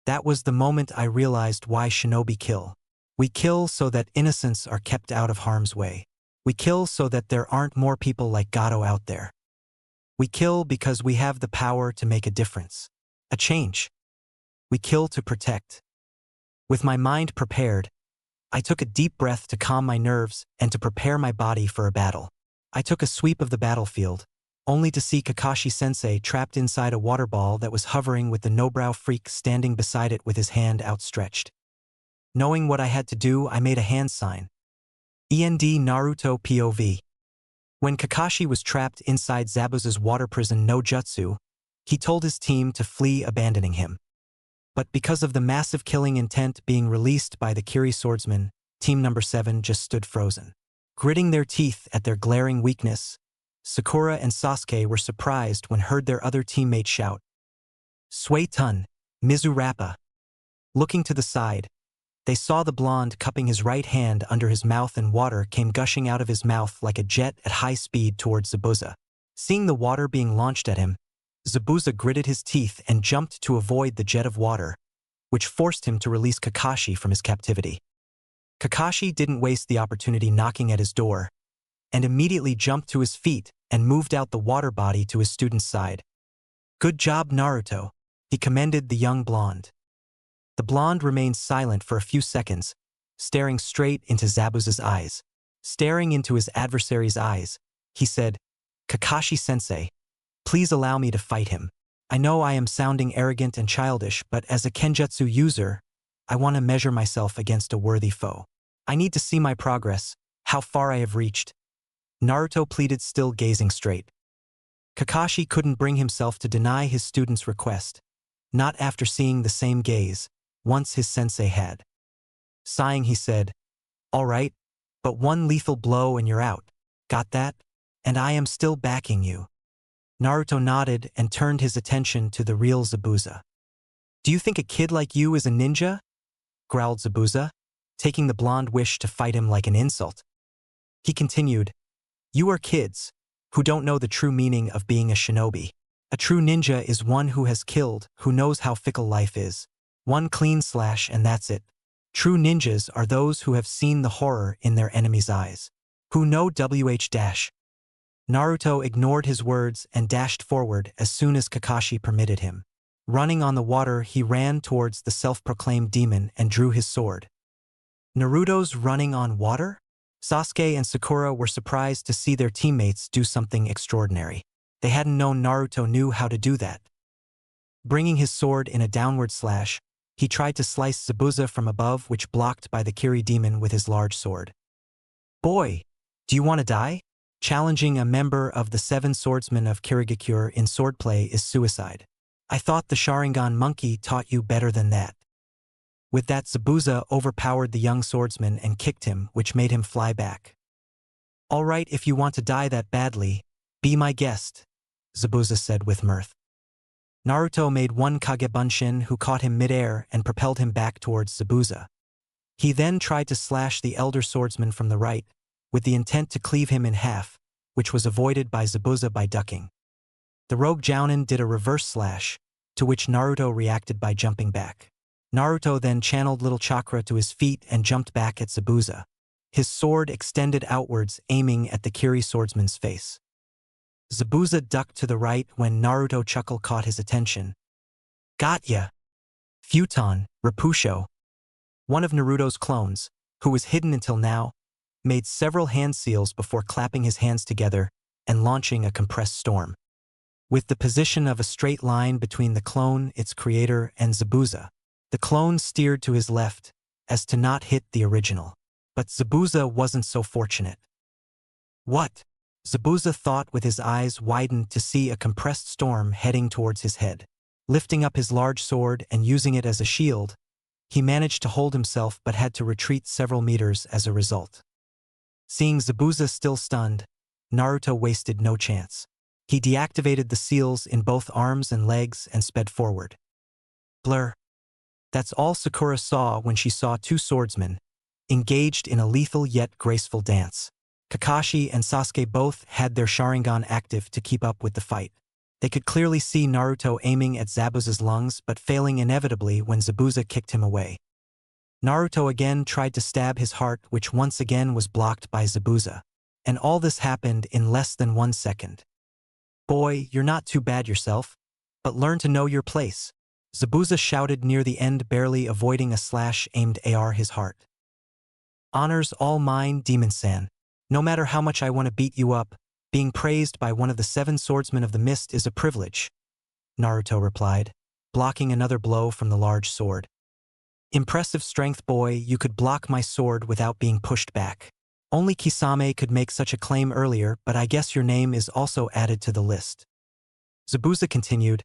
That was the moment I realized why shinobi kill. We kill so that innocents are kept out of harm's way. We kill so that there aren't more people like Gato out there. We kill because we have the power to make a difference, a change. We kill to protect. With my mind prepared, I took a deep breath to calm my nerves and to prepare my body for a battle. I took a sweep of the battlefield, only to see Kakashi-sensei trapped inside a water ball that was hovering with the Nobrow freak standing beside it with his hand outstretched. Knowing what I had to do, I made a hand sign. END Naruto POV. When Kakashi was trapped inside Zabuza's water prison no jutsu, he told his team to flee, abandoning him. But because of the massive killing intent being released by the Kiri swordsman, team number 7 just stood frozen. Gritting their teeth at their glaring weakness, Sakura and Sasuke were surprised when heard their other teammates shout, "Suetun, Mizurappa." Looking to the side, they saw the blonde cupping his right hand under his mouth and water came gushing out of his mouth like a jet at high speed towards Zabuza. Seeing the water being launched at him, Zabuza gritted his teeth and jumped to avoid the jet of water, which forced him to release Kakashi from his captivity. Kakashi didn't waste the opportunity knocking at his door, and immediately jumped to his feet and moved out the water body to his student's side. "Good job, Naruto," he commended the young blonde. The blonde remained silent for a few seconds, staring straight into Zabuza's eyes. Staring into his adversary's eyes, he said, "Kakashi-sensei, please allow me to fight him." I know I am sounding arrogant and childish, but as a Kenjutsu user, I want to measure myself against a worthy foe. I need to see my progress, how far I have reached. Naruto pleaded, still gazing straight. Kakashi couldn't bring himself to deny his student's request, not after seeing the same gaze once his sensei had. Sighing, he said, "All right, but one lethal blow and you're out. Got that? And I am still backing you." Naruto nodded and turned his attention to the real Zabuza. "Do you think a kid like you is a ninja?" growled Zabuza, taking the blonde wish to fight him like an insult. He continued, "You are kids who don't know the true meaning of being a shinobi. A true ninja is one who has killed, who knows how fickle life is. One clean slash and that's it. True ninjas are those who have seen the horror in their enemy's eyes, who know wh-." Naruto ignored his words and dashed forward as soon as Kakashi permitted him. Running on the water, he ran towards the self-proclaimed demon and drew his sword. Naruto's running on water? Sasuke and Sakura were surprised to see their teammates do something extraordinary. They hadn't known Naruto knew how to do that. Bringing his sword in a downward slash, he tried to slice Zabuza from above, which blocked by the Kiri demon with his large sword. "Boy, do you want to die?" Challenging a member of the 7 swordsmen of Kirigakure in swordplay is suicide. "I thought the Sharingan monkey taught you better than that." With that, Zabuza overpowered the young swordsman and kicked him, which made him fly back. "All right, if you want to die that badly, be my guest," Zabuza said with mirth. Naruto made one Kagebunshin, who caught him midair and propelled him back towards Zabuza. He then tried to slash the elder swordsman from the right, with the intent to cleave him in half, which was avoided by Zabuza by ducking. The rogue Jounin did a reverse slash, to which Naruto reacted by jumping back. Naruto then channeled little chakra to his feet and jumped back at Zabuza. His sword extended outwards, aiming at the Kiri swordsman's face. Zabuza ducked to the right when Naruto chuckle caught his attention. "Got ya!" Futon, Rapusho, one of Naruto's clones, who was hidden until now, made several hand seals before clapping his hands together and launching a compressed storm. With the position of a straight line between the clone, its creator, and Zabuza, the clone steered to his left as to not hit the original. But Zabuza wasn't so fortunate. "What?" Zabuza thought, with his eyes widened to see a compressed storm heading towards his head. Lifting up his large sword and using it as a shield, he managed to hold himself but had to retreat several meters as a result. Seeing Zabuza still stunned, Naruto wasted no chance. He deactivated the seals in both arms and legs and sped forward. Blur. That's all Sakura saw when she saw 2 swordsmen, engaged in a lethal yet graceful dance. Kakashi and Sasuke both had their Sharingan active to keep up with the fight. They could clearly see Naruto aiming at Zabuza's lungs but failing inevitably when Zabuza kicked him away. Naruto again tried to stab his heart, which once again was blocked by Zabuza. And all this happened in less than 1 second. "Boy, you're not too bad yourself, but learn to know your place," Zabuza shouted near the end, barely avoiding a slash aimed at his heart. "Honor's all mine, Demon-san. No matter how much I want to beat you up, being praised by one of the 7 swordsmen of the mist is a privilege," Naruto replied, blocking another blow from the large sword. "Impressive strength, boy. You could block my sword without being pushed back. Only Kisame could make such a claim earlier, but I guess your name is also added to the list." Zabuza continued,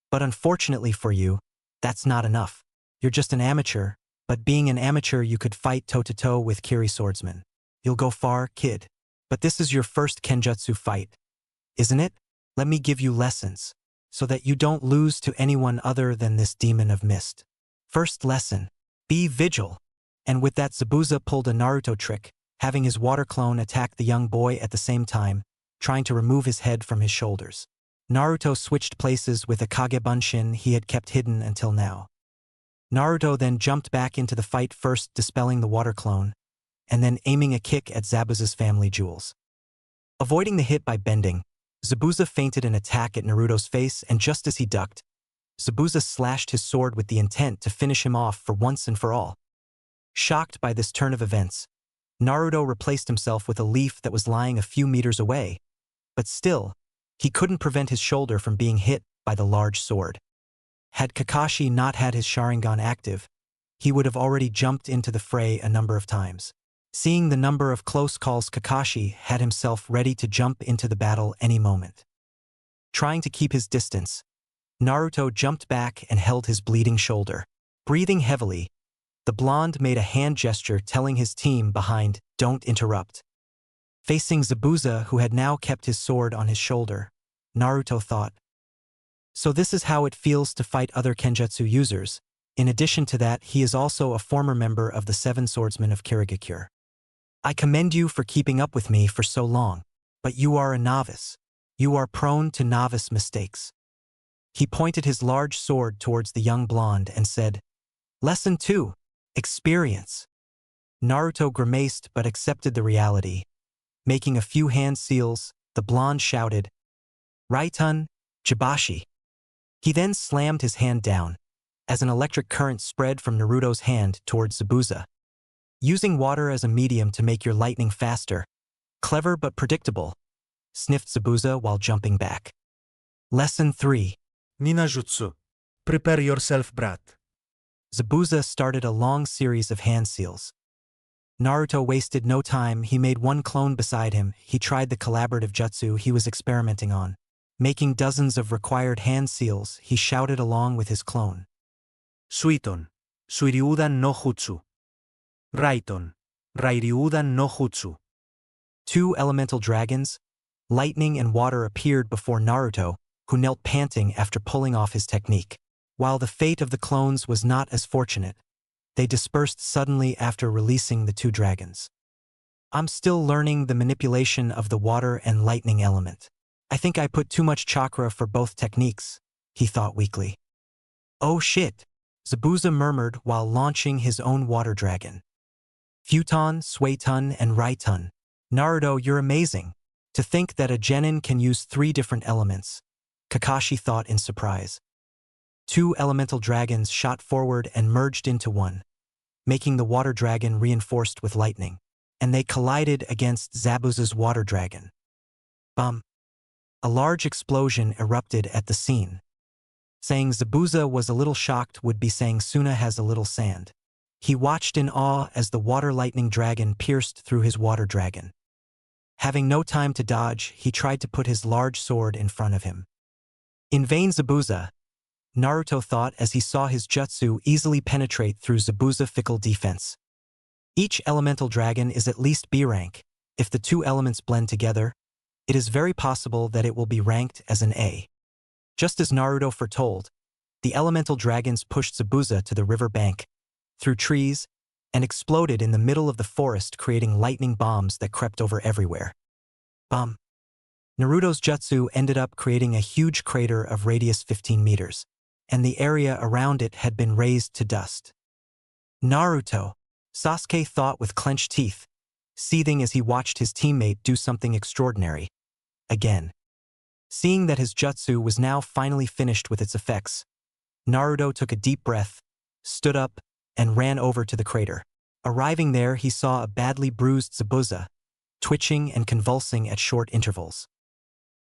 "But unfortunately for you, that's not enough. You're just an amateur, but being an amateur you could fight toe-to-toe with Kiri swordsmen. You'll go far, kid. But this is your first Kenjutsu fight, isn't it? Let me give you lessons, so that you don't lose to anyone other than this demon of mist. First lesson, be vigil." And with that, Zabuza pulled a Naruto trick, having his water clone attack the young boy at the same time, trying to remove his head from his shoulders. Naruto switched places with a Kagebunshin he had kept hidden until now. Naruto then jumped back into the fight, first dispelling the water clone, and then aiming a kick at Zabuza's family jewels. Avoiding the hit by bending, Zabuza feinted an attack at Naruto's face, and just as he ducked, Zabuza slashed his sword with the intent to finish him off for once and for all. Shocked by this turn of events, Naruto replaced himself with a leaf that was lying a few meters away, but still, he couldn't prevent his shoulder from being hit by the large sword. Had Kakashi not had his Sharingan active, he would have already jumped into the fray a number of times. Seeing the number of close calls, Kakashi had himself ready to jump into the battle any moment. Trying to keep his distance, Naruto jumped back and held his bleeding shoulder. Breathing heavily, the blonde made a hand gesture telling his team behind, "Don't interrupt." Facing Zabuza, who had now kept his sword on his shoulder, Naruto thought, so this is how it feels to fight other Kenjutsu users. In addition to that, he is also a former member of the Seven Swordsmen of Kirigakure. I commend you for keeping up with me for so long, but you are a novice. You are prone to novice mistakes. He pointed his large sword towards the young blonde and said, Lesson 2. Experience. Naruto grimaced but accepted the reality. Making a few hand seals, the blonde shouted, Raitun, Jibashi. He then slammed his hand down, as an electric current spread from Naruto's hand towards Zabuza. Using water as a medium to make your lightning faster. Clever but predictable, sniffed Zabuza while jumping back. Lesson 3. Ninjutsu. Prepare yourself, brat. Zabuza started a long series of hand seals. Naruto wasted no time. He made one clone beside him. He tried the collaborative jutsu he was experimenting on. Making dozens of required hand seals, he shouted along with his clone. Suiton. Suiryudan no jutsu. Raiton. Rairyudan no jutsu. 2 elemental dragons, lightning and water appeared before Naruto, who knelt panting after pulling off his technique. While the fate of the clones was not as fortunate, they dispersed suddenly after releasing the 2 dragons. I'm still learning the manipulation of the water and lightning element. I think I put too much chakra for both techniques, he thought weakly. Oh shit, Zabuza murmured while launching his own water dragon. Futon, Suiton, and Raitun. Naruto, you're amazing. To think that a genin can use 3 different elements, Kakashi thought in surprise. 2 elemental dragons shot forward and merged into one, making the water dragon reinforced with lightning, and they collided against Zabuza's water dragon. Bum. A large explosion erupted at the scene. Saying Zabuza was a little shocked would be saying Suna has a little sand. He watched in awe as the water lightning dragon pierced through his water dragon. Having no time to dodge, he tried to put his large sword in front of him. In vain, Zabuza, Naruto thought as he saw his jutsu easily penetrate through Zabuza's fickle defense. Each elemental dragon is at least B rank. If the 2 elements blend together, it is very possible that it will be ranked as an A. Just as Naruto foretold, the elemental dragons pushed Zabuza to the river bank, through trees, and exploded in the middle of the forest, creating lightning bombs that crept over everywhere. Bum. Naruto's jutsu ended up creating a huge crater of radius 15 meters, and the area around it had been razed to dust. Naruto, Sasuke thought with clenched teeth, seething as he watched his teammate do something extraordinary. Again. Seeing that his jutsu was now finally finished with its effects, Naruto took a deep breath, stood up, and ran over to the crater. Arriving there, he saw a badly bruised Zabuza, twitching and convulsing at short intervals.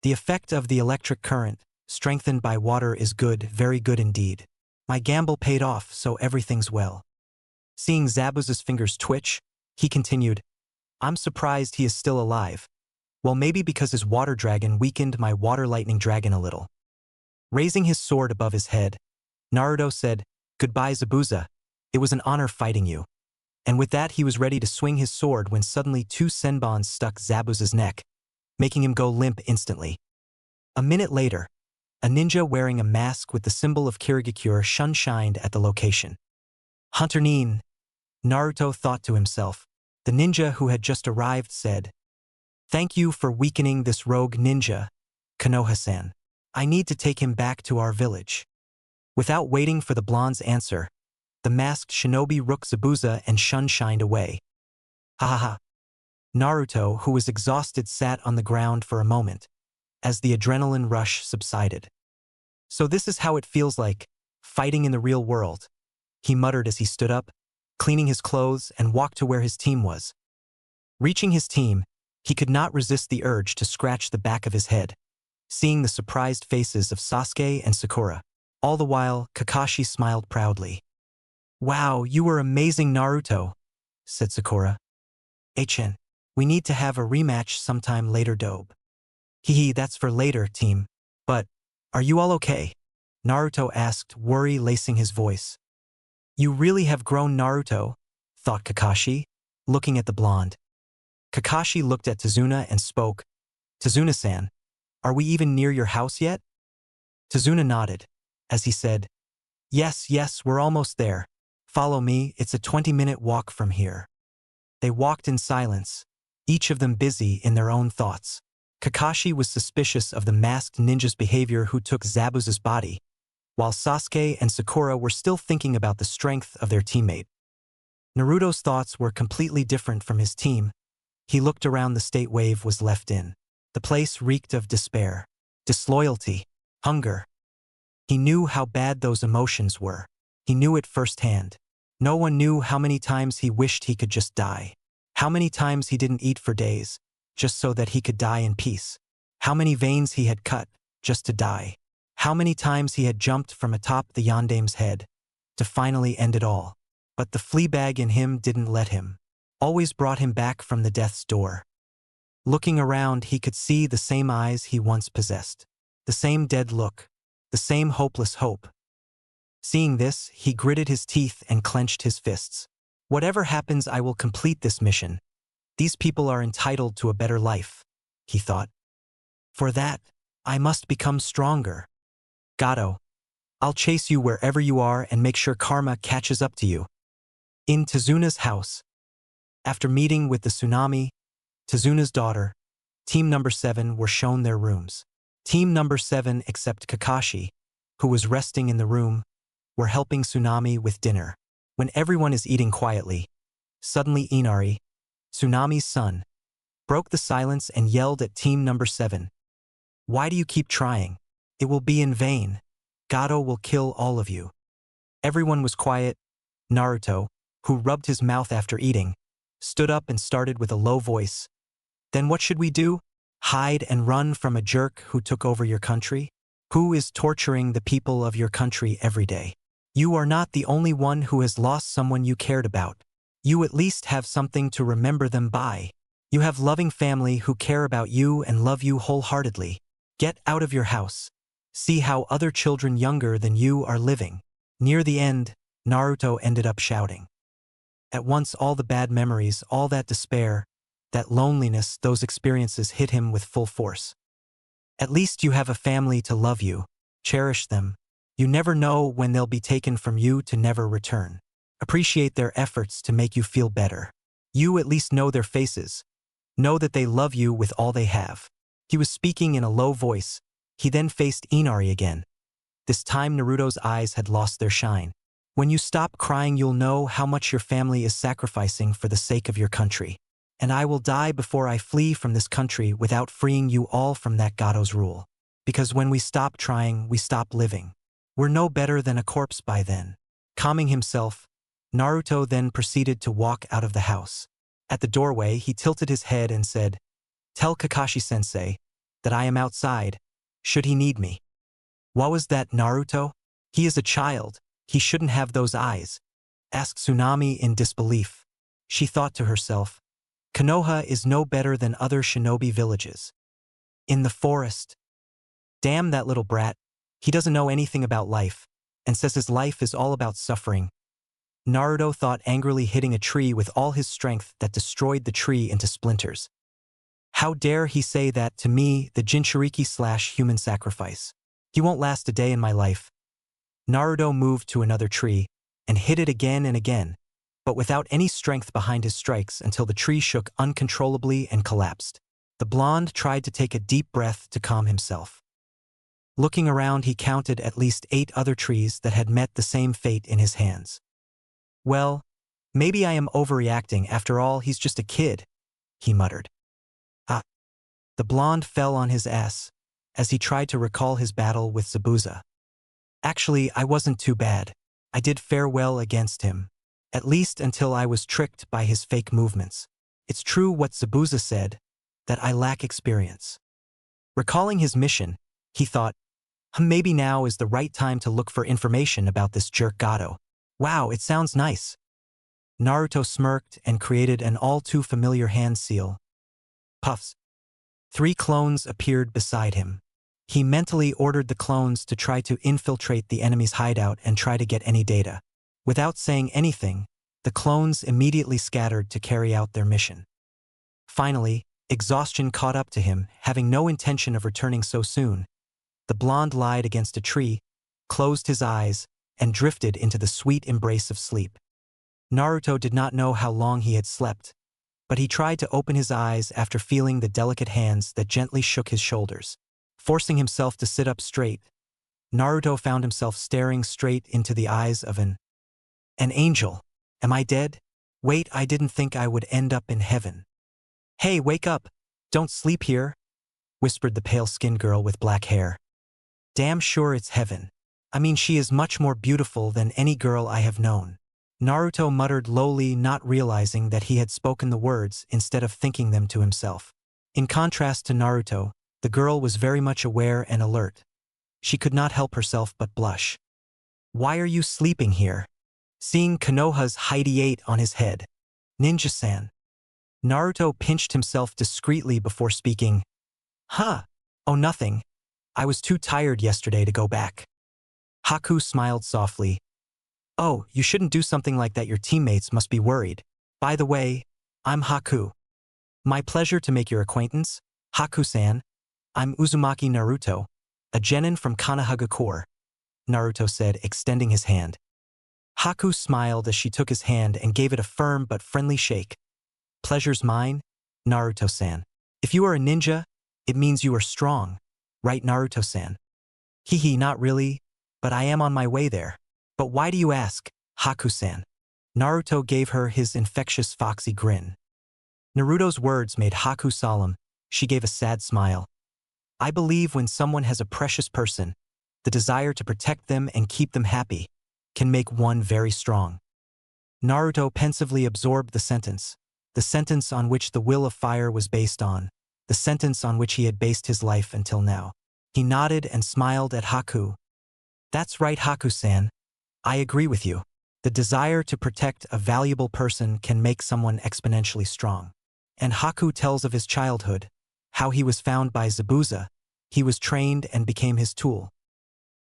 The effect of the electric current, strengthened by water, is good, very good indeed. My gamble paid off, so everything's well. Seeing Zabuza's fingers twitch, he continued, I'm surprised he is still alive. Well, maybe because his water dragon weakened my water lightning dragon a little. Raising his sword above his head, Naruto said, Goodbye, Zabuza. It was an honor fighting you. And with that, he was ready to swing his sword when suddenly 2 senbons stuck Zabuza's neck, making him go limp instantly. A minute later, a ninja wearing a mask with the symbol of Kirigakure shined at the location. Hunter Nin, Naruto thought to himself. The ninja who had just arrived said, Thank you for weakening this rogue ninja, Konoha-san. I need to take him back to our village. Without waiting for the blonde's answer, the masked shinobi rook Zabuza and shined away. Ha ha ha. Naruto, who was exhausted, sat on the ground for a moment, as the adrenaline rush subsided. So this is how it feels like, fighting in the real world, he muttered as he stood up, cleaning his clothes, and walked to where his team was. Reaching his team, he could not resist the urge to scratch the back of his head, seeing the surprised faces of Sasuke and Sakura. All the while, Kakashi smiled proudly. "Wow, you were amazing, Naruto," said Sakura. "Chen, we need to have a rematch sometime later, dope." "Hee, that's for later, team. But, are you all okay?" Naruto asked, worry lacing his voice. "You really have grown, Naruto," thought Kakashi, looking at the blonde. Kakashi looked at Tazuna and spoke. "Tazuna-san, are we even near your house yet?" Tazuna nodded, as he said, Yes, we're almost there. Follow me, it's a 20-minute walk from here." They walked in silence, each of them busy in their own thoughts. Kakashi was suspicious of the masked ninja's behavior who took Zabuza's body, while Sasuke and Sakura were still thinking about the strength of their teammate. Naruto's thoughts were completely different from his team. He looked around the state Wave was left in. The place reeked of despair, disloyalty, hunger. He knew how bad those emotions were. He knew it firsthand. No one knew how many times he wished he could just die. How many times he didn't eat for days, just so that he could die in peace. How many veins he had cut, just to die. How many times he had jumped from atop the Yondame's head, to finally end it all. But the Fleabag in him didn't let him. Always brought him back from the death's door. Looking around, he could see the same eyes he once possessed. The same dead look. The same hopeless hope. Seeing this, he gritted his teeth and clenched his fists. "Whatever happens, I will complete this mission. These people are entitled to a better life," he thought. "For that, I must become stronger. Gato, I'll chase you wherever you are and make sure karma catches up to you." In Tazuna's house. After meeting with the Tsunami, Tazuna's daughter, Team Number 7 were shown their rooms. Team Number 7, except Kakashi, who was resting in the room, were helping Tsunami with dinner. When everyone is eating quietly, suddenly Inari, Tsunami's son, broke the silence and yelled at Team Number 7. "Why do you keep trying? It will be in vain. Gato will kill all of you." Everyone was quiet. Naruto, who rubbed his mouth after eating, stood up and started with a low voice. "Then what should we do? Hide and run from a jerk who took over your country? Who is torturing the people of your country every day? You are not the only one who has lost someone you cared about. You at least have something to remember them by. You have loving family who care about you and love you wholeheartedly. Get out of your house. See how other children younger than you are living." Near the end, Naruto ended up shouting. At once all the bad memories, all that despair, that loneliness, those experiences hit him with full force. At least you have a family to love you. Cherish them. You never know when they'll be taken from you to never return. Appreciate their efforts to make you feel better. You at least know their faces. Know that they love you with all they have. He was speaking in a low voice. He then faced Inari again. This time Naruto's eyes had lost their shine. "When you stop crying, you'll know how much your family is sacrificing for the sake of your country. And I will die before I flee from this country without freeing you all from that Gato's rule. Because when we stop trying, we stop living. We're no better than a corpse by then." Calming himself, Naruto then proceeded to walk out of the house. At the doorway, he tilted his head and said, "Tell Kakashi-sensei that I am outside, should he need me." "What was that, Naruto? He is a child, he shouldn't have those eyes," asked Tsunami in disbelief. She thought to herself, Konoha is no better than other shinobi villages. In the forest. Damn that little brat. He doesn't know anything about life, and says his life is all about suffering. Naruto thought, angrily hitting a tree with all his strength that destroyed the tree into splinters. How dare he say that to me, the Jinchuriki/human sacrifice. He won't last a day in my life. Naruto moved to another tree and hit it again and again, but without any strength behind his strikes until the tree shook uncontrollably and collapsed. The blonde tried to take a deep breath to calm himself. Looking around, he counted at least 8 other trees that had met the same fate in his hands. "Well, maybe I am overreacting. After all, he's just a kid," he muttered. "Ah." The blonde fell on his ass as he tried to recall his battle with Zabuza. "Actually, I wasn't too bad. I did fare well against him. At least until I was tricked by his fake movements. It's true what Zabuza said, that I lack experience. Recalling his mission, he thought, maybe now is the right time to look for information about this jerk Gato. Wow, it sounds nice. Naruto smirked and created an all-too-familiar hand seal. Puffs. 3 clones appeared beside him. He mentally ordered the clones to try to infiltrate the enemy's hideout and try to get any data. Without saying anything, the clones immediately scattered to carry out their mission. Finally, exhaustion caught up to him, having no intention of returning so soon. The blonde lied against a tree, closed his eyes, and drifted into the sweet embrace of sleep. Naruto did not know how long he had slept, but he tried to open his eyes after feeling the delicate hands that gently shook his shoulders. Forcing himself to sit up straight, Naruto found himself staring straight into the eyes of an angel. Am I dead? Wait, I didn't think I would end up in heaven. Hey, wake up! Don't sleep here, whispered the pale-skinned girl with black hair. Damn sure it's heaven. I mean, she is much more beautiful than any girl I have known. Naruto muttered lowly, not realizing that he had spoken the words instead of thinking them to himself. In contrast to Naruto, the girl was very much aware and alert. She could not help herself but blush. Why are you sleeping here? Seeing Konoha's Heidi-8 on his head. Ninja-san. Naruto pinched himself discreetly before speaking. Huh? Oh, nothing. I was too tired yesterday to go back. Haku smiled softly. Oh, you shouldn't do something like that, your teammates must be worried. By the way, I'm Haku. My pleasure to make your acquaintance, Haku-san. I'm Uzumaki Naruto, a genin from Konohagakure, Naruto said, extending his hand. Haku smiled as she took his hand and gave it a firm but friendly shake. Pleasure's mine, Naruto-san. If you are a ninja, it means you are strong, right, Naruto-san? Hee, not really, but I am on my way there. But why do you ask, Haku-san? Naruto gave her his infectious foxy grin. Naruto's words made Haku solemn. She gave a sad smile. I believe when someone has a precious person, the desire to protect them and keep them happy can make one very strong. Naruto pensively absorbed the sentence on which the will of fire was based on, the sentence on which he had based his life until now. He nodded and smiled at Haku. That's right, Haku-san. I agree with you. The desire to protect a valuable person can make someone exponentially strong. And Haku tells of his childhood, how he was found by Zabuza. He was trained and became his tool.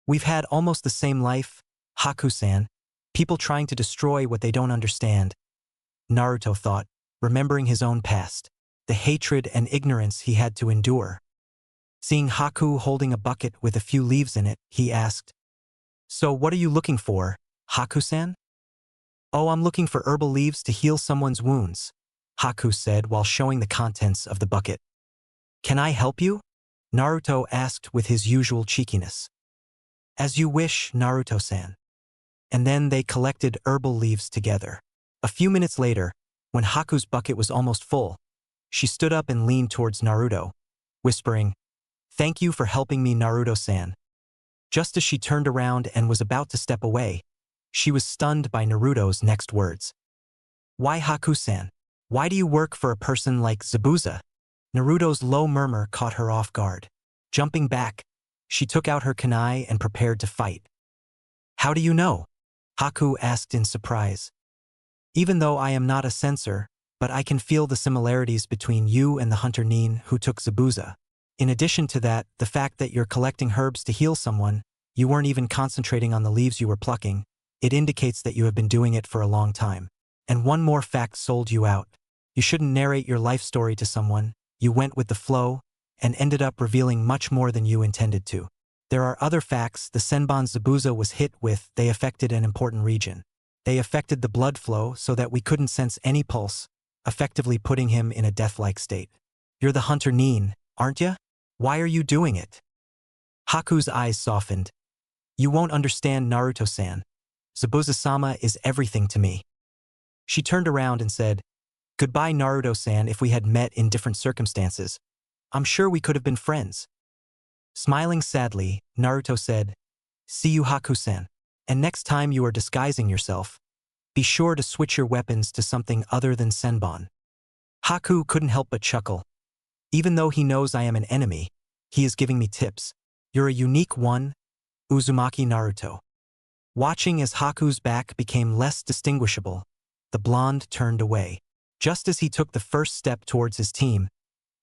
We've had almost the same life, Haku-san. People trying to destroy what they don't understand. Naruto thought, remembering his own past, the hatred and ignorance he had to endure. Seeing Haku holding a bucket with a few leaves in it, he asked, So what are you looking for, Haku-san? Oh, I'm looking for herbal leaves to heal someone's wounds, Haku said while showing the contents of the bucket. Can I help you? Naruto asked with his usual cheekiness. As you wish, Naruto-san. And then they collected herbal leaves together. A few minutes later, when Haku's bucket was almost full, she stood up and leaned towards Naruto, whispering, Thank you for helping me, Naruto-san. Just as she turned around and was about to step away, she was stunned by Naruto's next words. Why, Haku-san? Why do you work for a person like Zabuza? Naruto's low murmur caught her off guard. Jumping back, she took out her kunai and prepared to fight. How do you know? Haku asked in surprise. Even though I am not a censor, but I can feel the similarities between you and the hunter Nin who took Zabuza. In addition to that, the fact that you're collecting herbs to heal someone, you weren't even concentrating on the leaves you were plucking, it indicates that you have been doing it for a long time. And one more fact sold you out. You shouldn't narrate your life story to someone, you went with the flow, and ended up revealing much more than you intended to. There are other facts the Senbon Zabuza was hit with, they affected an important region. They affected the blood flow so that we couldn't sense any pulse, effectively putting him in a death-like state. You're the hunter Nin, aren't you? Why are you doing it? Haku's eyes softened. You won't understand, Naruto-san. Zabuza-sama is everything to me. She turned around and said, Goodbye, Naruto-san. If we had met in different circumstances, I'm sure we could have been friends. Smiling sadly, Naruto said, See you, Haku-san. And next time you are disguising yourself, be sure to switch your weapons to something other than Senbon. Haku couldn't help but chuckle. Even though he knows I am an enemy, He is giving me tips. You're a unique one, Uzumaki Naruto. Watching as Haku's back became less distinguishable, the blonde turned away. Just as he took the first step towards his team,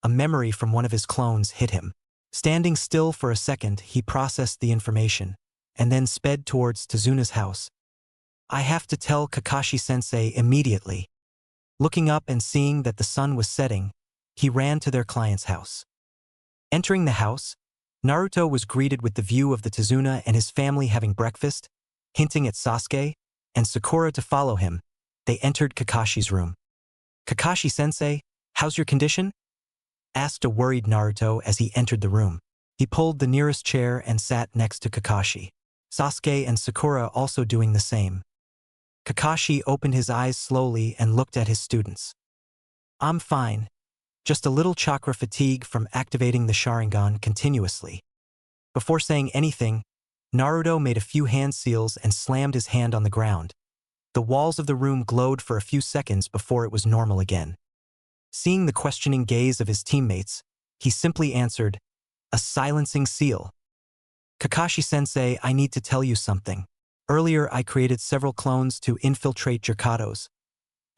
a memory from one of his clones hit him. Standing still for a second, he processed the information, and then sped towards Tezuna's house. I have to tell Kakashi-sensei immediately. Looking up and seeing that the sun was setting, he ran to their client's house. Entering the house, Naruto was greeted with the view of the Tezuna and his family having breakfast, hinting at Sasuke and Sakura to follow him. They entered Kakashi's room. Kakashi-sensei, how's your condition? Asked a worried Naruto as he entered the room. He pulled the nearest chair and sat next to Kakashi. Sasuke and Sakura also doing the same. Kakashi opened his eyes slowly and looked at his students. I'm fine. Just a little chakra fatigue from activating the Sharingan continuously. Before saying anything, Naruto made a few hand seals and slammed his hand on the ground. The walls of the room glowed for a few seconds before it was normal again. Seeing the questioning gaze of his teammates, he simply answered, "A silencing seal." Kakashi-sensei, I need to tell you something. Earlier I created several clones to infiltrate Gato's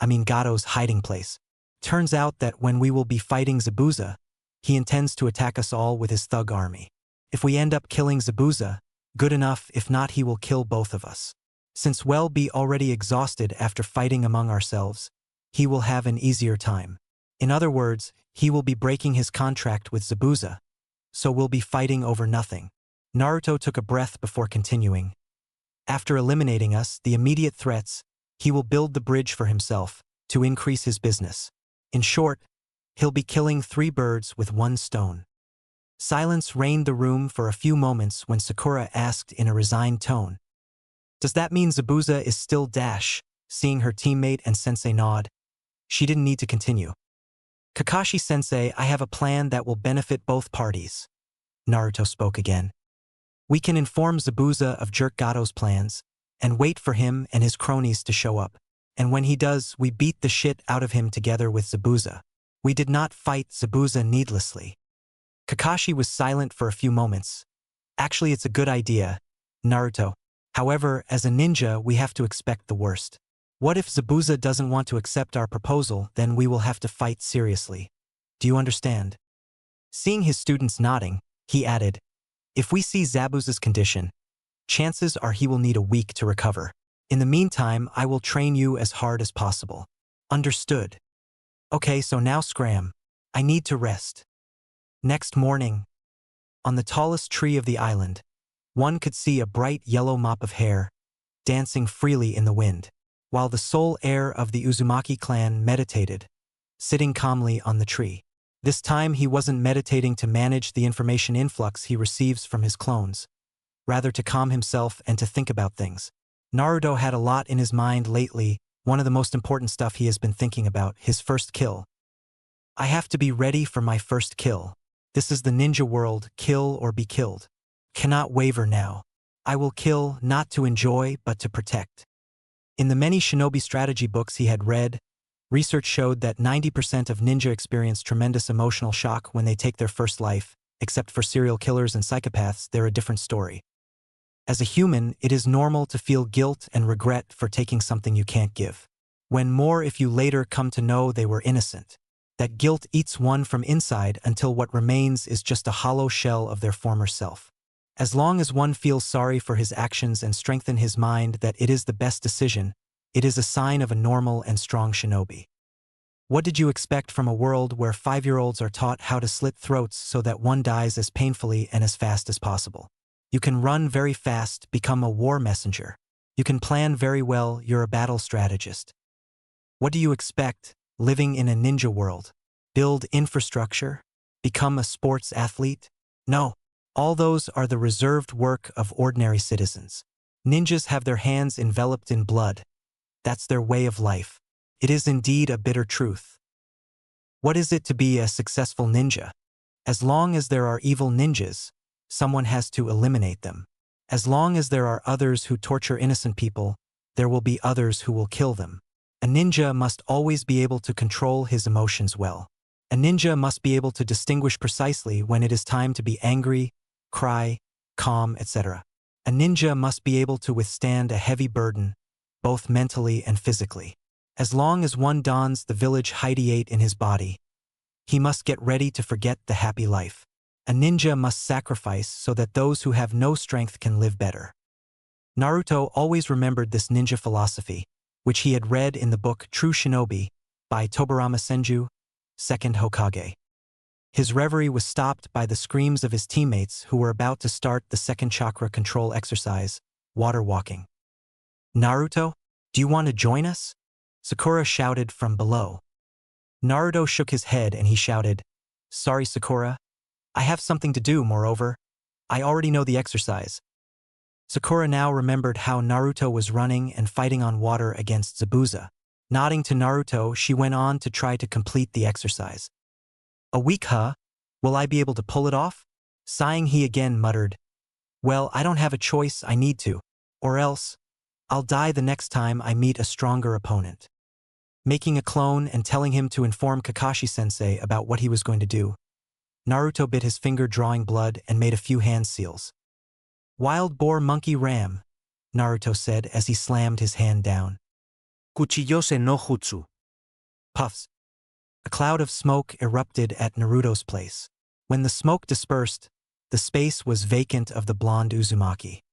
hiding place. Turns out that when we will be fighting Zabuza, he intends to attack us all with his thug army. If we end up killing Zabuza, good enough. If not, he will kill both of us. Since we'll be already exhausted after fighting among ourselves, he will have an easier time. In other words, he will be breaking his contract with Zabuza, so we'll be fighting over nothing. Naruto took a breath before continuing. After eliminating us, the immediate threats, he will build the bridge for himself to increase his business. In short, he'll be killing 3 birds with 1 stone. Silence reigned the room for a few moments when Sakura asked in a resigned tone, "Does that mean Zabuza is still Dash?" Seeing her teammate and sensei nod, she didn't need to continue. Kakashi-sensei, I have a plan that will benefit both parties. Naruto spoke again. We can inform Zabuza of Gato's plans, and wait for him and his cronies to show up. And when he does, we beat the shit out of him together with Zabuza. We did not fight Zabuza needlessly. Kakashi was silent for a few moments. Actually, it's a good idea, Naruto. However, as a ninja, we have to expect the worst. What if Zabuza doesn't want to accept our proposal? Then we will have to fight seriously. Do you understand? Seeing his students nodding, he added, if we see Zabuza's condition, chances are he will need a week to recover. In the meantime, I will train you as hard as possible. Understood. Okay, so now scram. I need to rest. Next morning, on the tallest tree of the island, one could see a bright yellow mop of hair, dancing freely in the wind, while the sole heir of the Uzumaki clan meditated, sitting calmly on the tree. This time he wasn't meditating to manage the information influx he receives from his clones, rather to calm himself and to think about things. Naruto had a lot in his mind lately. One of the most important stuff he has been thinking about, his first kill. I have to be ready for my first kill. This is the ninja world, kill or be killed. Cannot waver now. I will kill, not to enjoy, but to protect. In the many shinobi strategy books he had read, research showed that 90% of ninja experience tremendous emotional shock when they take their first life. Except for serial killers and psychopaths, they're a different story. As a human, it is normal to feel guilt and regret for taking something you can't give. When more if you later come to know they were innocent. That guilt eats one from inside until what remains is just a hollow shell of their former self. As long as one feels sorry for his actions and strengthen his mind that it is the best decision, it is a sign of a normal and strong shinobi. What did you expect from a world where 5-year-olds are taught how to slit throats so that one dies as painfully and as fast as possible? You can run very fast, become a war messenger. You can plan very well, you're a battle strategist. What do you expect, living in a ninja world? Build infrastructure? Become a sports athlete? No. All those are the reserved work of ordinary citizens. Ninjas have their hands enveloped in blood. That's their way of life. It is indeed a bitter truth. What is it to be a successful ninja? As long as there are evil ninjas, someone has to eliminate them. As long as there are others who torture innocent people, there will be others who will kill them. A ninja must always be able to control his emotions well. A ninja must be able to distinguish precisely when it is time to be angry, cry, calm, etc. A ninja must be able to withstand a heavy burden, both mentally and physically. As long as one dons the village hydiate in his body, he must get ready to forget the happy life. A ninja must sacrifice so that those who have no strength can live better. Naruto always remembered this ninja philosophy, which he had read in the book True Shinobi by Tobarama Senju, second Hokage. His reverie was stopped by the screams of his teammates who were about to start the second chakra control exercise, water walking. "Naruto, do you want to join us?" Sakura shouted from below. Naruto shook his head and he shouted, "Sorry, Sakura. I have something to do, moreover. I already know the exercise." Sakura now remembered how Naruto was running and fighting on water against Zabuza. Nodding to Naruto, she went on to try to complete the exercise. "A week, huh? Will I be able to pull it off?" Sighing, he again muttered, "Well, I don't have a choice, I need to. Or else, I'll die the next time I meet a stronger opponent." Making a clone and telling him to inform Kakashi-sensei about what he was going to do, Naruto bit his finger, drawing blood, and made a few hand seals. "Wild boar monkey ram," Naruto said as he slammed his hand down. Kuchiyose no jutsu. Puffs. A cloud of smoke erupted at Naruto's place. When the smoke dispersed, the space was vacant of the blonde Uzumaki.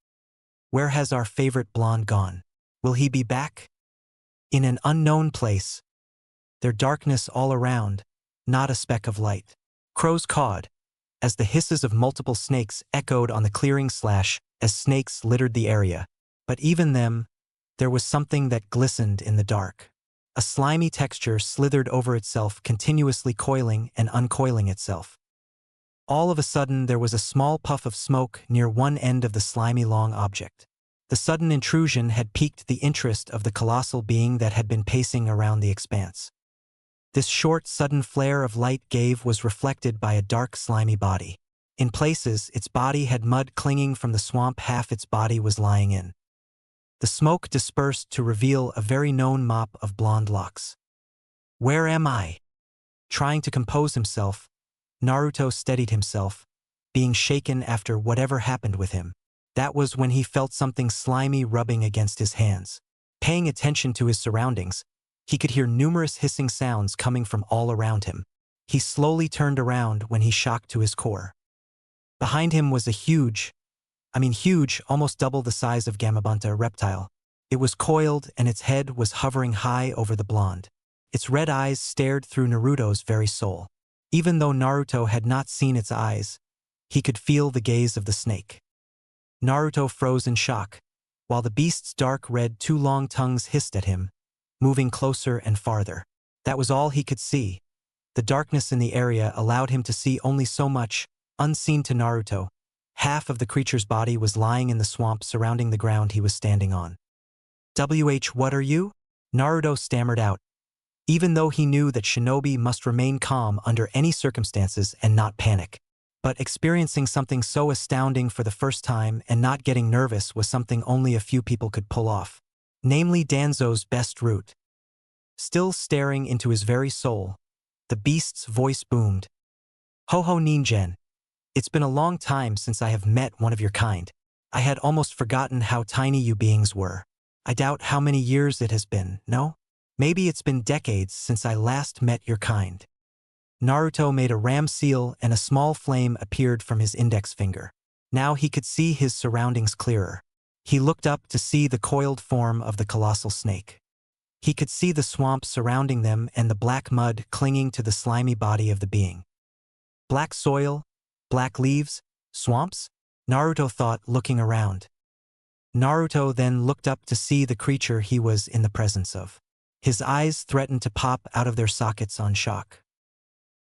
Where has our favorite blonde gone? Will he be back? In an unknown place. There darkness all around, not a speck of light. Crows cawed, as the hisses of multiple snakes echoed on the clearing as snakes littered the area. But even them, there was something that glistened in the dark. A slimy texture slithered over itself, continuously coiling and uncoiling itself. All of a sudden, there was a small puff of smoke near one end of the slimy long object. The sudden intrusion had piqued the interest of the colossal being that had been pacing around the expanse. This short, sudden flare of light was reflected by a dark, slimy body. In places, its body had mud clinging from the swamp half its body was lying in. The smoke dispersed to reveal a very known mop of blonde locks. "Where am I?" Trying to compose himself, Naruto steadied himself, being shaken after whatever happened with him. That was when he felt something slimy rubbing against his hands. Paying attention to his surroundings, he could hear numerous hissing sounds coming from all around him. He slowly turned around when he shocked to his core. Behind him was a huge, almost double the size of Gamabunta reptile. It was coiled and its head was hovering high over the blonde. Its red eyes stared through Naruto's very soul. Even though Naruto had not seen its eyes, he could feel the gaze of the snake. Naruto froze in shock, while the beast's dark red two long tongues hissed at him, moving closer and farther. That was all he could see. The darkness in the area allowed him to see only so much, unseen to Naruto. Half of the creature's body was lying in the swamp surrounding the ground he was standing on. What are you?" Naruto stammered out, even though he knew that shinobi must remain calm under any circumstances and not panic. But experiencing something so astounding for the first time and not getting nervous was something only a few people could pull off. Namely Danzo's best route. Still staring into his very soul, the beast's voice boomed. "Ho-ho Ninjen. It's been a long time since I have met one of your kind. I had almost forgotten how tiny you beings were. I doubt how many years it has been, no? Maybe it's been decades since I last met your kind." Naruto made a ram seal and a small flame appeared from his index finger. Now he could see his surroundings clearer. He looked up to see the coiled form of the colossal snake. He could see the swamp surrounding them and the black mud clinging to the slimy body of the being. Black soil, black leaves, swamps? Naruto thought, looking around. Naruto then looked up to see the creature he was in the presence of. His eyes threatened to pop out of their sockets on shock.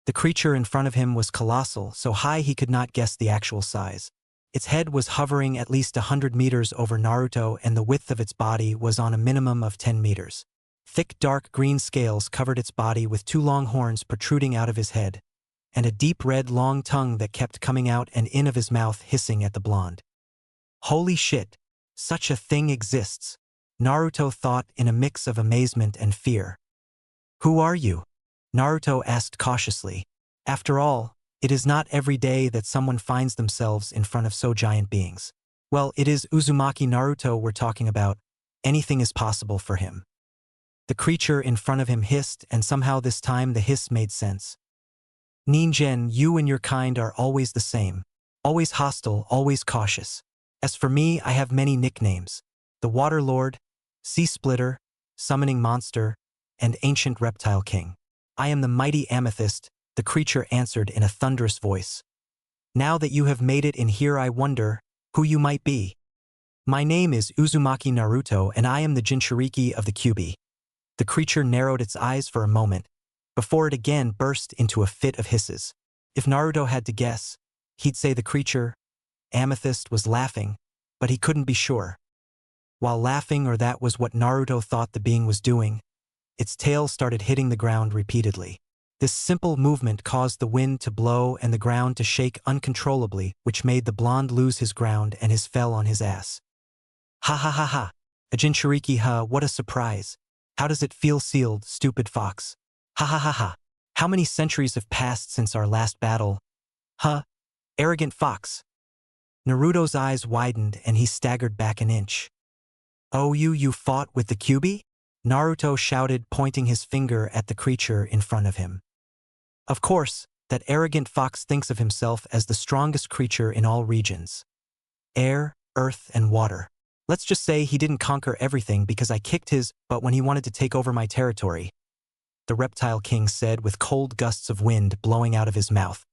The creature in front of him was colossal, so high he could not guess the actual size. Its head was hovering at least 100 meters over Naruto and the width of its body was on a minimum of 10 meters. Thick dark green scales covered its body with two long horns protruding out of his head, and a deep red long tongue that kept coming out and in of his mouth hissing at the blonde. Holy shit, such a thing exists, Naruto thought in a mix of amazement and fear. "Who are you?" Naruto asked cautiously. After all, it is not every day that someone finds themselves in front of so giant beings. Well, it is Uzumaki Naruto we're talking about. Anything is possible for him. The creature in front of him hissed, and somehow this time the hiss made sense. Ningen, you and your kind are always the same. Always hostile, always cautious. As for me, I have many nicknames. The Water Lord, Sea Splitter, Summoning Monster, and Ancient Reptile King. I am the mighty Amethyst, the creature answered in a thunderous voice. Now that you have made it in here, I wonder who you might be. My name is Uzumaki Naruto, and I am the Jinchuriki of the Kyuubi. The creature narrowed its eyes for a moment, before it again burst into a fit of hisses. If Naruto had to guess, he'd say the creature, Amethyst, was laughing, but he couldn't be sure. While laughing, or that was what Naruto thought the being was doing, its tail started hitting the ground repeatedly. This simple movement caused the wind to blow and the ground to shake uncontrollably, which made the blonde lose his ground and his fell on his ass. Ha ha ha ha! A Jinchuriki, ha, what a surprise! How does it feel, sealed, stupid fox? Ha ha ha ha! How many centuries have passed since our last battle? Huh? Arrogant fox! Naruto's eyes widened and he staggered back an inch. Oh, you fought with the Kyuubi? Naruto shouted, pointing his finger at the creature in front of him. Of course, that arrogant fox thinks of himself as the strongest creature in all regions. Air, earth, and water. Let's just say he didn't conquer everything because I kicked his butt when he wanted to take over my territory, the Reptile King said with cold gusts of wind blowing out of his mouth.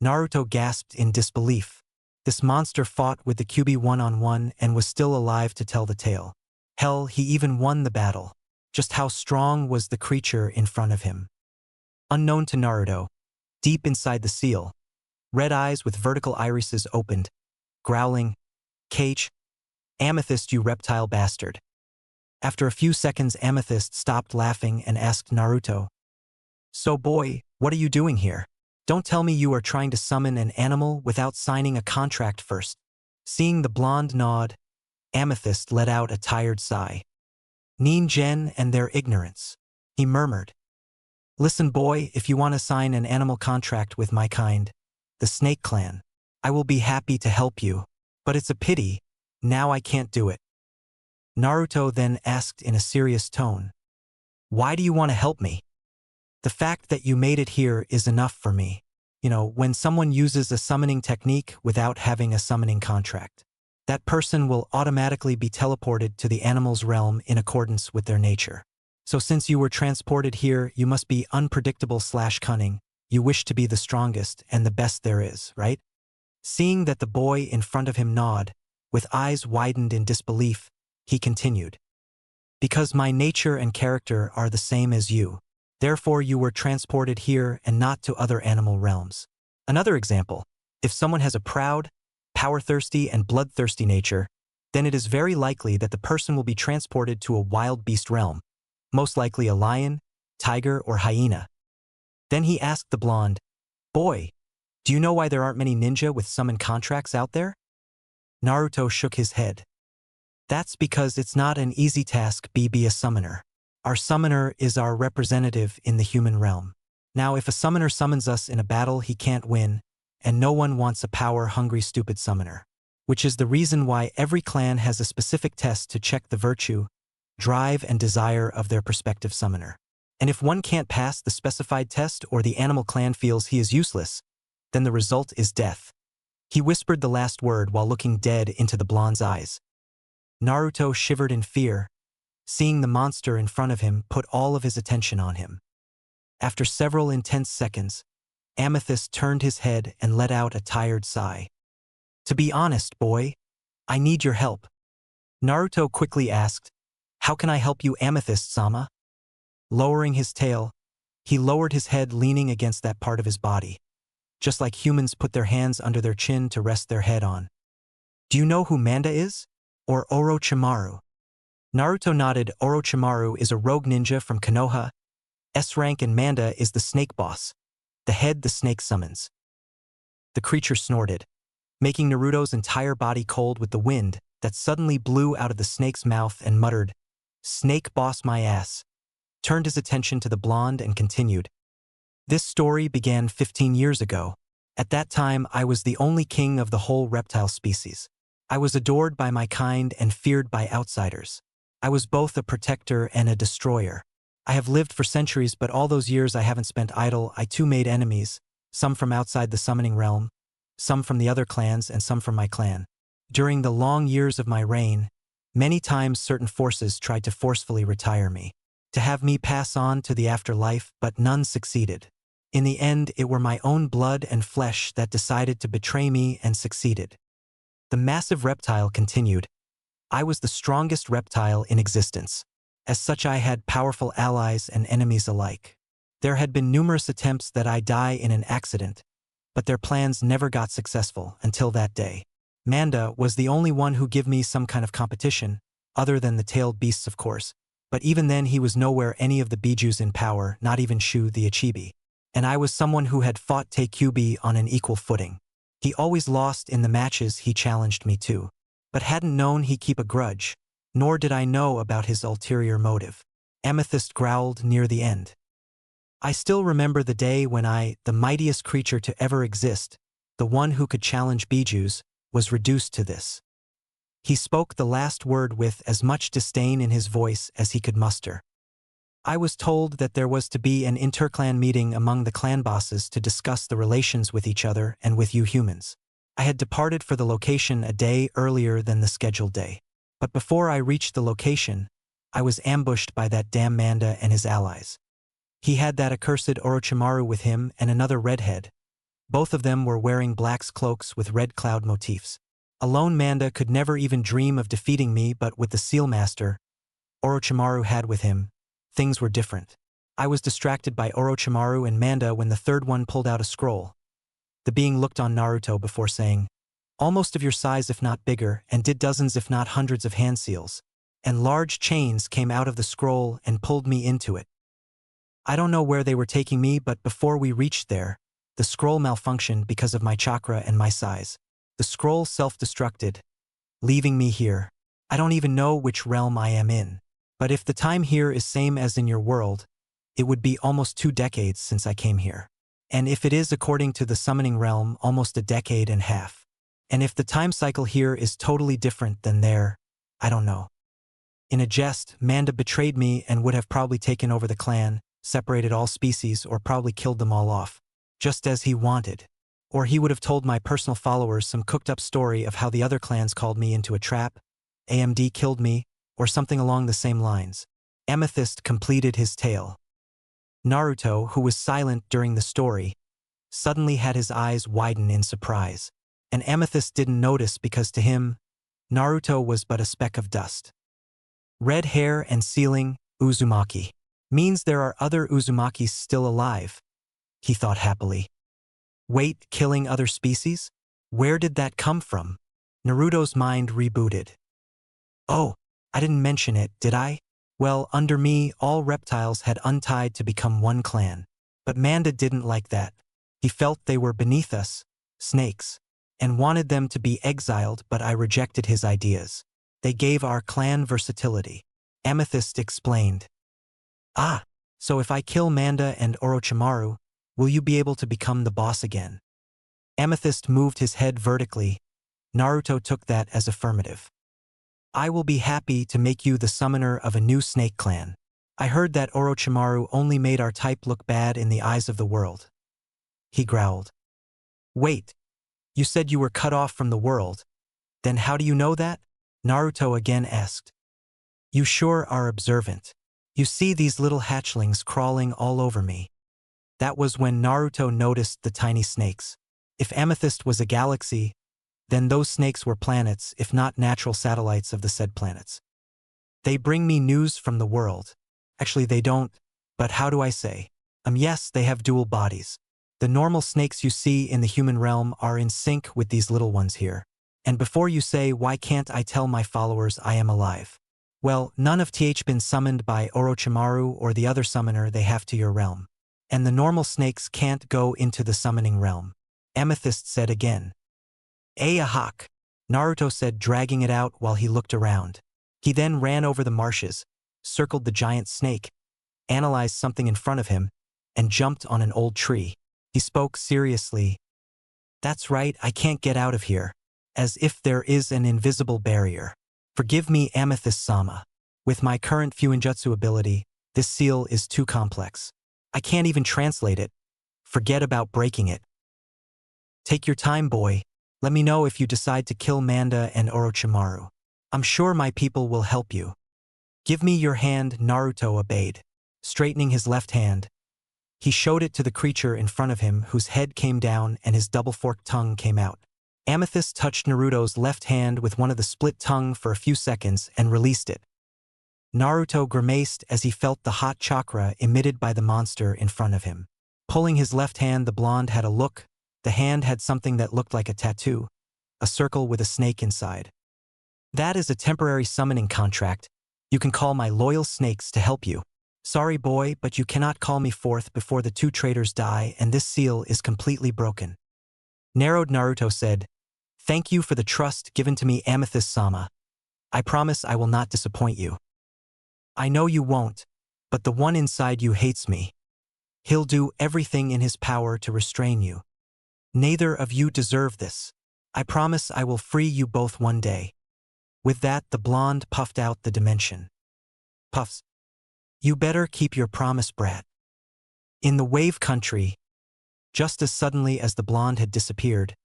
Naruto gasped in disbelief. This monster fought with the Kyuubi one-on-one and was still alive to tell the tale. Hell, he even won the battle. Just how strong was the creature in front of him? Unknown to Naruto, deep inside the seal, red eyes with vertical irises opened, growling, "Cage, Amethyst, you reptile bastard." After a few seconds, Amethyst stopped laughing and asked Naruto, "So boy, what are you doing here? Don't tell me you are trying to summon an animal without signing a contract first." Seeing the blonde nod, Amethyst let out a tired sigh. Ningen and their ignorance, he murmured. "Listen boy, if you want to sign an animal contract with my kind, the Snake Clan, I will be happy to help you, but it's a pity, now I can't do it." Naruto then asked in a serious tone, "Why do you want to help me?" "The fact that you made it here is enough for me. You know, when someone uses a summoning technique without having a summoning contract, that person will automatically be teleported to the animal's realm in accordance with their nature. So since you were transported here, you must be unpredictable/cunning. You wish to be the strongest and the best there is, right?" Seeing that the boy in front of him nod, with eyes widened in disbelief, he continued, "Because my nature and character are the same as you. Therefore you were transported here and not to other animal realms." Another example, if someone has a proud, power-thirsty, and bloodthirsty nature, then it is very likely that the person will be transported to a wild beast realm, most likely a lion, tiger, or hyena. Then he asked the blonde, "Boy, do you know why there aren't many ninja with summon contracts out there?" Naruto shook his head. "That's because it's not an easy task be a summoner. Our summoner is our representative in the human realm. Now if a summoner summons us in a battle he can't win, and no one wants a power-hungry stupid summoner. Which is the reason why every clan has a specific test to check the virtue, drive, and desire of their prospective summoner. And if one can't pass the specified test or the animal clan feels he is useless, then the result is death." He whispered the last word while looking dead into the blonde's eyes. Naruto shivered in fear, seeing the monster in front of him put all of his attention on him. After several intense seconds, Amethyst turned his head and let out a tired sigh. "To be honest, boy, I need your help." Naruto quickly asked, "How can I help you, Amethyst-sama?" Lowering his tail, he lowered his head, leaning against that part of his body, just like humans put their hands under their chin to rest their head on. "Do you know who Manda is? Or Orochimaru?" Naruto nodded. Orochimaru is a rogue ninja from Konoha, S-rank, and Manda is the snake boss, the head the snake summons. The creature snorted, making Naruto's entire body cold with the wind that suddenly blew out of the snake's mouth, and muttered, "Snake boss my ass." turned his attention to the blonde and continued. This story began 15 years ago. At that time, I was the only king of the whole reptile species. I was adored by my kind and feared by outsiders. I was both a protector and a destroyer. I have lived for centuries, but all those years I haven't spent idle. I too made enemies, some from outside the summoning realm, some from the other clans, and some from my clan. During the long years of my reign, many times certain forces tried to forcefully retire me, to have me pass on to the afterlife, but none succeeded. In the end, it were my own blood and flesh that decided to betray me and succeeded. The massive reptile continued. I was the strongest reptile in existence. As such, I had powerful allies and enemies alike. There had been numerous attempts that I die in an accident, but their plans never got successful until that day. Manda was the only one who gave me some kind of competition, other than the tailed beasts of course, but even then he was nowhere any of the bijus in power, not even Shu the Ichibi. And I was someone who had fought Taikubi on an equal footing. He always lost in the matches he challenged me to, but hadn't known he keep a grudge, nor did I know about his ulterior motive. Amethyst growled near the end. I still remember the day when I, the mightiest creature to ever exist, the one who could challenge bijus, was reduced to this. He spoke the last word with as much disdain in his voice as he could muster. I was told that there was to be an interclan meeting among the clan bosses to discuss the relations with each other and with you humans. I had departed for the location a day earlier than the scheduled day. But before I reached the location, I was ambushed by that damn Manda and his allies. He had that accursed Orochimaru with him and another redhead. Both of them were wearing black cloaks with red cloud motifs. Alone Manda could never even dream of defeating me, but with the Seal Master Orochimaru had with him, things were different. I was distracted by Orochimaru and Manda when the third one pulled out a scroll. The being looked on Naruto before saying, "Almost of your size if not bigger," and did dozens if not hundreds of hand seals. And large chains came out of the scroll and pulled me into it. I don't know where they were taking me, but before we reached there, the scroll malfunctioned because of my chakra and my size. The scroll self-destructed, leaving me here. I don't even know which realm I am in. But if the time here is same as in your world, it would be almost 2 decades since I came here. And if it is according to the summoning realm, almost a decade and a half. And if the time cycle here is totally different than there, I don't know. In a jest, Manda betrayed me and would have probably taken over the clan, separated all species, or probably killed them all off, just as he wanted. Or he would have told my personal followers some cooked-up story of how the other clans called me into a trap, AMD killed me, or something along the same lines. Amethyst completed his tale. Naruto, who was silent during the story, suddenly had his eyes widen in surprise. And Amethyst didn't notice because to him, Naruto was but a speck of dust. Red hair and ceiling, Uzumaki. Means there are other Uzumakis still alive, he thought happily. Wait, killing other species? Where did that come from? Naruto's mind rebooted. Oh, I didn't mention it, did I? Well, under me, all reptiles had untied to become one clan. But Manda didn't like that. He felt they were beneath us, snakes, and wanted them to be exiled, but I rejected his ideas. They gave our clan versatility. Amethyst explained. Ah, so if I kill Manda and Orochimaru, will you be able to become the boss again? Amethyst moved his head vertically. Naruto took that as affirmative. I will be happy to make you the summoner of a new snake clan. I heard that Orochimaru only made our type look bad in the eyes of the world. He growled. Wait, you said you were cut off from the world. Then how do you know that? Naruto again asked. You sure are observant. You see these little hatchlings crawling all over me. That was when Naruto noticed the tiny snakes. If Amethyst was a galaxy, then those snakes were planets, if not natural satellites of the said planets. They bring me news from the world. Actually, they don't, but how do I say? Yes, they have dual bodies. The normal snakes you see in the human realm are in sync with these little ones here. And before you say, why can't I tell my followers I am alive? Well, none of th been summoned by Orochimaru or the other summoner they have to your realm. And the normal snakes can't go into the summoning realm. Amethyst said again. Ahak, Naruto said, dragging it out while he looked around. He then ran over the marshes, circled the giant snake, analyzed something in front of him, and jumped on an old tree. He spoke seriously. "That's right, I can't get out of here. As if there is an invisible barrier. Forgive me, Amethyst-sama. With my current Fuinjutsu ability, this seal is too complex. I can't even translate it. Forget about breaking it. Take your time, boy. Let me know if you decide to kill Manda and Orochimaru. I'm sure my people will help you." "Give me your hand," Naruto obeyed. Straightening his left hand, he showed it to the creature in front of him, whose head came down and his double-forked tongue came out. Amethyst touched Naruto's left hand with one of the split tongue for a few seconds and released it. Naruto grimaced as he felt the hot chakra emitted by the monster in front of him. Pulling his left hand, the blonde had a look. The hand had something that looked like a tattoo, a circle with a snake inside. "That is a temporary summoning contract. You can call my loyal snakes to help you. Sorry, boy, but you cannot call me forth before the two traitors die and this seal is completely broken." Narrowed Naruto said, "Thank you for the trust given to me, Amethyst-sama. I promise I will not disappoint you." "I know you won't, but the one inside you hates me. He'll do everything in his power to restrain you. Neither of you deserve this. I promise I will free you both one day." With that, the blonde puffed out the dimension. Puffs. "You better keep your promise, brat." In the wave country, just as suddenly as the blonde had disappeared,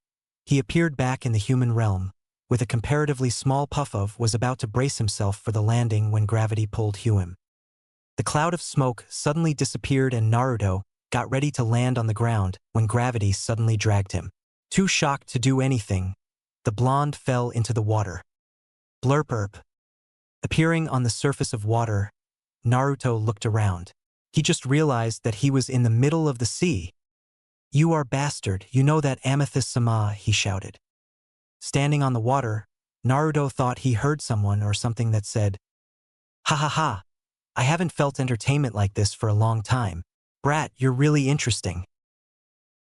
he appeared back in the human realm, with a comparatively small Puff-of was about to brace himself for the landing when gravity pulled him. The cloud of smoke suddenly disappeared and Naruto got ready to land on the ground when gravity suddenly dragged him. Too shocked to do anything, the blonde fell into the water. Blurp. Appearing on the surface of water, Naruto looked around. He just realized that he was in the middle of the sea. "You are bastard, you know that, Amethyst-sama," he shouted. Standing on the water, Naruto thought he heard someone or something that said, "Ha ha ha, I haven't felt entertainment like this for a long time. Brat, you're really interesting."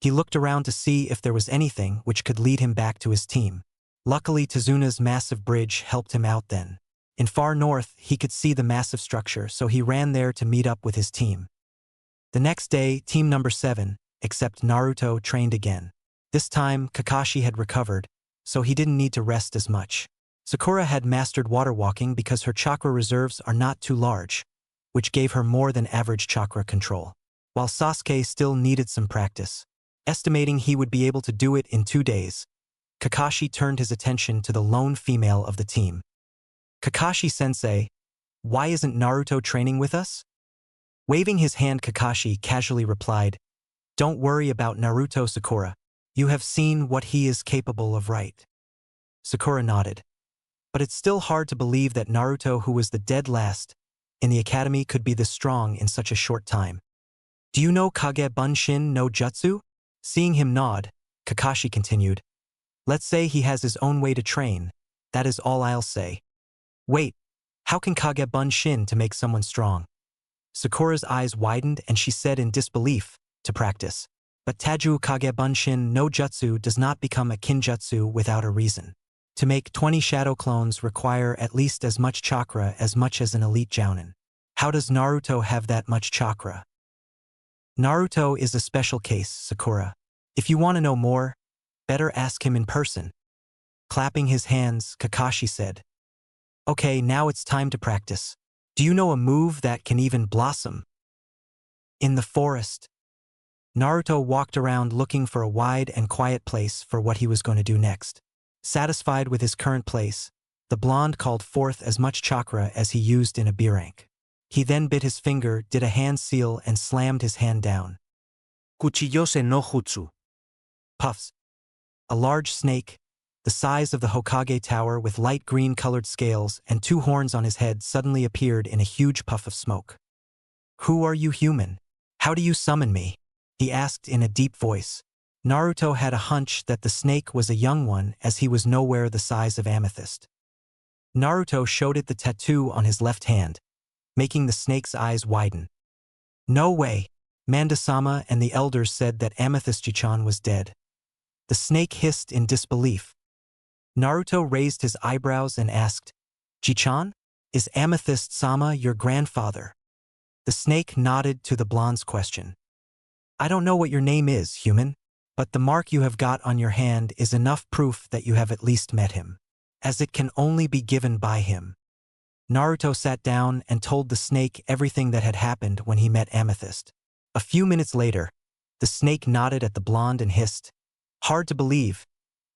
He looked around to see if there was anything which could lead him back to his team. Luckily, Tezuna's massive bridge helped him out then. In far north, he could see the massive structure, so he ran there to meet up with his team. The next day, team number 7, except Naruto, trained again. This time, Kakashi had recovered, so he didn't need to rest as much. Sakura had mastered water walking because her chakra reserves are not too large, which gave her more than average chakra control. While Sasuke still needed some practice. Estimating he would be able to do it in 2 days, Kakashi turned his attention to the lone female of the team. "Kakashi-sensei, why isn't Naruto training with us?" Waving his hand, Kakashi casually replied, "Don't worry about Naruto, Sakura. You have seen what he is capable of, right?" Sakura nodded. But it's still hard to believe that Naruto, who was the dead last in the academy, could be this strong in such a short time. "Do you know Kage Bunshin no Jutsu?" Seeing him nod, Kakashi continued, "Let's say he has his own way to train. That is all I'll say." "Wait, how can Kage Bunshin to make someone strong?" Sakura's eyes widened and she said in disbelief, "To practice. But Taju Kage Bunshin no Jutsu does not become a Kinjutsu without a reason. To make 20 shadow clones require at least as much chakra as much as an elite jounin. How does Naruto have that much chakra?" "Naruto is a special case, Sakura. If you want to know more, better ask him in person." Clapping his hands, Kakashi said, "Okay, now it's time to practice. Do you know a move that can even blossom?" In the forest, Naruto walked around looking for a wide and quiet place for what he was going to do next. Satisfied with his current place, the blonde called forth as much chakra as he used in a B-rank. He then bit his finger, did a hand seal, and slammed his hand down. Cuchillose no jutsu. Puffs. A large snake, the size of the Hokage Tower with light green-colored scales and 2 horns on his head, suddenly appeared in a huge puff of smoke. "Who are you, human? How do you summon me?" he asked in a deep voice. Naruto had a hunch that the snake was a young one as he was nowhere the size of Amethyst. Naruto showed it the tattoo on his left hand, making the snake's eyes widen. "No way. Manda-sama and the elders said that Amethyst-chan was dead." The snake hissed in disbelief. Naruto raised his eyebrows and asked, "Ji-chan? Is Amethyst-sama your grandfather?" The snake nodded to the blonde's question. I don't know what your name is, human, but the mark you have got on your hand is enough proof that you have at least met him, as it can only be given by him. Naruto sat down and told the snake everything that had happened when he met Amethyst. A few minutes later, the snake nodded at the blonde and hissed, Hard to believe,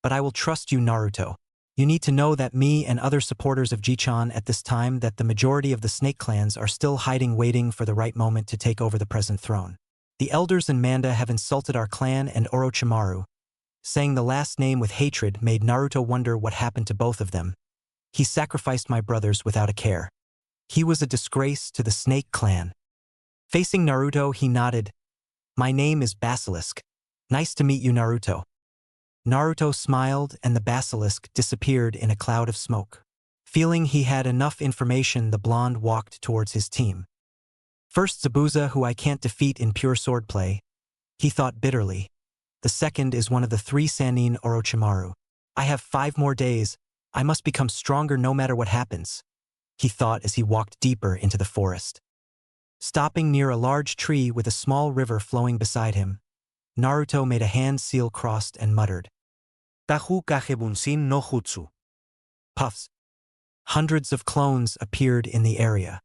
but I will trust you, Naruto. You need to know that me and other supporters of Jichan at this time that the majority of the snake clans are still hiding waiting for the right moment to take over the present throne. The elders in Manda have insulted our clan and Orochimaru. Saying the last name with hatred made Naruto wonder what happened to both of them. He sacrificed my brothers without a care. He was a disgrace to the snake clan. Facing Naruto, he nodded. My name is Basilisk. Nice to meet you, Naruto. Naruto smiled and the basilisk disappeared in a cloud of smoke. Feeling he had enough information, the blonde walked towards his team. First Zabuza, who I can't defeat in pure swordplay, he thought bitterly. The second is one of the 3 Sannin Orochimaru. I have 5 more days. I must become stronger no matter what happens, he thought as he walked deeper into the forest. Stopping near a large tree with a small river flowing beside him, Naruto made a hand seal crossed and muttered, Tahu Kagebunsin no Jutsu. Puffs. Hundreds of clones appeared in the area.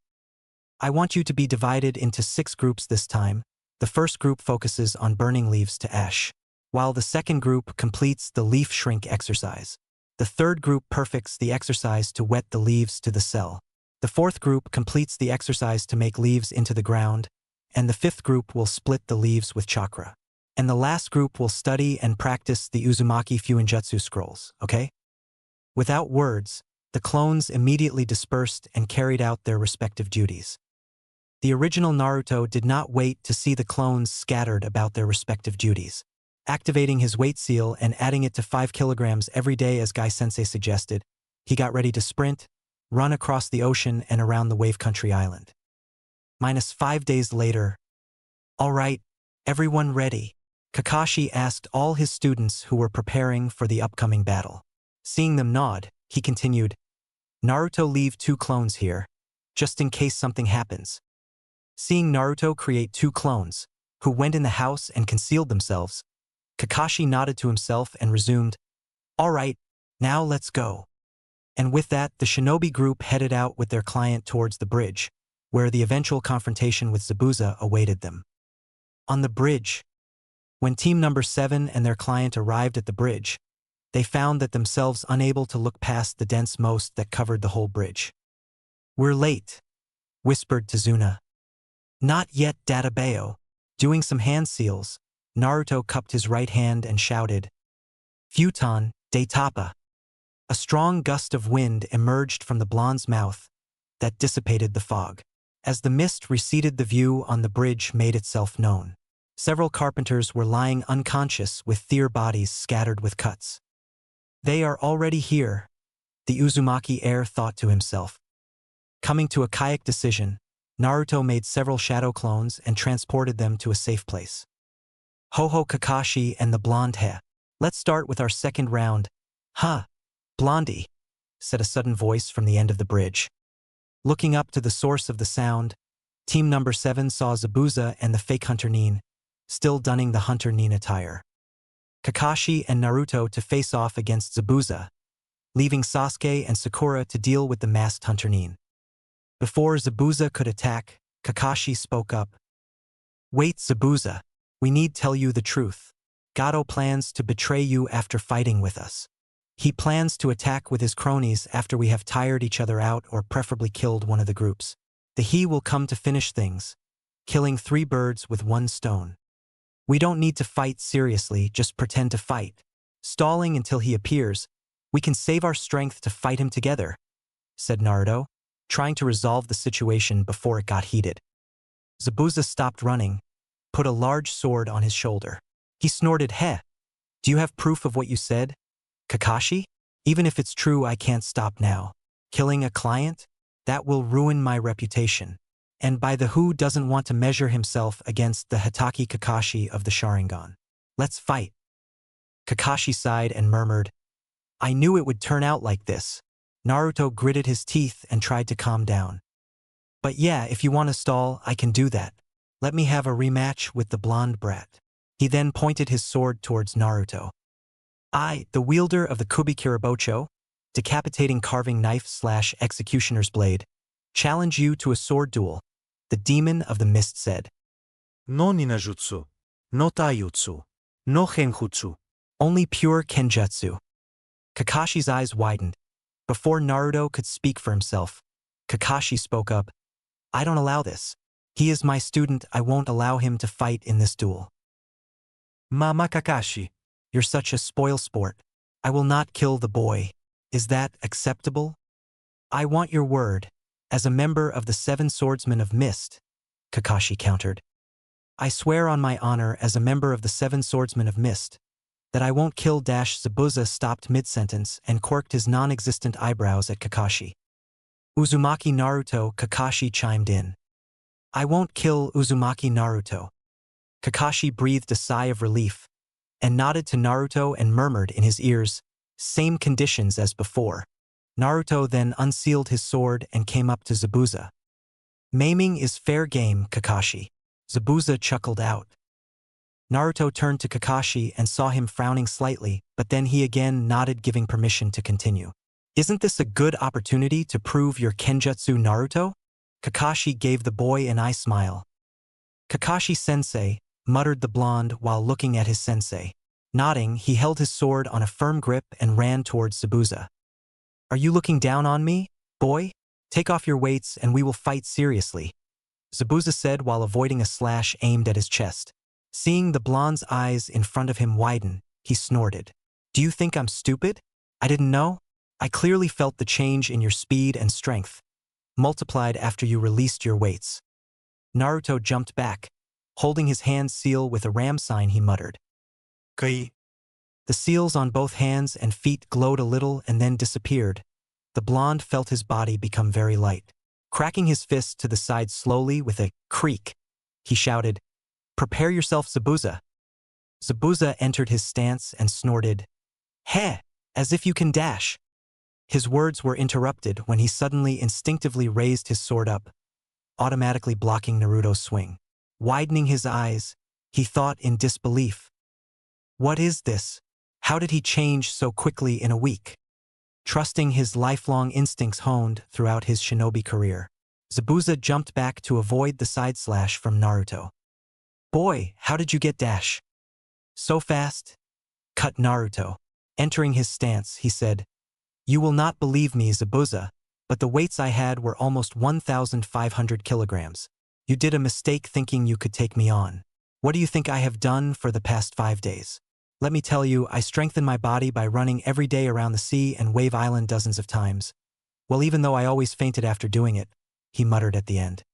I want you to be divided into 6 groups this time. The first group focuses on burning leaves to ash, while the second group completes the leaf shrink exercise. The third group perfects the exercise to wet the leaves to the cell. The fourth group completes the exercise to make leaves into the ground, and the fifth group will split the leaves with chakra. And the last group will study and practice the Uzumaki Fuinjutsu scrolls, okay? Without words, the clones immediately dispersed and carried out their respective duties. The original Naruto did not wait to see the clones scattered about their respective duties. Activating his weight seal and adding it to 5 kilograms every day as Gai-sensei suggested, he got ready to sprint, run across the ocean and around the wave country island. -5 days later. All right, everyone ready? Kakashi asked all his students who were preparing for the upcoming battle. Seeing them nod, he continued, Naruto, leave 2 clones here, just in case something happens. Seeing Naruto create 2 clones, who went in the house and concealed themselves, Kakashi nodded to himself and resumed, All right, now let's go. And with that, the shinobi group headed out with their client towards the bridge, where the eventual confrontation with Zabuza awaited them. On the bridge, when team number 7 and their client arrived at the bridge, they found that themselves unable to look past the dense mist that covered the whole bridge. We're late, whispered Tazuna. Not yet, Databeo. Doing some hand seals, Naruto cupped his right hand and shouted, Futon, de Tapa. A strong gust of wind emerged from the blonde's mouth that dissipated the fog. As the mist receded, the view on the bridge made itself known. Several carpenters were lying unconscious with their bodies scattered with cuts. They are already here, the Uzumaki heir thought to himself. Coming to a kayak decision, Naruto made several shadow clones and transported them to a safe place. Ho-ho, Kakashi and the blonde hair. Let's start with our second round. Huh, Blondie, said a sudden voice from the end of the bridge. Looking up to the source of the sound, team number 7 saw Zabuza and the fake Hunter Nin, still donning the Hunter Nin attire. Kakashi and Naruto to face off against Zabuza, leaving Sasuke and Sakura to deal with the masked Hunter Nin. Before Zabuza could attack, Kakashi spoke up. Wait, Zabuza, we need tell you the truth. Gato plans to betray you after fighting with us. He plans to attack with his cronies after we have tired each other out or preferably killed one of the groups. The he will come to finish things, killing 3 birds with 1 stone. We don't need to fight seriously, just pretend to fight. Stalling until he appears, we can save our strength to fight him together, said Naruto, trying to resolve the situation before it got heated. Zabuza stopped running, put a large sword on his shoulder. He snorted, Heh, do you have proof of what you said, Kakashi? Even if it's true, I can't stop now. Killing a client? That will ruin my reputation. And by the who doesn't want to measure himself against the Hatake Kakashi of the Sharingan. Let's fight. Kakashi sighed and murmured, I knew it would turn out like this. Naruto gritted his teeth and tried to calm down. But yeah, if you want to stall, I can do that. Let me have a rematch with the blonde brat. He then pointed his sword towards Naruto. I, the wielder of the Kubikirabocho, decapitating carving knife/executioner's blade, challenge you to a sword duel, the demon of the mist said. No ninjutsu. No taijutsu. No genjutsu. Only pure kenjutsu. Kakashi's eyes widened. Before Naruto could speak for himself, Kakashi spoke up. I don't allow this. He is my student, I won't allow him to fight in this duel. Mama Kakashi. You're such a spoilsport. I will not kill the boy. Is that acceptable? I want your word. As a member of the Seven Swordsmen of Mist, Kakashi countered. I swear on my honor as a member of the Seven Swordsmen of Mist that I won't kill Zabuza stopped mid-sentence and quirked his non-existent eyebrows at Kakashi. Uzumaki Naruto, Kakashi chimed in. I won't kill Uzumaki Naruto. Kakashi breathed a sigh of relief and nodded to Naruto and murmured in his ears, same conditions as before. Naruto then unsealed his sword and came up to Zabuza. Maiming is fair game, Kakashi. Zabuza chuckled out. Naruto turned to Kakashi and saw him frowning slightly, but then he again nodded, giving permission to continue. Isn't this a good opportunity to prove your kenjutsu, Naruto? Kakashi gave the boy an eye smile. Kakashi-sensei, muttered the blonde while looking at his sensei. Nodding, he held his sword on a firm grip and ran towards Zabuza. Are you looking down on me, boy? Take off your weights and we will fight seriously, Zabuza said while avoiding a slash aimed at his chest. Seeing the blonde's eyes in front of him widen, he snorted. Do you think I'm stupid? I didn't know? I clearly felt the change in your speed and strength, multiplied after you released your weights. Naruto jumped back. Holding his hand seal with a ram sign, he muttered. Kai. The seals on both hands and feet glowed a little and then disappeared. The blonde felt his body become very light. Cracking his fist to the side slowly with a creak, he shouted, Prepare yourself, Zabuza. Zabuza entered his stance and snorted, Heh, as if you can dash. His words were interrupted when he suddenly instinctively raised his sword up, automatically blocking Naruto's swing. Widening his eyes, he thought in disbelief. What is this? How did he change so quickly in a week? Trusting his lifelong instincts honed throughout his shinobi career, Zabuza jumped back to avoid the side slash from Naruto. Boy, how did you get dash? So fast? Cut Naruto. Entering his stance, he said, You will not believe me, Zabuza, but the weights I had were almost 1,500 kilograms. You did a mistake thinking you could take me on. What do you think I have done for the past 5 days? Let me tell you, I strengthened my body by running every day around the sea and Wave Island dozens of times. Well, even though I always fainted after doing it, he muttered at the end.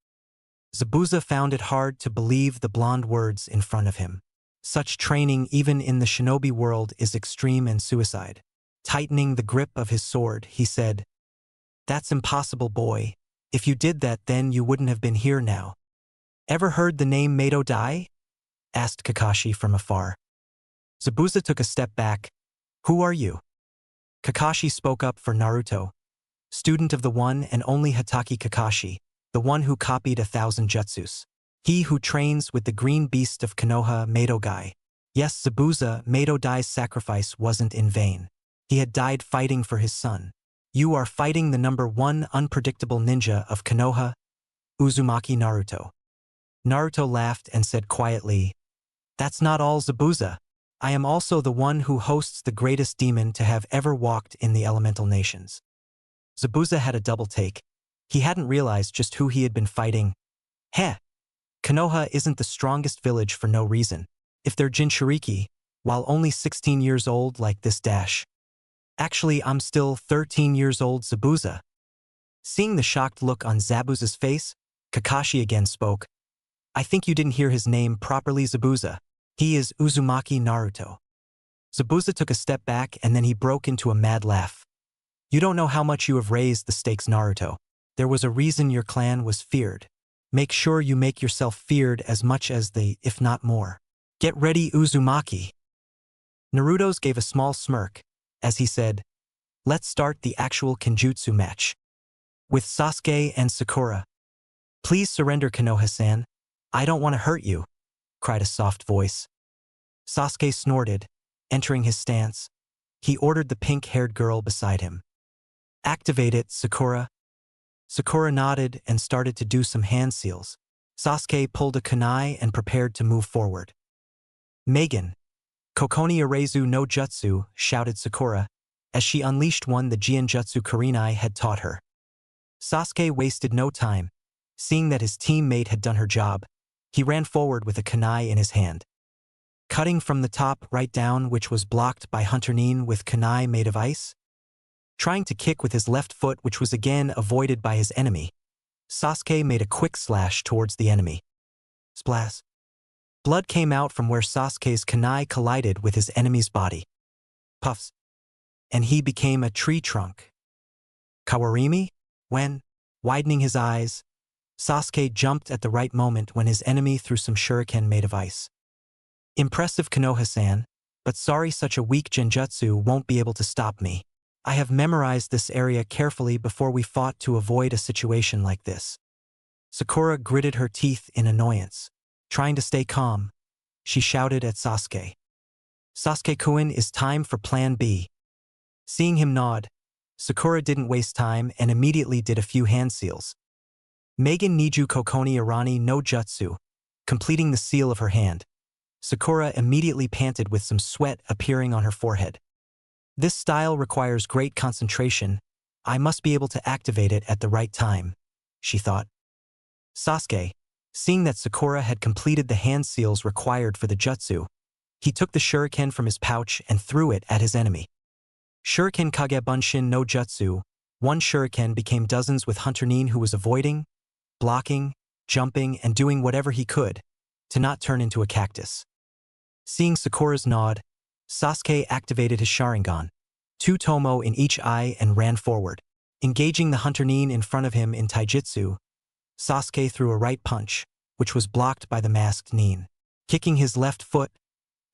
Zabuza found it hard to believe the blonde words in front of him. Such training, even in the shinobi world, is extreme and suicide. Tightening the grip of his sword, he said, That's impossible, boy. If you did that, then you wouldn't have been here now. Ever heard the name Mado Dai? Asked Kakashi from afar. Zabuza took a step back. Who are you? Kakashi spoke up for Naruto, student of the one and only Hatake Kakashi, the one who copied 1,000 jutsus. He who trains with the green beast of Konoha, Mado Gai. Yes, Zabuza, Mado Dai's sacrifice wasn't in vain. He had died fighting for his son. You are fighting the #1 unpredictable ninja of Konoha, Uzumaki Naruto. Naruto laughed and said quietly, That's not all, Zabuza. I am also the one who hosts the greatest demon to have ever walked in the elemental nations. Zabuza had a double take. He hadn't realized just who he had been fighting. Heh! Konoha isn't the strongest village for no reason. If they're Jinchuriki, while only 16 years old like this dash. Actually, I'm still 13 years old, Zabuza. Seeing the shocked look on Zabuza's face, Kakashi again spoke. I think you didn't hear his name properly, Zabuza. He is Uzumaki Naruto. Zabuza took a step back and then he broke into a mad laugh. You don't know how much you have raised the stakes, Naruto. There was a reason your clan was feared. Make sure you make yourself feared as much as they, if not more. Get ready, Uzumaki. Naruto's gave a small smirk as he said, Let's start the actual Kenjutsu match. With Sasuke and Sakura. Please surrender, Konoha-san. I don't want to hurt you, cried a soft voice. Sasuke snorted, entering his stance. He ordered the pink-haired girl beside him. Activate it, Sakura. Sakura nodded and started to do some hand seals. Sasuke pulled a kunai and prepared to move forward. Megan, Kokoni Arezu no Jutsu, shouted Sakura, as she unleashed the Jianjutsu Kurenai had taught her. Sasuke wasted no time. Seeing that his teammate had done her job, he ran forward with a kunai in his hand. Cutting from the top right down, which was blocked by Hunter Nin with kunai made of ice. Trying to kick with his left foot, which was again avoided by his enemy, Sasuke made a quick slash towards the enemy. Splash. Blood came out from where Sasuke's kunai collided with his enemy's body. Puffs. And he became a tree trunk. Kawarimi? When, widening his eyes, Sasuke jumped at the right moment when his enemy threw some shuriken made of ice. Impressive, Konoha-san, but sorry, such a weak genjutsu won't be able to stop me. I have memorized this area carefully before we fought to avoid a situation like this. Sakura gritted her teeth in annoyance. Trying to stay calm, she shouted at Sasuke. Sasuke-kun, is time for Plan B. Seeing him nod, Sakura didn't waste time and immediately did a few hand seals. Megan Niju Kokoni Arani no Jutsu, completing the seal of her hand. Sakura immediately panted with some sweat appearing on her forehead. This style requires great concentration. I must be able to activate it at the right time, she thought. Sasuke, seeing that Sakura had completed the hand seals required for the jutsu, he took the shuriken from his pouch and threw it at his enemy. Shuriken Kagebunshin no Jutsu, one shuriken became dozens with Hunter Nin, who was avoiding, blocking, jumping, and doing whatever he could to not turn into a cactus. Seeing Sakura's nod, Sasuke activated his Sharingan, 2 tomo in each eye, and ran forward. Engaging the Hunter Nin in front of him in taijutsu, Sasuke threw a right punch, which was blocked by the masked Nin. Kicking his left foot,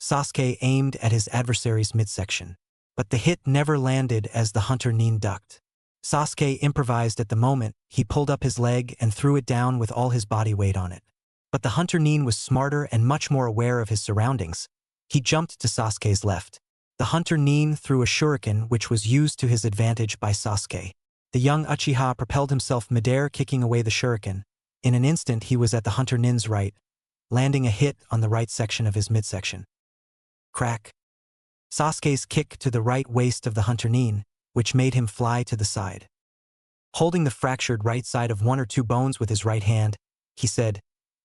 Sasuke aimed at his adversary's midsection. But the hit never landed as the Hunter Nin ducked. Sasuke improvised at the moment. He pulled up his leg and threw it down with all his body weight on it. But the Hunter Nin was smarter and much more aware of his surroundings. He jumped to Sasuke's left. The Hunter Nin threw a shuriken, which was used to his advantage by Sasuke. The young Uchiha propelled himself midair, kicking away the shuriken. In an instant he was at the Hunter Nin's right, landing a hit on the right section of his midsection. Crack. Sasuke's kick to the right waist of the Hunter Nin, which made him fly to the side. Holding the fractured right side of 1 or 2 bones with his right hand, he said,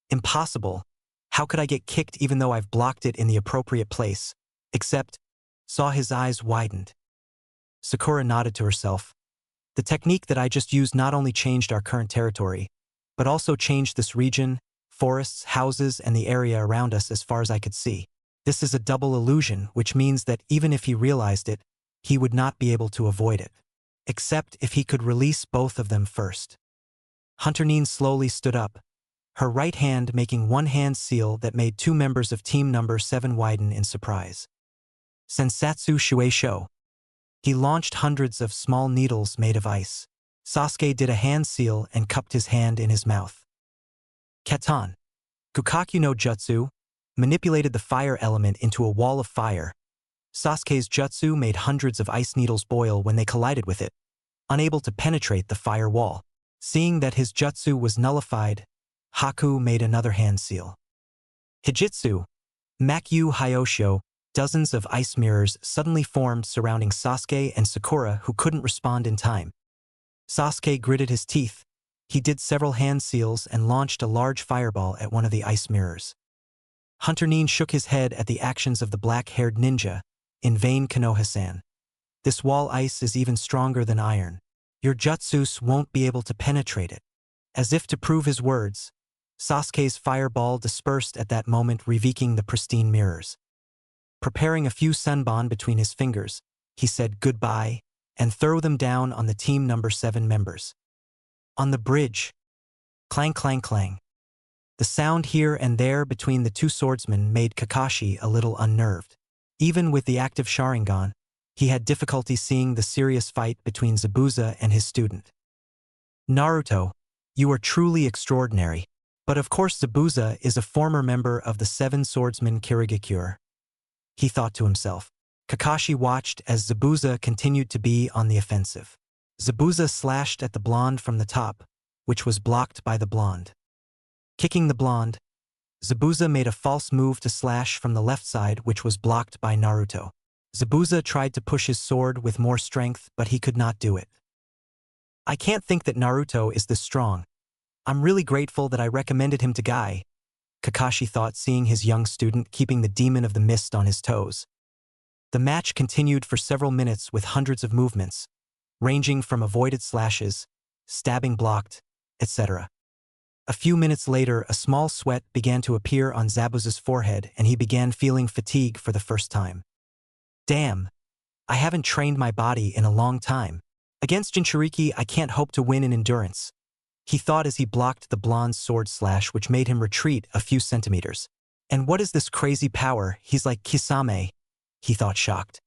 "Impossible. How could I get kicked even though I've blocked it in the appropriate place?" Except, saw his eyes widened. Sakura nodded to herself. The technique that I just used not only changed our current territory, but also changed this region, forests, houses, and the area around us as far as I could see. This is a double illusion, which means that even if he realized it, he would not be able to avoid it. Except if he could release both of them first. Hunter Nin slowly stood up, her right hand making one hand seal that made 2 members of team number 7 widen in surprise. Sensatsu Shueisho. He launched hundreds of small needles made of ice. Sasuke did a hand seal and cupped his hand in his mouth. Katan. Gukaku no Jutsu, manipulated the fire element into a wall of fire. Sasuke's jutsu made hundreds of ice needles boil when they collided with it, unable to penetrate the fire wall. Seeing that his jutsu was nullified, Haku made another hand seal. Hijitsu. Makyu Hyosho, dozens of ice mirrors suddenly formed surrounding Sasuke and Sakura, who couldn't respond in time. Sasuke gritted his teeth. He did several hand seals and launched a large fireball at one of the ice mirrors. Hunter Nin shook his head at the actions of the black-haired ninja. In vain, Konoha-san. This wall ice is even stronger than iron. Your jutsus won't be able to penetrate it. As if to prove his words, Sasuke's fireball dispersed at that moment, revealing the pristine mirrors. Preparing a few senbon between his fingers, he said goodbye and threw them down on the team number 7 members. On the bridge. Clang, clang, clang. The sound here and there between the 2 swordsmen made Kakashi a little unnerved. Even with the active Sharingan, he had difficulty seeing the serious fight between Zabuza and his student. Naruto, You are truly extraordinary. But of course Zabuza is a former member of the Seven Swordsmen Kirigakure. He thought to himself. Kakashi watched as Zabuza continued to be on the offensive. Zabuza slashed at the blonde from the top, which was blocked by the blonde. Kicking the blonde, Zabuza made a false move to slash from the left side, which was blocked by Naruto. Zabuza tried to push his sword with more strength, but he could not do it. I can't think that Naruto is this strong. I'm really grateful that I recommended him to Guy, Kakashi thought, seeing his young student keeping the demon of the mist on his toes. The match continued for several minutes with hundreds of movements, ranging from avoided slashes, stabbing blocked, etc. A few minutes later, a small sweat began to appear on Zabuza's forehead and he began feeling fatigue for the first time. Damn, I haven't trained my body in a long time. Against Jinchuriki, I can't hope to win in endurance, he thought as he blocked the blonde's sword slash, which made him retreat a few centimeters. And what is this crazy power? He's like Kisame, he thought, shocked.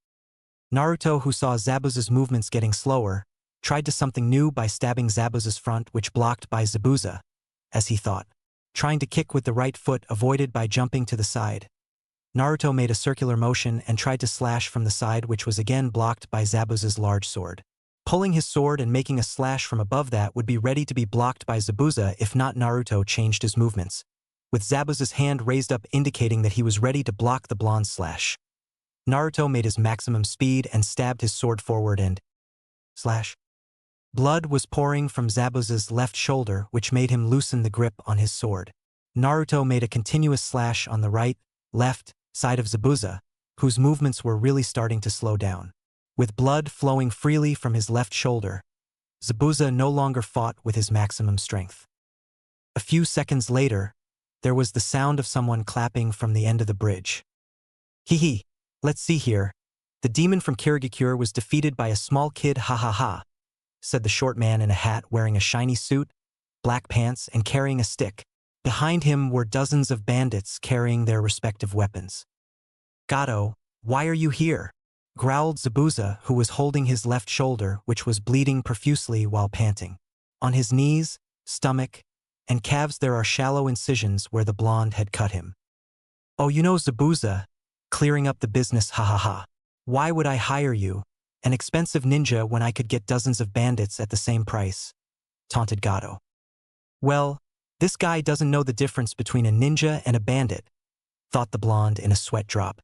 Naruto, who saw Zabuza's movements getting slower, tried to something new by stabbing Zabuza's front, which blocked by Zabuza, as he thought. Trying to kick with the right foot, avoided by jumping to the side. Naruto made a circular motion and tried to slash from the side, which was again blocked by Zabuza's large sword. Pulling his sword and making a slash from above that would be ready to be blocked by Zabuza if not Naruto changed his movements, with Zabuza's hand raised up indicating that he was ready to block the blonde slash. Naruto made his maximum speed and stabbed his sword forward and slash. Blood was pouring from Zabuza's left shoulder, which made him loosen the grip on his sword. Naruto made a continuous slash on the right, left side of Zabuza, whose movements were really starting to slow down. With blood flowing freely from his left shoulder, Zabuza no longer fought with his maximum strength. A few seconds later, there was the sound of someone clapping from the end of the bridge. Hee, let's see here. The demon from Kirigakure was defeated by a small kid, ha ha ha, said the short man in a hat wearing a shiny suit, black pants, and carrying a stick. Behind him were dozens of bandits carrying their respective weapons. Gato, why are you here? Growled Zabuza, who was holding his left shoulder, which was bleeding profusely while panting. On his knees, stomach, and calves there are shallow incisions where the blonde had cut him. Oh, you know Zabuza, clearing up the business, ha ha ha. Why would I hire you, an expensive ninja, when I could get dozens of bandits at the same price? Taunted Gato. Well, this guy doesn't know the difference between a ninja and a bandit, thought the blonde in a sweat drop.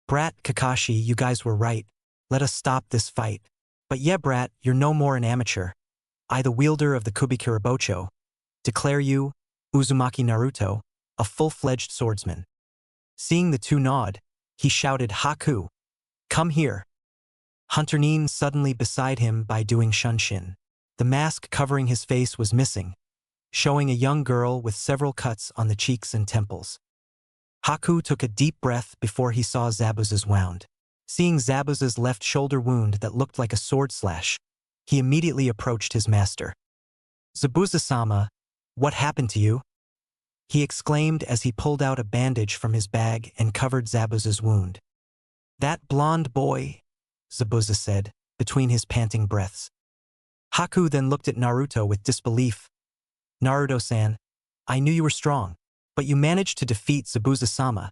Brat, Kakashi, you guys were right. Let us stop this fight. But yeah, Brat, you're no more an amateur. I, the wielder of the Kubikirabocho, declare you, Uzumaki Naruto, a full-fledged swordsman. Seeing the two nod, he shouted, Haku, come here. Hunter Nin suddenly beside him by doing shunshin. The mask covering his face was missing, showing a young girl with several cuts on the cheeks and temples. Haku took a deep breath before he saw Zabuza's wound. Seeing Zabuza's left shoulder wound that looked like a sword slash, he immediately approached his master. Zabuza-sama, what happened to you? He exclaimed as he pulled out a bandage from his bag and covered Zabuza's wound. That blonde boy, Zabuza said, between his panting breaths. Haku then looked at Naruto with disbelief. Naruto-san, I knew you were strong, but you managed to defeat Zabuza-sama,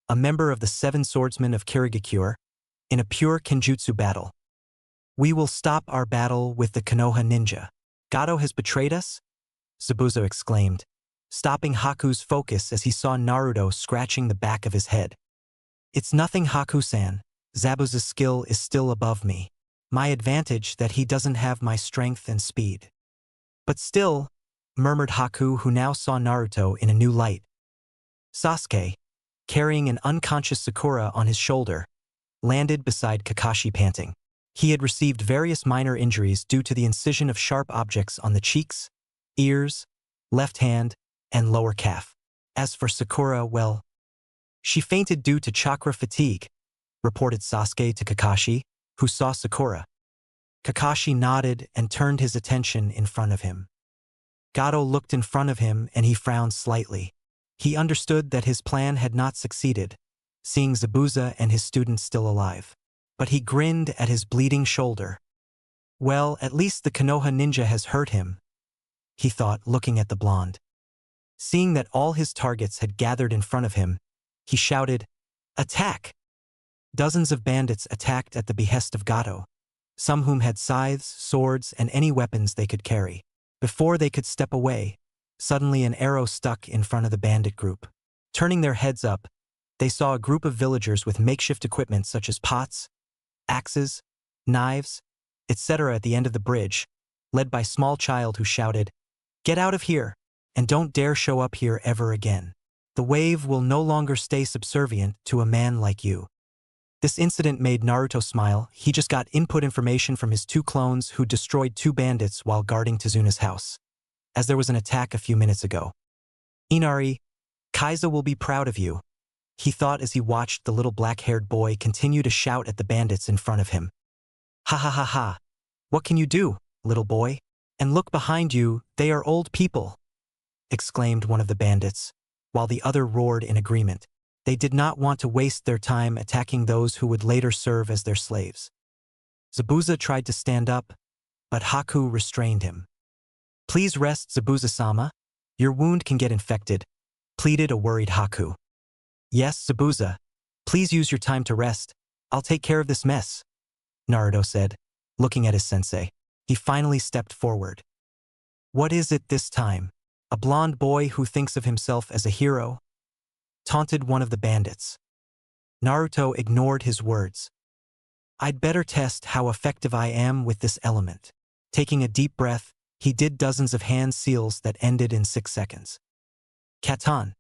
a member of the Seven Swordsmen of Kirigakure, in a pure kenjutsu battle. We will stop our battle with the Konoha ninja. Gato has betrayed us? Zabuza exclaimed, stopping Haku's focus as he saw Naruto scratching the back of his head. It's nothing, Haku-san. Zabuza's skill is still above me. My advantage that he doesn't have my strength and speed. But still, murmured Haku, who now saw Naruto in a new light. Sasuke, carrying an unconscious Sakura on his shoulder, landed beside Kakashi panting. He had received various minor injuries due to the incision of sharp objects on the cheeks, ears, left hand, and lower calf. As for Sakura, well, she fainted due to chakra fatigue, reported Sasuke to Kakashi, who saw Sakura. Kakashi nodded and turned his attention in front of him. Gato looked in front of him and he frowned slightly. He understood that his plan had not succeeded, seeing Zabuza and his students still alive. But he grinned at his bleeding shoulder. Well, at least the Konoha ninja has hurt him. he thought, looking at the blonde. Seeing that all his targets had gathered in front of him, he shouted, "Attack!" Dozens of bandits attacked at the behest of Gato, some whom had scythes, swords, and any weapons they could carry. Before they could step away, suddenly an arrow stuck in front of the bandit group. Turning their heads up, they saw a group of villagers with makeshift equipment such as pots, axes, knives, etc. at the end of the bridge, led by a small child who shouted, "Get out of here, and don't dare show up here ever again. The wave will no longer stay subservient to a man like you." This incident made Naruto smile. He just got input information from his two clones who destroyed two bandits while guarding Tezuna's house, as there was an attack a few minutes ago. "Inari, Kaiza will be proud of you," he thought as he watched the little black-haired boy continue to shout at the bandits in front of him. "Ha ha ha ha. What can you do, little boy? And look behind you, they are old people," exclaimed one of the bandits, while the other roared in agreement. They did not want to waste their time attacking those who would later serve as their slaves. Zabuza tried to stand up, but Haku restrained him. "Please rest, Zabuza-sama. Your wound can get infected," pleaded a worried Haku. "Yes, Zabuza. Please use your time to rest. I'll take care of this mess," Naruto said, looking at his sensei. He finally stepped forward. "What is it this time? A blonde boy who thinks of himself as a hero?" taunted one of the bandits. Naruto ignored his words. "I'd better test how effective I am with this element." Taking a deep breath, he did dozens of hand seals that ended in 6 seconds. Katan,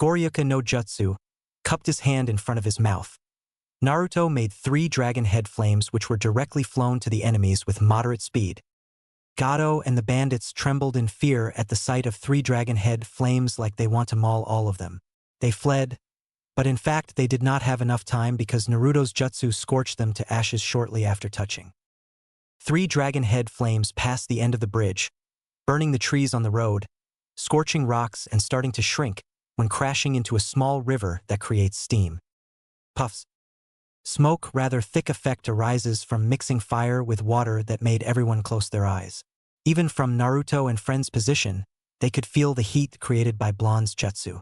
Goryuka no Jutsu, cupped his hand in front of his mouth. Naruto made 3 dragon head flames which were directly flown to the enemies with moderate speed. Gato and the bandits trembled in fear at the sight of 3 dragon head flames like they want to maul all of them. They fled, but in fact they did not have enough time because Naruto's jutsu scorched them to ashes shortly after touching. 3 dragon head flames passed the end of the bridge, burning the trees on the road, scorching rocks and starting to shrink when crashing into a small river that creates steam. Puffs. Smoke, rather thick effect arises from mixing fire with water that made everyone close their eyes. Even from Naruto and friends' position, they could feel the heat created by Blonde's jutsu.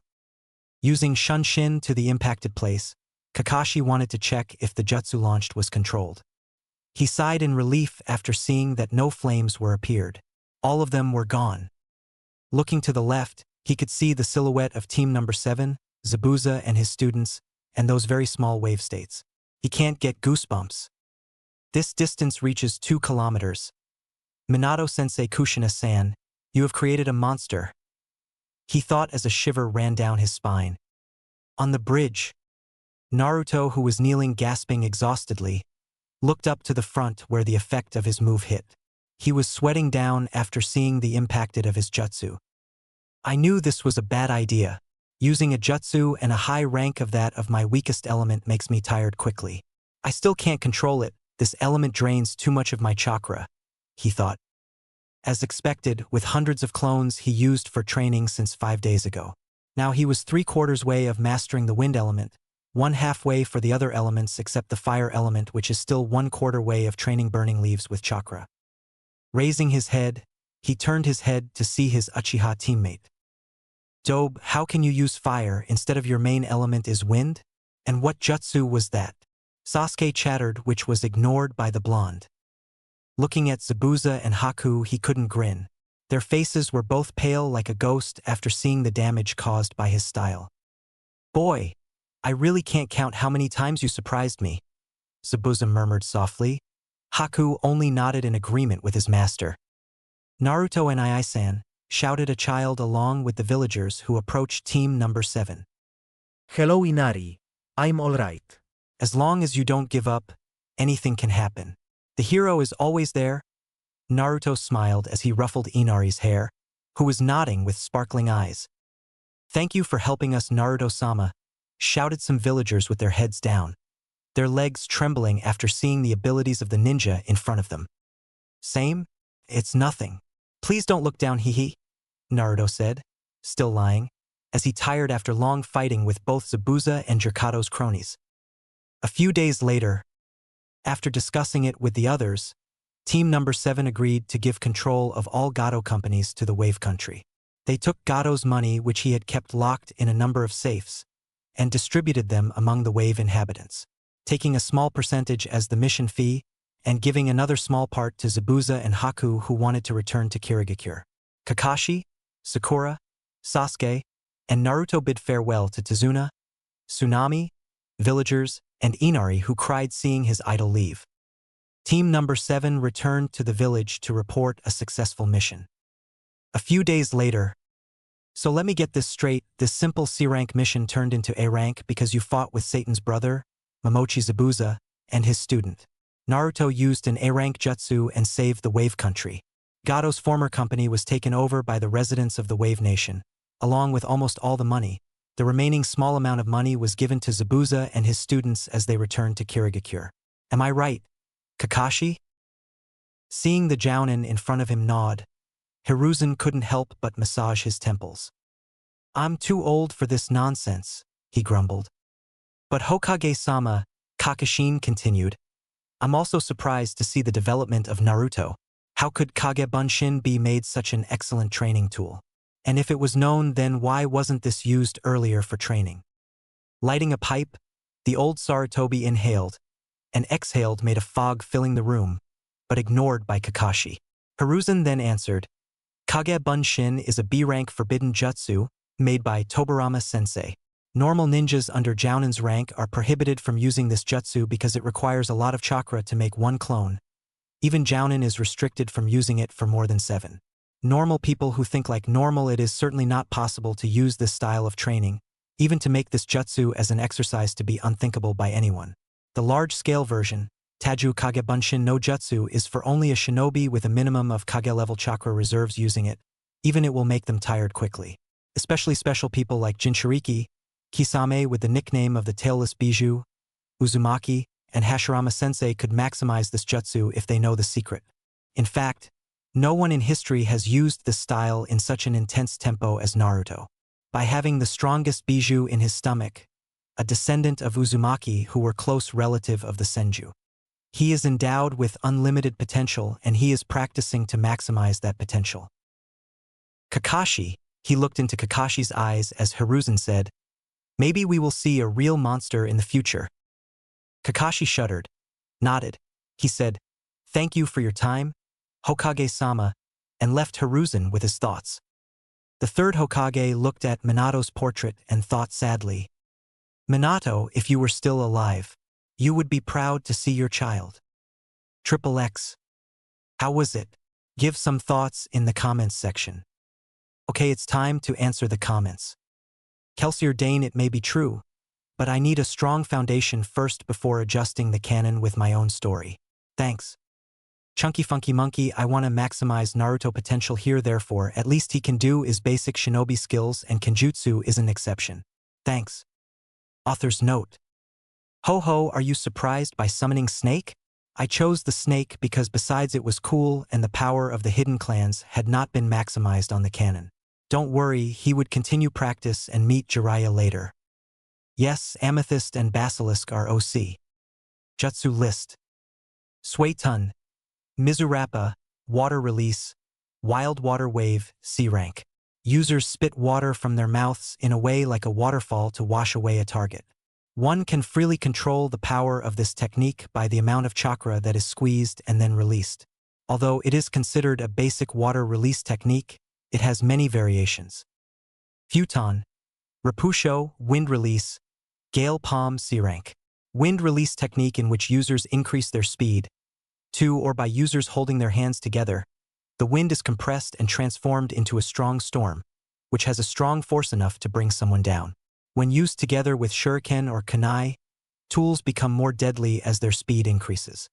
Using Shunshin to the impacted place, Kakashi wanted to check if the jutsu launched was controlled. He sighed in relief after seeing that no flames were appeared. All of them were gone. Looking to the left, he could see the silhouette of Team Number 7, Zabuza and his students, and those very small wave states. He can't get goosebumps. This distance reaches 2 kilometers. Minato-sensei Kushina-san, you have created a monster, he thought as a shiver ran down his spine. On the bridge, Naruto, who was kneeling gasping exhaustedly, looked up to the front where the effect of his move hit. He was sweating down after seeing the impact of his jutsu. "I knew this was a bad idea. Using a jutsu and a high rank of that of my weakest element makes me tired quickly. I still can't control it, this element drains too much of my chakra," he thought. As expected, with hundreds of clones he used for training since 5 days ago. Now he was 3/4 way of mastering the wind element, 1/2 way for the other elements except the fire element, which is still 1/4 way of training burning leaves with chakra. Raising his head, he turned his head to see his Uchiha teammate. "Dobe, how can you use fire instead of your main element is wind? And what jutsu was that?" Sasuke chattered, which was ignored by the blonde. Looking at Zabuza and Haku, he couldn't grin. Their faces were both pale like a ghost after seeing the damage caused by his style. "Boy, I really can't count how many times you surprised me," Zabuza murmured softly. Haku only nodded in agreement with his master. "Naruto and Ai-san," shouted a child along with the villagers who approached Team Number 7. "Hello Inari, I'm alright." "As long as you don't give up, anything can happen. The hero is always there." Naruto smiled as he ruffled Inari's hair, who was nodding with sparkling eyes. "Thank you for helping us, Naruto-sama," shouted some villagers with their heads down, their legs trembling after seeing the abilities of the ninja in front of them. "Same? It's nothing. Please don't look down, hee," Naruto said, still lying, as he tired after long fighting with both Zabuza and Jirkato's cronies. A few days later, after discussing it with the others, Team number 7 agreed to give control of all Gato companies to the Wave Country. They took Gato's money, which he had kept locked in a number of safes, and distributed them among the Wave inhabitants, taking a small percentage as the mission fee and giving another small part to Zabuza and Haku who wanted to return to Kirigakure. Kakashi, Sakura, Sasuke, and Naruto bid farewell to Tazuna, Tsunami, villagers, and Inari who cried seeing his idol leave. Team number 7 returned to the village to report a successful mission. A few days later, so let me get this straight, this simple C-rank mission turned into A-rank because you fought with Satan's brother, Momochi Zabuza, and his student. Naruto used an A-rank jutsu and saved the Wave Country. Gato's former company was taken over by the residents of the Wave Nation, along with almost all the money. The remaining small amount of money was given to Zabuza and his students as they returned to Kirigakure. Am I right, Kakashi? Seeing the Jounin in front of him nod, Hiruzen couldn't help but massage his temples. I'm too old for this nonsense, he grumbled. But Hokage-sama, Kakashin continued, I'm also surprised to see the development of Naruto. How could Kage Bunshin be made such an excellent training tool? And if it was known, then why wasn't this used earlier for training? Lighting a pipe, the old Sarutobi inhaled and exhaled made a fog filling the room, but ignored by Kakashi. Hiruzen then answered, Kage Bunshin is a B-rank forbidden jutsu made by Tobarama-sensei. Normal ninjas under Jounin's rank are prohibited from using this jutsu because it requires a lot of chakra to make one clone. Even Jounin is restricted from using it for more than 7. Normal people who think like normal, it is certainly not possible to use this style of training, even to make this jutsu as an exercise to be unthinkable by anyone. The large-scale version, Taju Kage Bunshin no Jutsu, is for only a shinobi with a minimum of Kage-level chakra reserves using it. Even it will make them tired quickly. Especially special people like Jinchuriki, Kisame with the nickname of the Tailless Bijou, Uzumaki, and Hashirama-sensei could maximize this jutsu if they know the secret. In fact, no one in history has used this style in such an intense tempo as Naruto. By having the strongest Bijou in his stomach, a descendant of Uzumaki who were close relative of the Senju. He is endowed with unlimited potential and he is practicing to maximize that potential. Kakashi, he looked into Kakashi's eyes as Hiruzen said, maybe we will see a real monster in the future. Kakashi shuddered, nodded. He said, thank you for your time, Hokage-sama, and left Hiruzen with his thoughts. The third Hokage looked at Minato's portrait and thought sadly, Minato, if you were still alive, you would be proud to see your child. XXX. How was it? Give some thoughts in the comments section. Okay, it's time to answer the comments. Kelsier Dane, it may be true, but I need a strong foundation first before adjusting the canon with my own story. Thanks. Chunky Funky Monkey, I want to maximize Naruto potential here, therefore at least he can do is basic shinobi skills and Kenjutsu is an exception. Thanks. Author's note. Ho ho, are you surprised by summoning Snake? I chose the snake because besides it was cool and the power of the hidden clans had not been maximized on the canon. Don't worry, he would continue practice and meet Jiraiya later. Yes, Amethyst and Basilisk are OC. Jutsu list. Suetun, Mizurappa, Water Release, Wild Water Wave, C rank. Users spit water from their mouths in a way like a waterfall to wash away a target. One can freely control the power of this technique by the amount of chakra that is squeezed and then released. Although it is considered a basic water release technique, it has many variations. Futon, Rapusho, Wind Release, Gale Palm C rank. Wind release technique in which users increase their speed, or by users holding their hands together. The wind is compressed and transformed into a strong storm, which has a strong force enough to bring someone down. When used together with shuriken or kunai, tools become more deadly as their speed increases.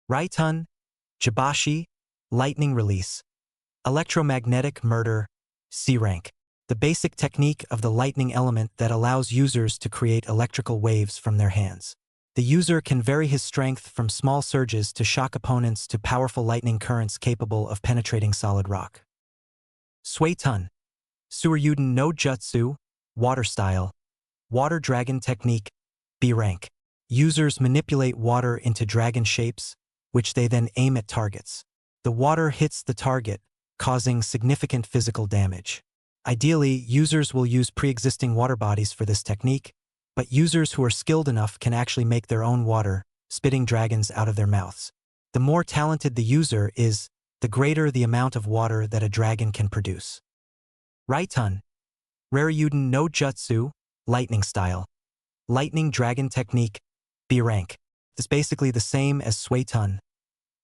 Raitun, Jibashi, Lightning Release, Electromagnetic Murder, C rank. The basic technique of the lightning element that allows users to create electrical waves from their hands. The user can vary his strength from small surges to shock opponents to powerful lightning currents capable of penetrating solid rock. Suetun, Suryuden no Jutsu, Water Style, Water Dragon Technique, B rank. Users manipulate water into dragon shapes, which they then aim at targets. The water hits the target, causing significant physical damage. Ideally, users will use pre-existing water bodies for this technique, but users who are skilled enough can actually make their own water, spitting dragons out of their mouths. The more talented the user is, the greater the amount of water that a dragon can produce. Raitun. Raryuden no Jutsu, lightning style. Lightning dragon technique, B rank. Is basically the same as Suitun.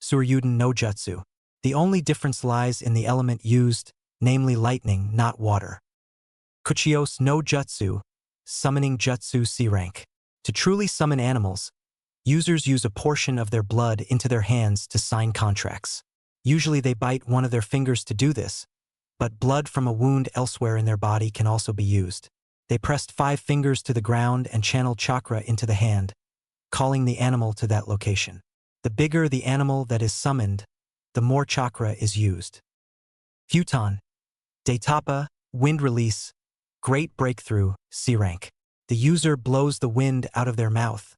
Suryuden no Jutsu. The only difference lies in the element used, namely lightning, not water. Kuchios no Jutsu, summoning jutsu C rank. To truly summon animals, users use a portion of their blood into their hands to sign contracts. Usually they bite one of their fingers to do this, but blood from a wound elsewhere in their body can also be used. They pressed 5 fingers to the ground and channeled chakra into the hand, calling the animal to that location. The bigger the animal that is summoned, the more chakra is used. Futon. Daitapa, wind release, great breakthrough, C rank. The user blows the wind out of their mouth,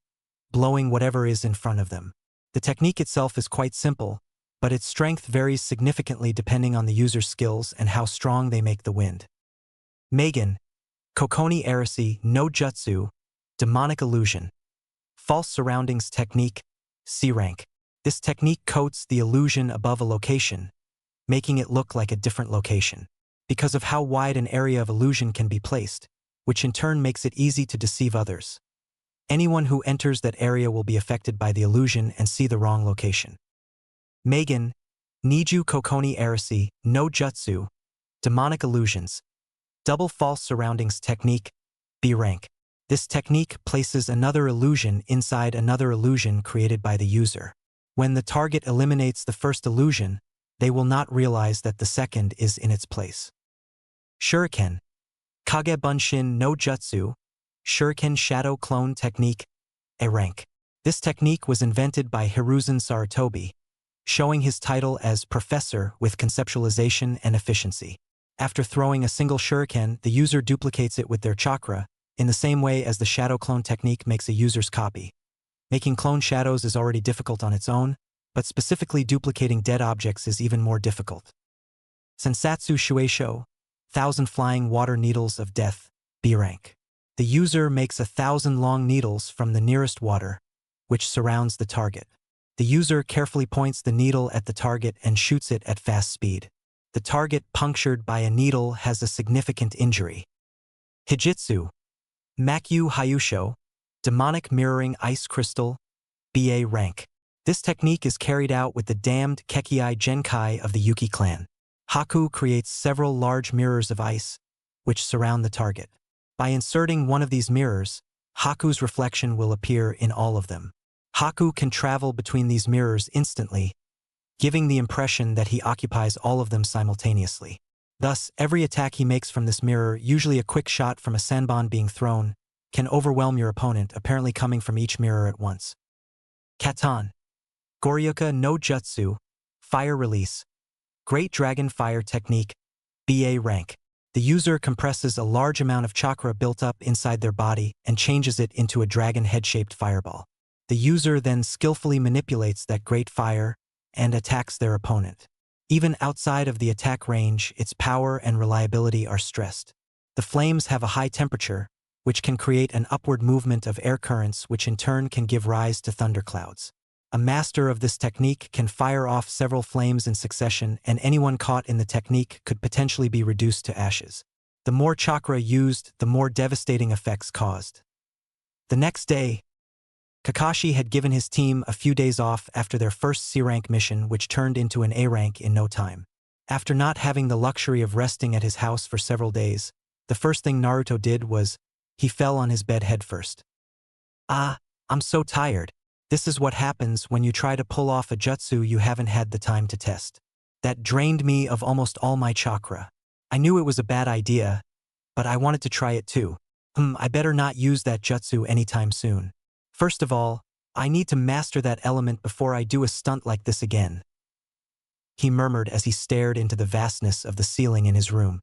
blowing whatever is in front of them. The technique itself is quite simple, but its strength varies significantly depending on the user's skills and how strong they make the wind. Megan. Kokoni Arisi no Jutsu, demonic illusion. False surroundings technique, C rank. This technique coats the illusion above a location, making it look like a different location. Because of how wide an area of illusion can be placed, which in turn makes it easy to deceive others. Anyone who enters that area will be affected by the illusion and see the wrong location. Megan. Niju Kokoni Arisi no Jutsu, demonic illusions. Double false surroundings technique, B rank. This technique places another illusion inside another illusion created by the user. When the target eliminates the first illusion, they will not realize that the second is in its place. Shuriken. Kage Bunshin no Jutsu, Shuriken Shadow Clone Technique, A rank. This technique was invented by Hiruzen Sarutobi, showing his title as Professor with conceptualization and efficiency. After throwing a single shuriken, the user duplicates it with their chakra, in the same way as the shadow clone technique makes a user's copy. Making clone shadows is already difficult on its own, but specifically duplicating dead objects is even more difficult. Sensatsu Shueisho, 1,000 flying water needles of death, B rank. The user makes 1,000 long needles from the nearest water, which surrounds the target. The user carefully points the needle at the target and shoots it at fast speed. The target punctured by a needle has a significant injury. Hijitsu. Makyu Hayusho, demonic mirroring ice crystal, BA rank. This technique is carried out with the damned Kekiai Genkai of the Yuki clan. Haku creates several large mirrors of ice, which surround the target. By inserting one of these mirrors, Haku's reflection will appear in all of them. Haku can travel between these mirrors instantly, giving the impression that he occupies all of them simultaneously. Thus, every attack he makes from this mirror, usually a quick shot from a senbon being thrown, can overwhelm your opponent, apparently coming from each mirror at once. Katan. Goryuka no Jutsu, fire release. Great Dragon Fire Technique, BA rank. The user compresses a large amount of chakra built up inside their body and changes it into a dragon head-shaped fireball. The user then skillfully manipulates that great fire and attacks their opponent. Even outside of the attack range, its power and reliability are stressed. The flames have a high temperature, which can create an upward movement of air currents, which in turn can give rise to thunderclouds. A master of this technique can fire off several flames in succession, and anyone caught in the technique could potentially be reduced to ashes. The more chakra used, the more devastating effects caused. The next day, Kakashi had given his team a few days off after their first C-rank mission, which turned into an A-rank in no time. After not having the luxury of resting at his house for several days, the first thing Naruto did was, he fell on his bed headfirst. "Ah, I'm so tired. This is what happens when you try to pull off a jutsu you haven't had the time to test. That drained me of almost all my chakra. I knew it was a bad idea, but I wanted to try it too. I better not use that jutsu anytime soon. First of all, I need to master that element before I do a stunt like this again," he murmured as he stared into the vastness of the ceiling in his room.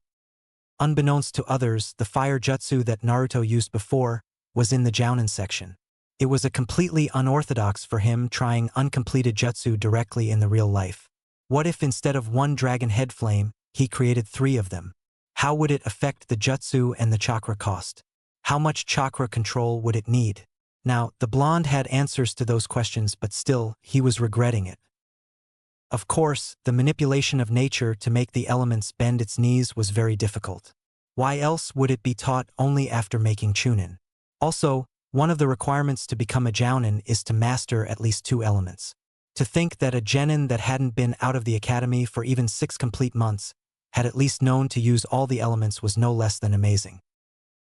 Unbeknownst to others, the fire jutsu that Naruto used before was in the Jounin section. It was a completely unorthodox for him trying uncompleted jutsu directly in the real life. What if instead of one dragon head flame, he created 3 of them? How would it affect the jutsu and the chakra cost? How much chakra control would it need? Now, the blonde had answers to those questions, but still, he was regretting it. Of course, the manipulation of nature to make the elements bend its knees was very difficult. Why else would it be taught only after making Chunin? Also, one of the requirements to become a jounin is to master at least 2 elements. To think that a genin that hadn't been out of the academy for even 6 complete months had at least known to use all the elements was no less than amazing.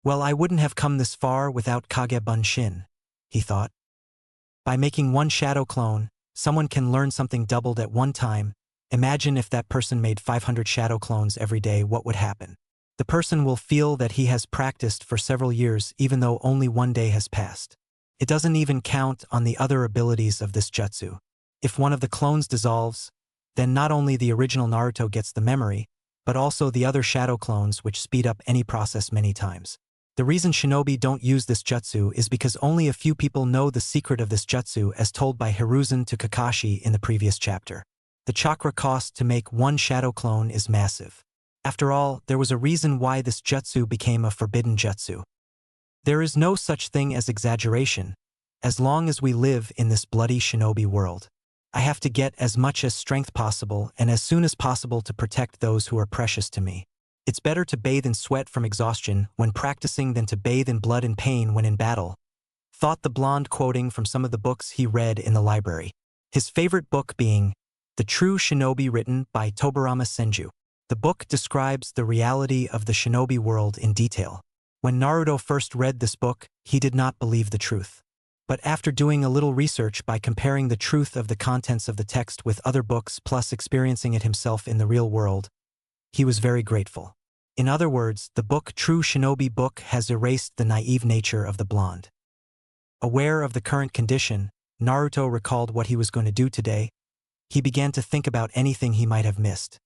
Well, I wouldn't have come this far without Kage Bunshin, he thought. By making one shadow clone, someone can learn something doubled at one time. Imagine if that person made 500 shadow clones every day, what would happen? The person will feel that he has practiced for several years even though only one day has passed. It doesn't even count on the other abilities of this jutsu. If one of the clones dissolves, then not only the original Naruto gets the memory, but also the other shadow clones which speed up any process many times. The reason shinobi don't use this jutsu is because only a few people know the secret of this jutsu as told by Hiruzen to Kakashi in the previous chapter. The chakra cost to make one shadow clone is massive. After all, there was a reason why this jutsu became a forbidden jutsu. There is no such thing as exaggeration, as long as we live in this bloody shinobi world. I have to get as much as strength possible and as soon as possible to protect those who are precious to me. It's better to bathe in sweat from exhaustion when practicing than to bathe in blood and pain when in battle, thought the blonde, quoting from some of the books he read in the library. His favorite book being The True Shinobi, written by Tobarama Senju. The book describes the reality of the shinobi world in detail. When Naruto first read this book, he did not believe the truth. But after doing a little research by comparing the truth of the contents of the text with other books plus experiencing it himself in the real world, he was very grateful. In other words, the book True Shinobi book has erased the naive nature of the blonde. Aware of the current condition, Naruto recalled what he was going to do today. He began to think about anything he might have missed.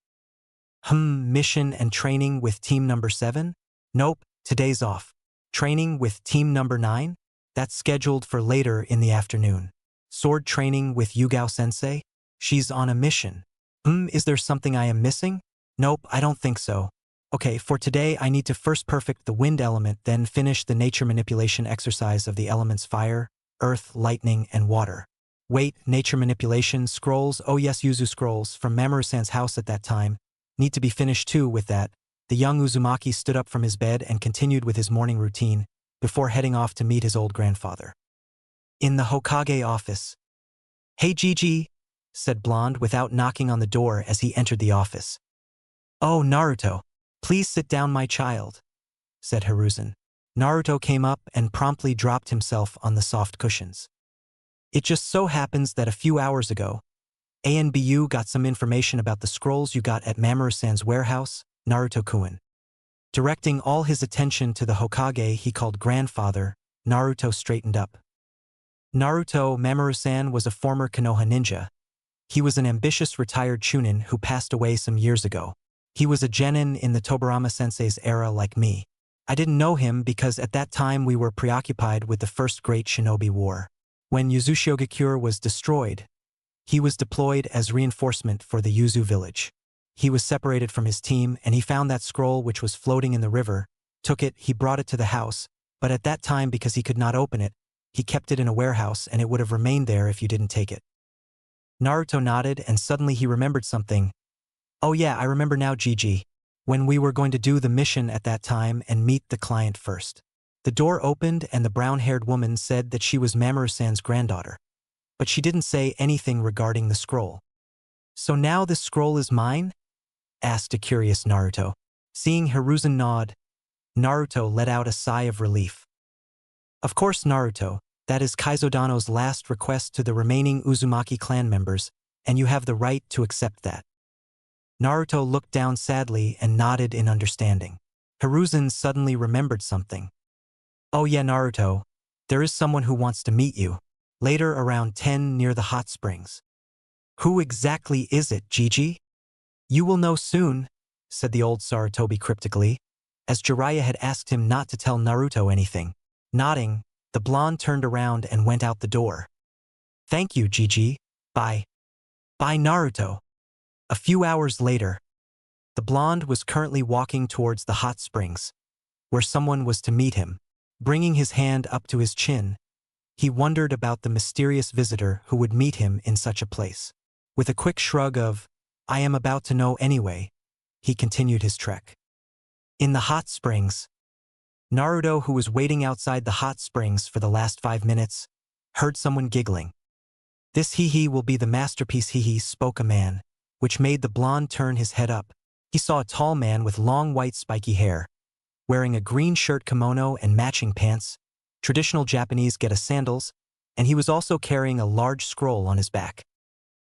Mission and training with team number 7? Nope, today's off. Training with team number 9? That's scheduled for later in the afternoon. Sword training with Yugao-sensei? She's on a mission. Is there something I am missing? Nope, I don't think so. Okay, for today I need to first perfect the wind element, then finish the nature manipulation exercise of the elements fire, earth, lightning, and water. Wait, nature manipulation scrolls? Oh yes, Yuzu scrolls from Mamoru-san's house at that time need to be finished too. With that, the young Uzumaki stood up from his bed and continued with his morning routine before heading off to meet his old grandfather. In the Hokage office. Hey Gigi, said Blonde without knocking on the door as he entered the office. Oh Naruto, please sit down my child, said Hiruzen. Naruto came up and promptly dropped himself on the soft cushions. It just so happens that a few hours ago, ANBU got some information about the scrolls you got at Mamoru-san's warehouse, Naruto-kun. Directing all his attention to the Hokage he called grandfather, Naruto straightened up. Naruto, Mamoru-san was a former Konoha ninja. He was an ambitious retired Chunin who passed away some years ago. He was a genin in the Tobarama-sensei's era like me. I didn't know him because at that time we were preoccupied with the First Great Shinobi War. When Yuzushigakure was destroyed, he was deployed as reinforcement for the Yuzu village. He was separated from his team and he found that scroll which was floating in the river, took it, he brought it to the house, but at that time because he could not open it, he kept it in a warehouse and it would have remained there if you didn't take it. Naruto nodded and suddenly he remembered something. Oh yeah, I remember now Gigi. When we were going to do the mission at that time and meet the client first. The door opened and the brown-haired woman said that she was Mamoru-san's granddaughter. But she didn't say anything regarding the scroll. So now this scroll is mine? Asked a curious Naruto. Seeing Hiruzen nod, Naruto let out a sigh of relief. Of course Naruto, that is Kaizodano's last request to the remaining Uzumaki clan members, and you have the right to accept that. Naruto looked down sadly and nodded in understanding. Hiruzen suddenly remembered something. Oh yeah Naruto, there is someone who wants to meet you. Later around 10 near the hot springs. Who exactly is it, Gigi? You will know soon, said the old Sarutobi cryptically, as Jiraiya had asked him not to tell Naruto anything. Nodding, the The blonde turned around and went out the door. Thank you, Gigi. Bye. Bye, Naruto. A few hours later, the blonde was currently walking towards the hot springs, where someone was to meet him. Bringing his hand up to his chin, he wondered about the mysterious visitor who would meet him in such a place. With a quick shrug of, I am about to know anyway, he continued his trek. In the hot springs, Naruto, who was waiting outside the hot springs for the last 5 minutes, heard someone giggling. This hee-hee will be the masterpiece, hee-hee, spoke a man, which made the blonde turn his head up. He saw a tall man with long white spiky hair, wearing a green shirt, kimono, and matching pants, traditional Japanese geta sandals, and he was also carrying a large scroll on his back.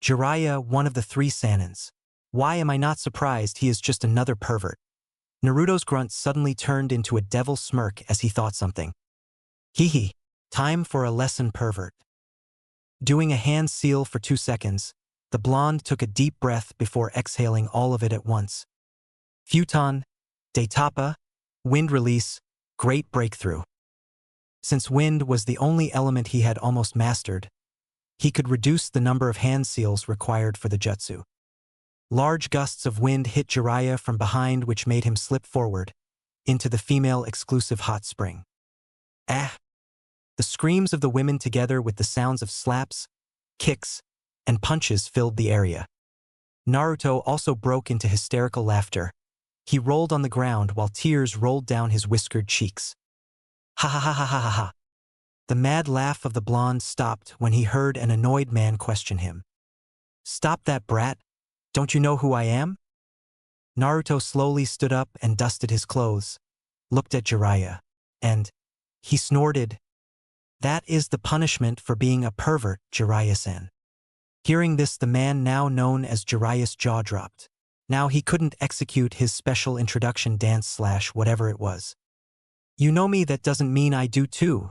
Jiraiya, one of the 3 Sanins. Why am I not surprised? He is just another pervert. Naruto's grunt suddenly turned into a devil smirk as he thought something. Hee-hee, time for a lesson, pervert. Doing a hand seal for 2 seconds, the blonde took a deep breath before exhaling all of it at once. Futon, Daitapa, wind release, great breakthrough. Since wind was the only element he had almost mastered, he could reduce the number of hand seals required for the jutsu. Large gusts of wind hit Jiraiya from behind, which made him slip forward into the female-exclusive hot spring. Ah! The screams of the women together with the sounds of slaps, kicks, and punches filled the area. Naruto also broke into hysterical laughter. He rolled on the ground while tears rolled down his whiskered cheeks. Ha ha ha ha ha ha ha. The mad laugh of the blonde stopped when he heard an annoyed man question him. Stop that, brat. Don't you know who I am? Naruto slowly stood up and dusted his clothes, looked at Jiraiya, and he snorted. That is the punishment for being a pervert, Jiraiya-san. Hearing this, the man now known as Jiraiya's jaw dropped. Now he couldn't execute his special introduction dance / whatever it was. You know me, that doesn't mean I do too,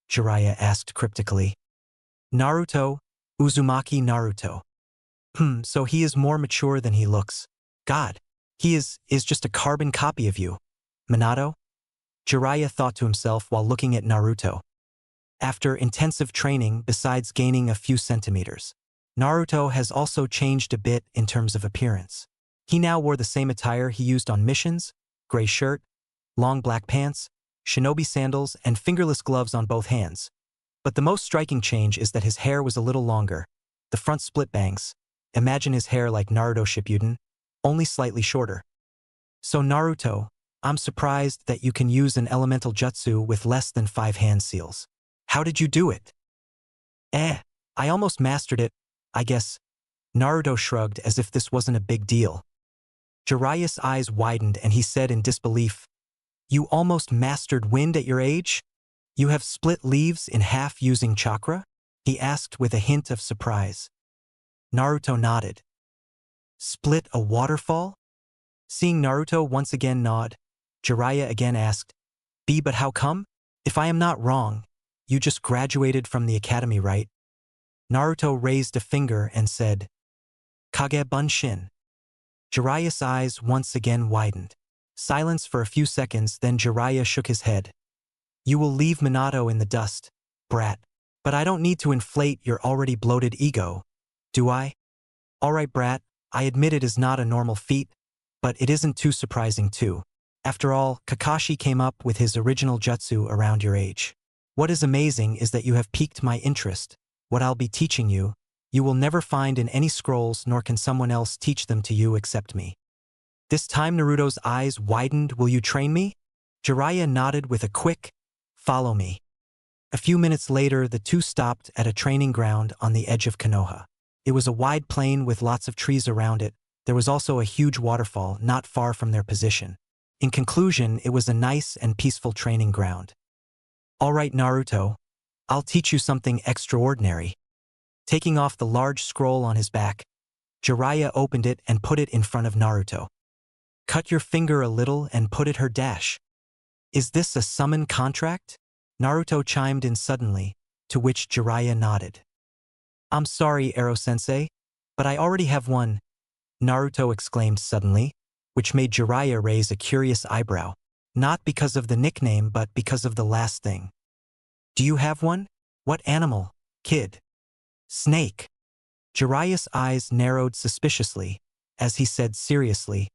Jiraiya asked cryptically. Naruto, Uzumaki Naruto. So he is more mature than he looks. God, he is just a carbon copy of you. Minato? Jiraiya thought to himself while looking at Naruto. After intensive training, besides gaining a few centimeters, Naruto has also changed a bit in terms of appearance. He now wore the same attire he used on missions, gray shirt, long black pants, shinobi sandals, and fingerless gloves on both hands. But the most striking change is that his hair was a little longer, the front split bangs. Imagine his hair like Naruto Shippuden, only slightly shorter. So Naruto, I'm surprised that you can use an elemental jutsu with less than 5 hand seals. How did you do it? I almost mastered it, I guess. Naruto shrugged as if this wasn't a big deal. Jiraiya's eyes widened and he said in disbelief, You almost mastered wind at your age? You have split leaves in half using chakra? He asked with a hint of surprise. Naruto nodded. Split a waterfall? Seeing Naruto once again nod, Jiraiya again asked, But how come? If I am not wrong, you just graduated from the academy, right? Naruto raised a finger and said, Kage Bunshin. Jiraiya's eyes once again widened. Silence for a few seconds, then Jiraiya shook his head. You will leave Minato in the dust, brat. But I don't need to inflate your already bloated ego, do I? Alright, brat, I admit it is not a normal feat, but it isn't too surprising too. After all, Kakashi came up with his original jutsu around your age. What is amazing is that you have piqued my interest. What I'll be teaching you, you will never find in any scrolls, nor can someone else teach them to you except me. This time Naruto's eyes widened. Will you train me? Jiraiya nodded with a quick, follow me. A few minutes later, the two stopped at a training ground on the edge of Konoha. It was a wide plain with lots of trees around it. There was also a huge waterfall not far from their position. In conclusion, it was a nice and peaceful training ground. All right, Naruto, I'll teach you something extraordinary. Taking off the large scroll on his back, Jiraiya opened it and put it in front of Naruto. Cut your finger a little and put it her dash. Is this a summon contract? Naruto chimed in suddenly, to which Jiraiya nodded. I'm sorry, Ero-sensei, but I already have one, Naruto exclaimed suddenly, which made Jiraiya raise a curious eyebrow, not because of the nickname but because of the last thing. Do you have one? What animal, kid? Snake. Jiraiya's eyes narrowed suspiciously, as he said seriously,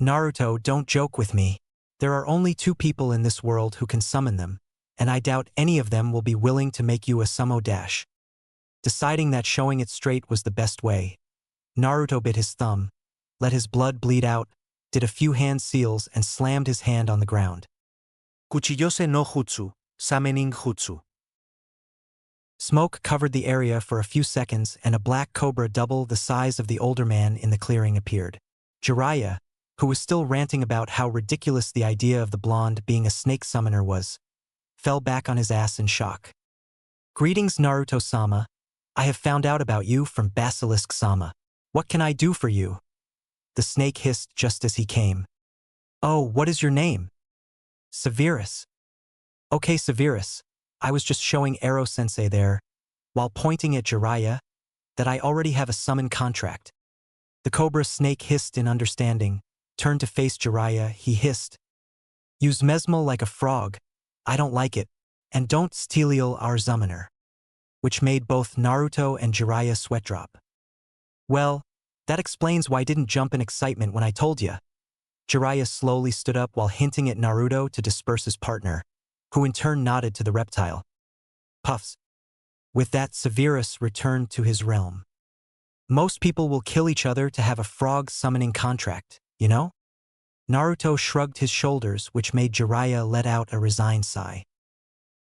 Naruto, don't joke with me. There are only 2 people in this world who can summon them, and I doubt any of them will be willing to make you a sumo dash. Deciding that showing it straight was the best way, Naruto bit his thumb, let his blood bleed out, did a few hand seals and slammed his hand on the ground. Kuchiyose no jutsu, summoning jutsu. Smoke covered the area for a few seconds and a black cobra double the size of the older man in the clearing appeared. Jiraiya, who was still ranting about how ridiculous the idea of the blonde being a snake summoner was, fell back on his ass in shock. Greetings, Naruto-sama. I have found out about you from Basilisk-sama. What can I do for you? The snake hissed just as he came. Oh, what is your name? Severus. Okay, Severus. I was just showing Ero-sensei there, while pointing at Jiraiya, that I already have a summon contract. The cobra snake hissed in understanding, turned to face Jiraiya, he hissed. Use mesmal like a frog. I don't like it, and don't steal our summoner. Which made both Naruto and Jiraiya sweat drop. Well, that explains why I didn't jump in excitement when I told ya. Jiraiya slowly stood up while hinting at Naruto to disperse his partner, who in turn nodded to the reptile. Puffs. With that, Severus returned to his realm. Most people will kill each other to have a frog summoning contract, you know? Naruto shrugged his shoulders, which made Jiraiya let out a resigned sigh.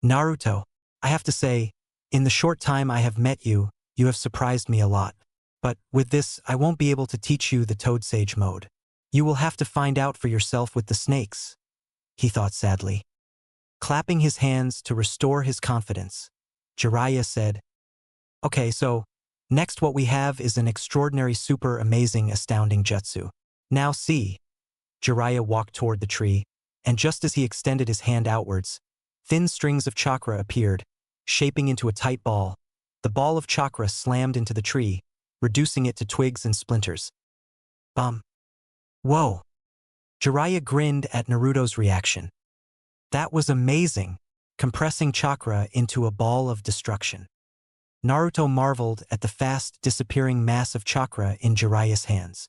Naruto, I have to say, in the short time I have met you, you have surprised me a lot. But with this, I won't be able to teach you the Toad Sage mode. You will have to find out for yourself with the snakes, he thought sadly. Clapping his hands to restore his confidence, Jiraiya said, Okay, so, next what we have is an extraordinary super amazing astounding jutsu. Now see. Jiraiya walked toward the tree, and just as he extended his hand outwards, thin strings of chakra appeared, shaping into a tight ball. The ball of chakra slammed into the tree, reducing it to twigs and splinters. Bum. Whoa. Jiraiya grinned at Naruto's reaction. That was amazing, compressing chakra into a ball of destruction. Naruto marveled at the fast disappearing mass of chakra in Jiraiya's hands.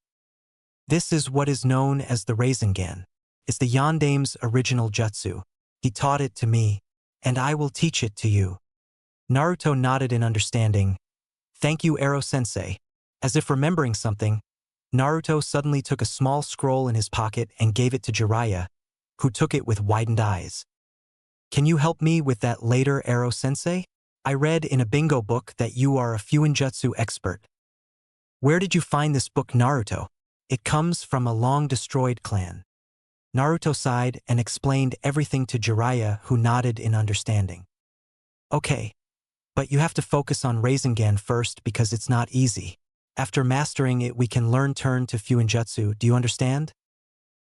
This is what is known as the Rasengan. It's the Yandame's original jutsu. He taught it to me, and I will teach it to you. Naruto nodded in understanding. Thank you, Ero-sensei. As if remembering something, Naruto suddenly took a small scroll in his pocket and gave it to Jiraiya, who took it with widened eyes. Can you help me with that later, Ero-sensei? I read in a bingo book that you are a Fuinjutsu expert. Where did you find this book, Naruto? It comes from a long-destroyed clan. Naruto sighed and explained everything to Jiraiya, who nodded in understanding. Okay, but you have to focus on Rasengan first because it's not easy. After mastering it we can learn turn to Fuinjutsu, do you understand?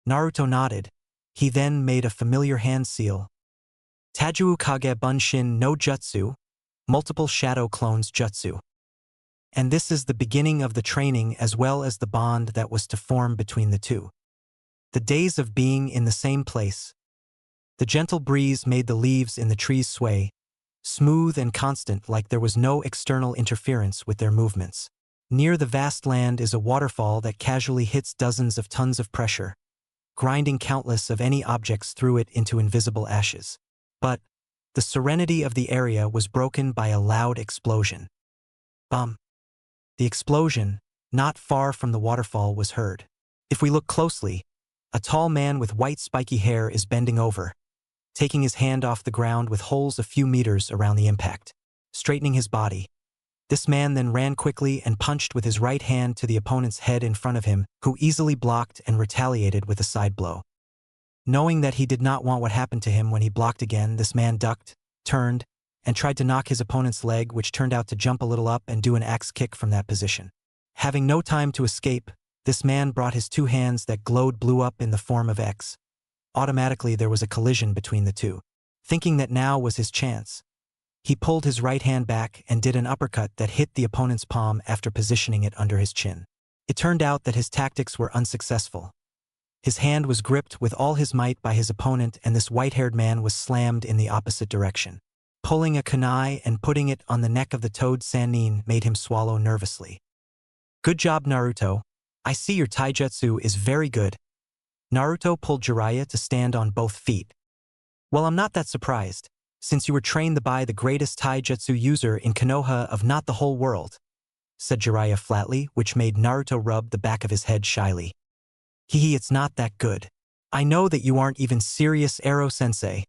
Naruto nodded. He then made a familiar hand seal. Tajuu Kage Bunshin no Jutsu, multiple shadow clones jutsu. And this is the beginning of the training as well as the bond that was to form between the two. The days of being in the same place. The gentle breeze made the leaves in the trees sway, smooth and constant like there was no external interference with their movements. Near the vast land is a waterfall that casually hits dozens of tons of pressure, grinding countless of any objects through it into invisible ashes. But the serenity of the area was broken by a loud explosion. Bum. The explosion, not far from the waterfall, was heard. If we look closely, a tall man with white spiky hair is bending over, taking his hand off the ground with holes a few meters around the impact, straightening his body. This man then ran quickly and punched with his right hand to the opponent's head in front of him, who easily blocked and retaliated with a side blow. Knowing that he did not want what happened to him when he blocked again, this man ducked, turned, and tried to knock his opponent's leg, which turned out to jump a little up and do an axe kick from that position. Having no time to escape, this man brought his 2 hands that glowed blue up in the form of X. Automatically there was a collision between the two. Thinking that now was his chance, he pulled his right hand back and did an uppercut that hit the opponent's palm after positioning it under his chin. It turned out that his tactics were unsuccessful. His hand was gripped with all his might by his opponent and this white-haired man was slammed in the opposite direction. Pulling a kunai and putting it on the neck of the toad Sannin made him swallow nervously. Good job, Naruto. I see your taijutsu is very good. Naruto pulled Jiraiya to stand on both feet. Well, I'm not that surprised, since you were trained by the greatest taijutsu user in Konoha of not the whole world, said Jiraiya flatly, which made Naruto rub the back of his head shyly. Hehe, it's not that good. I know that you aren't even serious, Ero-sensei.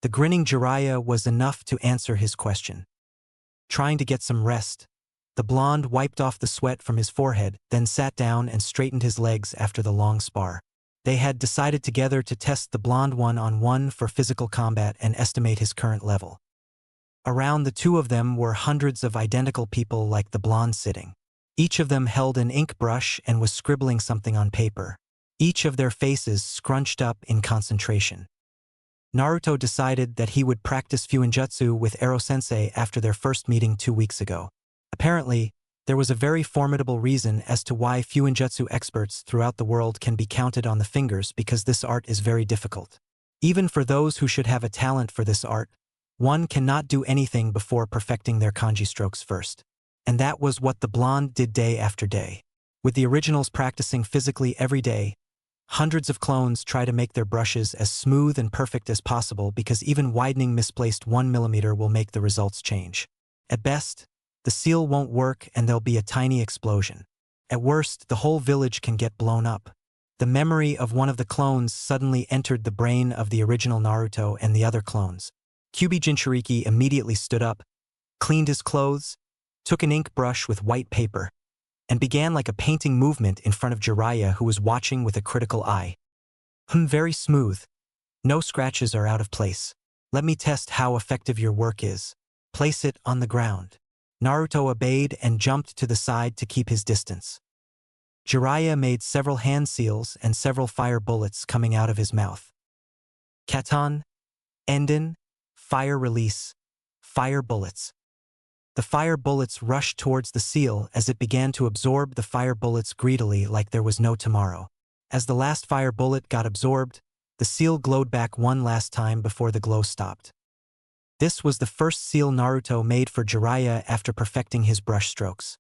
The grinning Jiraiya was enough to answer his question. Trying to get some rest, the blonde wiped off the sweat from his forehead, then sat down and straightened his legs after the long spar. They had decided together to test the blonde one-on-one for physical combat and estimate his current level. Around the two of them were hundreds of identical people like the blonde sitting. Each of them held an ink brush and was scribbling something on paper. Each of their faces scrunched up in concentration. Naruto decided that he would practice Fuinjutsu with Ero-sensei after their first meeting 2 weeks ago. Apparently, there was a very formidable reason as to why Fuinjutsu experts throughout the world can be counted on the fingers, because this art is very difficult. Even for those who should have a talent for this art, one cannot do anything before perfecting their kanji strokes first. And that was what the blonde did day after day. With the originals practicing physically every day, hundreds of clones try to make their brushes as smooth and perfect as possible, because even widening misplaced 1 millimeter will make the results change. At best, the seal won't work and there'll be a tiny explosion. At worst, the whole village can get blown up. The memory of one of the clones suddenly entered the brain of the original Naruto and the other clones. Kyuubi Jinchuriki immediately stood up, cleaned his clothes, took an ink brush with white paper, and began like a painting movement in front of Jiraiya, who was watching with a critical eye. Very smooth. No scratches are out of place. Let me test how effective your work is. Place it on the ground. Naruto obeyed and jumped to the side to keep his distance. Jiraiya made several hand seals and several fire bullets coming out of his mouth. Katan, Enden, fire release, fire bullets. The fire bullets rushed towards the seal as it began to absorb the fire bullets greedily like there was no tomorrow. As the last fire bullet got absorbed, the seal glowed back one last time before the glow stopped. This was the first seal Naruto made for Jiraiya after perfecting his brush strokes.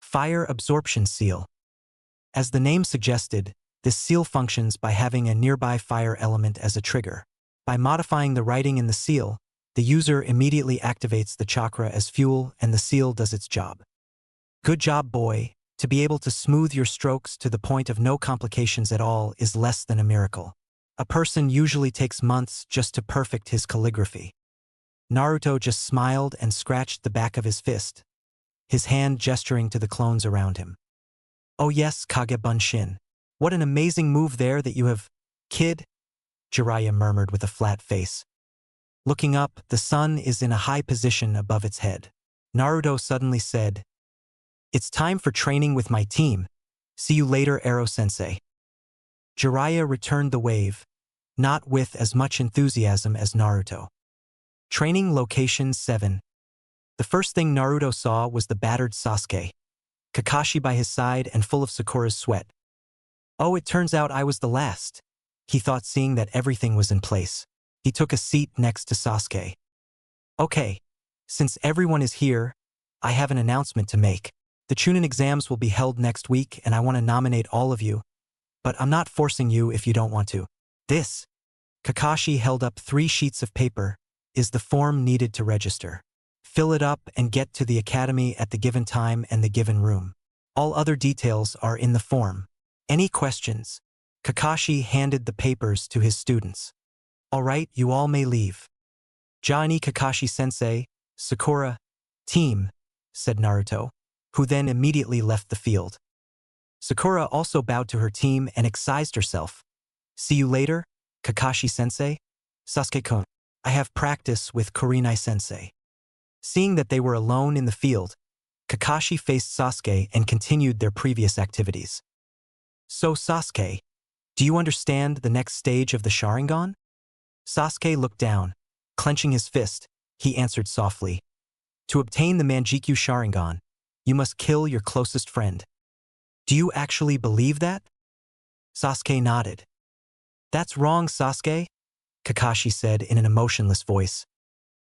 Fire absorption seal. As the name suggested, this seal functions by having a nearby fire element as a trigger. By modifying the writing in the seal, the user immediately activates the chakra as fuel and the seal does its job. Good job, boy. To be able to smooth your strokes to the point of no complications at all is less than a miracle. A person usually takes months just to perfect his calligraphy. Naruto just smiled and scratched the back of his fist, his hand gesturing to the clones around him. Oh yes, Kage Bunshin. What an amazing move there that you have, kid, Jiraiya murmured with a flat face. Looking up, the sun is in a high position above its head. Naruto suddenly said, "It's time for training with my team. See you later, Ero-sensei." Jiraiya returned the wave, not with as much enthusiasm as Naruto. Training Location 7. The first thing Naruto saw was the battered Sasuke, Kakashi by his side and full of Sakura's sweat. Oh, it turns out I was the last, he thought, seeing that everything was in place. He took a seat next to Sasuke. Okay, since everyone is here, I have an announcement to make. The Chunin exams will be held next week and I want to nominate all of you, but I'm not forcing you if you don't want to. This, Kakashi held up 3 sheets of paper, is the form needed to register. Fill it up and get to the academy at the given time and the given room. All other details are in the form. Any questions? Kakashi handed the papers to his students. All right, you all may leave. Johnny Kakashi-sensei, Sakura, team, said Naruto, who then immediately left the field. Sakura also bowed to her team and excised herself. See you later, Kakashi-sensei. Sasuke-kun. I have practice with Kurenai-sensei. Seeing that they were alone in the field, Kakashi faced Sasuke and continued their previous activities. So Sasuke, do you understand the next stage of the Sharingan? Sasuke looked down. Clenching his fist, he answered softly. To obtain the Manjikyu Sharingan, you must kill your closest friend. Do you actually believe that? Sasuke nodded. That's wrong, Sasuke, Kakashi said in an emotionless voice.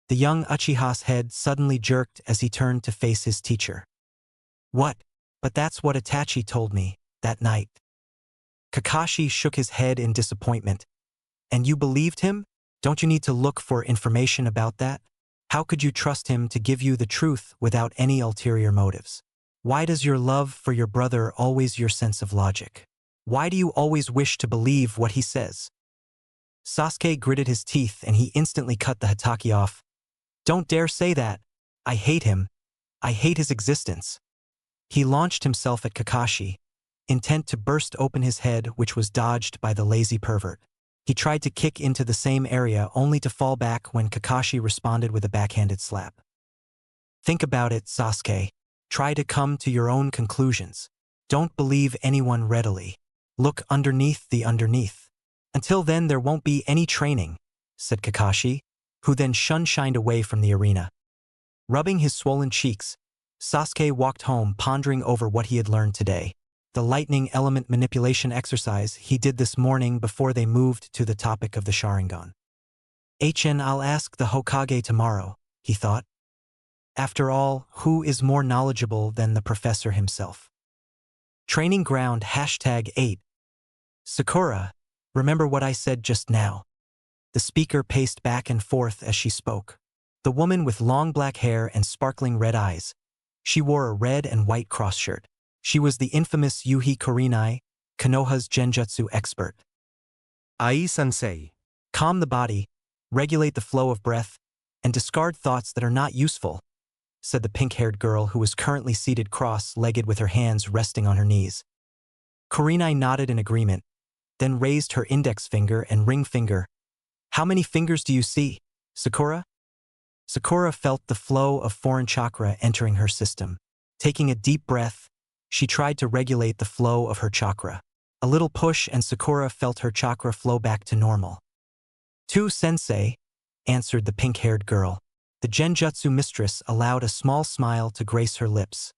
The young Uchiha's head suddenly jerked as he turned to face his teacher. What? But that's what Itachi told me, that night. Kakashi shook his head in disappointment. And you believed him? Don't you need to look for information about that? How could you trust him to give you the truth without any ulterior motives? Why does your love for your brother always your sense of logic? Why do you always wish to believe what he says? Sasuke gritted his teeth and he instantly cut the Hatake off. Don't dare say that. I hate him. I hate his existence. He launched himself at Kakashi, intent to burst open his head, which was dodged by the lazy pervert. He tried to kick into the same area only to fall back when Kakashi responded with a backhanded slap. Think about it, Sasuke. Try to come to your own conclusions. Don't believe anyone readily. Look underneath the underneath. Until then there won't be any training, said Kakashi, who then shined away from the arena. Rubbing his swollen cheeks, Sasuke walked home pondering over what he had learned today. The lightning element manipulation exercise he did this morning before they moved to the topic of the Sharingan. I'll ask the Hokage tomorrow, he thought. After all, who is more knowledgeable than the professor himself? Training ground #8. Sakura, remember what I said just now. The speaker paced back and forth as she spoke. The woman with long black hair and sparkling red eyes. She wore a red and white cross shirt. She was the infamous Yuhi Kurinai, Konoha's genjutsu expert. Ai-sensei. Calm the body, regulate the flow of breath, and discard thoughts that are not useful, said the pink-haired girl who was currently seated cross-legged with her hands resting on her knees. Kurinai nodded in agreement, then raised her index finger and ring finger. How many fingers do you see, Sakura? Sakura felt the flow of foreign chakra entering her system. Taking a deep breath, she tried to regulate the flow of her chakra. A little push and Sakura felt her chakra flow back to normal. "2 sensei," answered the pink-haired girl. The genjutsu mistress allowed a small smile to grace her lips.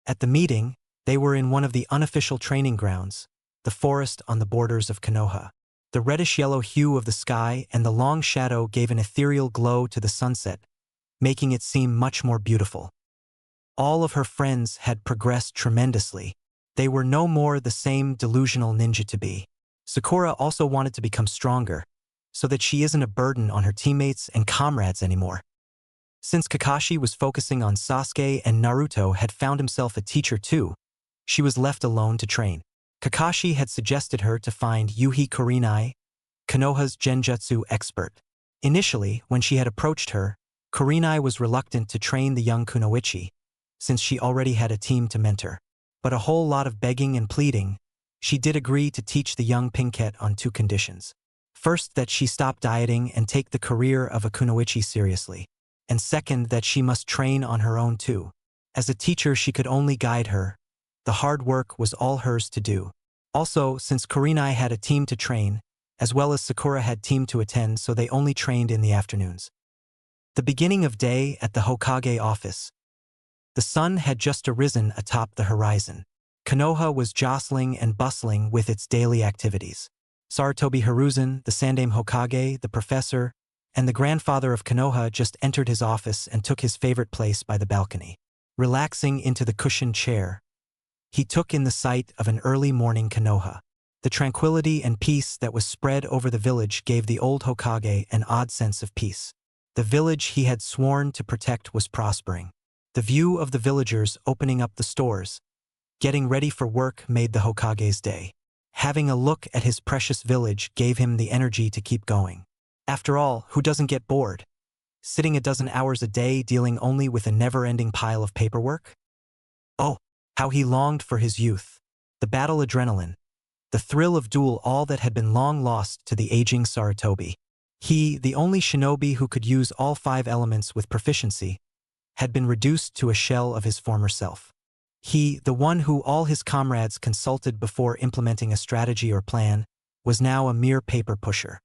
At the meeting, they were in one of the unofficial training grounds, the forest on the borders of Konoha. The reddish-yellow hue of the sky and the long shadow gave an ethereal glow to the sunset, making it seem much more beautiful. All of her friends had progressed tremendously. They were no more the same delusional ninja to be. Sakura also wanted to become stronger, so that she isn't a burden on her teammates and comrades anymore. Since Kakashi was focusing on Sasuke and Naruto had found himself a teacher too, she was left alone to train. Kakashi had suggested her to find Yuhi Kurinai, Konoha's genjutsu expert. Initially, when she had approached her, Kurinai was reluctant to train the young kunoichi, since she already had a team to mentor. But a whole lot of begging and pleading, she did agree to teach the young pinkette on 2 conditions. First, that she stop dieting and take the career of a kunoichi seriously. And second, that she must train on her own too. As a teacher, she could only guide her. The hard work was all hers to do. Also, since Kurinai had a team to train, as well as Sakura had team to attend, so they only trained in the afternoons. The beginning of day at the Hokage office. The sun had just arisen atop the horizon. Konoha was jostling and bustling with its daily activities. Sarutobi Hiruzen, the Sandaime Hokage, the professor, and the grandfather of Konoha just entered his office and took his favorite place by the balcony. Relaxing into the cushioned chair, he took in the sight of an early morning Konoha. The tranquility and peace that was spread over the village gave the old Hokage an odd sense of peace. The village he had sworn to protect was prospering. The view of the villagers opening up the stores, getting ready for work made the Hokage's day. Having a look at his precious village gave him the energy to keep going. After all, who doesn't get bored? Sitting a dozen hours a day dealing only with a never-ending pile of paperwork? Oh, how he longed for his youth. The battle adrenaline. The thrill of duel, all that had been long lost to the aging Sarutobi. He, the only shinobi who could use all 5 elements with proficiency, had been reduced to a shell of his former self. He, the one who all his comrades consulted before implementing a strategy or plan, was now a mere paper pusher.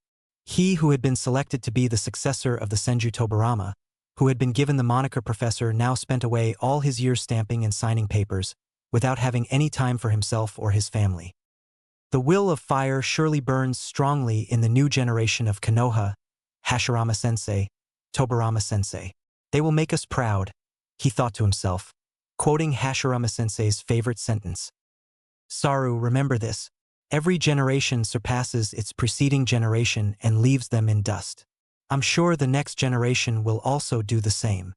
He who had been selected to be the successor of the Senju Tobarama, who had been given the moniker professor, now spent away all his years stamping and signing papers, without having any time for himself or his family. The will of fire surely burns strongly in the new generation of Konoha, Hashirama-sensei, Tobirama-sensei. They will make us proud, he thought to himself, quoting Hashirama-sensei's favorite sentence. Saru, remember this. Every generation surpasses its preceding generation and leaves them in dust. I'm sure the next generation will also do the same.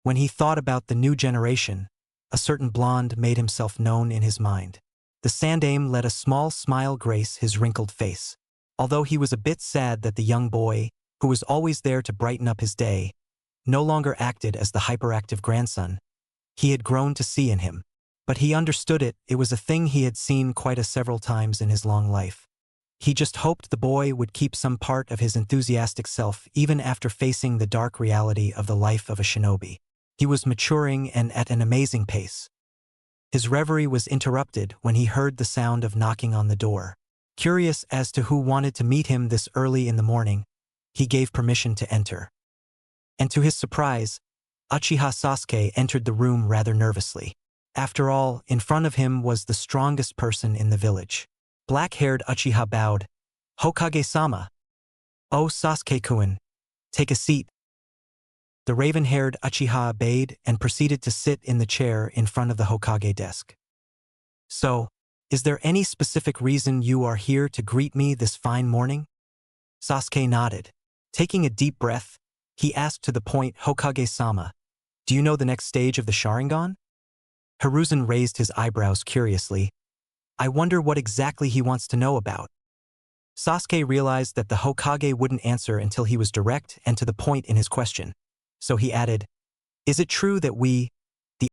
When he thought about the new generation, a certain blonde made himself known in his mind. The Sandaime let a small smile grace his wrinkled face. Although he was a bit sad that the young boy, who was always there to brighten up his day, no longer acted as the hyperactive grandson he had grown to see in him. But he understood it was a thing he had seen quite a several times in his long life. He just hoped the boy would keep some part of his enthusiastic self even after facing the dark reality of the life of a shinobi. He was maturing and at an amazing pace. His reverie was interrupted when he heard the sound of knocking on the door. Curious as to who wanted to meet him this early in the morning, he gave permission to enter. And to his surprise, Uchiha Sasuke entered the room rather nervously. After all, in front of him was the strongest person in the village. Black-haired Uchiha bowed. Hokage-sama. Oh, Sasuke-kun. Take a seat. The raven-haired Uchiha obeyed and proceeded to sit in the chair in front of the Hokage desk. So, is there any specific reason you are here to greet me this fine morning? Sasuke nodded. Taking a deep breath, he asked to the point, Hokage-sama, do you know the next stage of the Sharingan? Hiruzen raised his eyebrows curiously. I wonder what exactly he wants to know about. Sasuke realized that the Hokage wouldn't answer until he was direct and to the point in his question. So he added, is it true that we,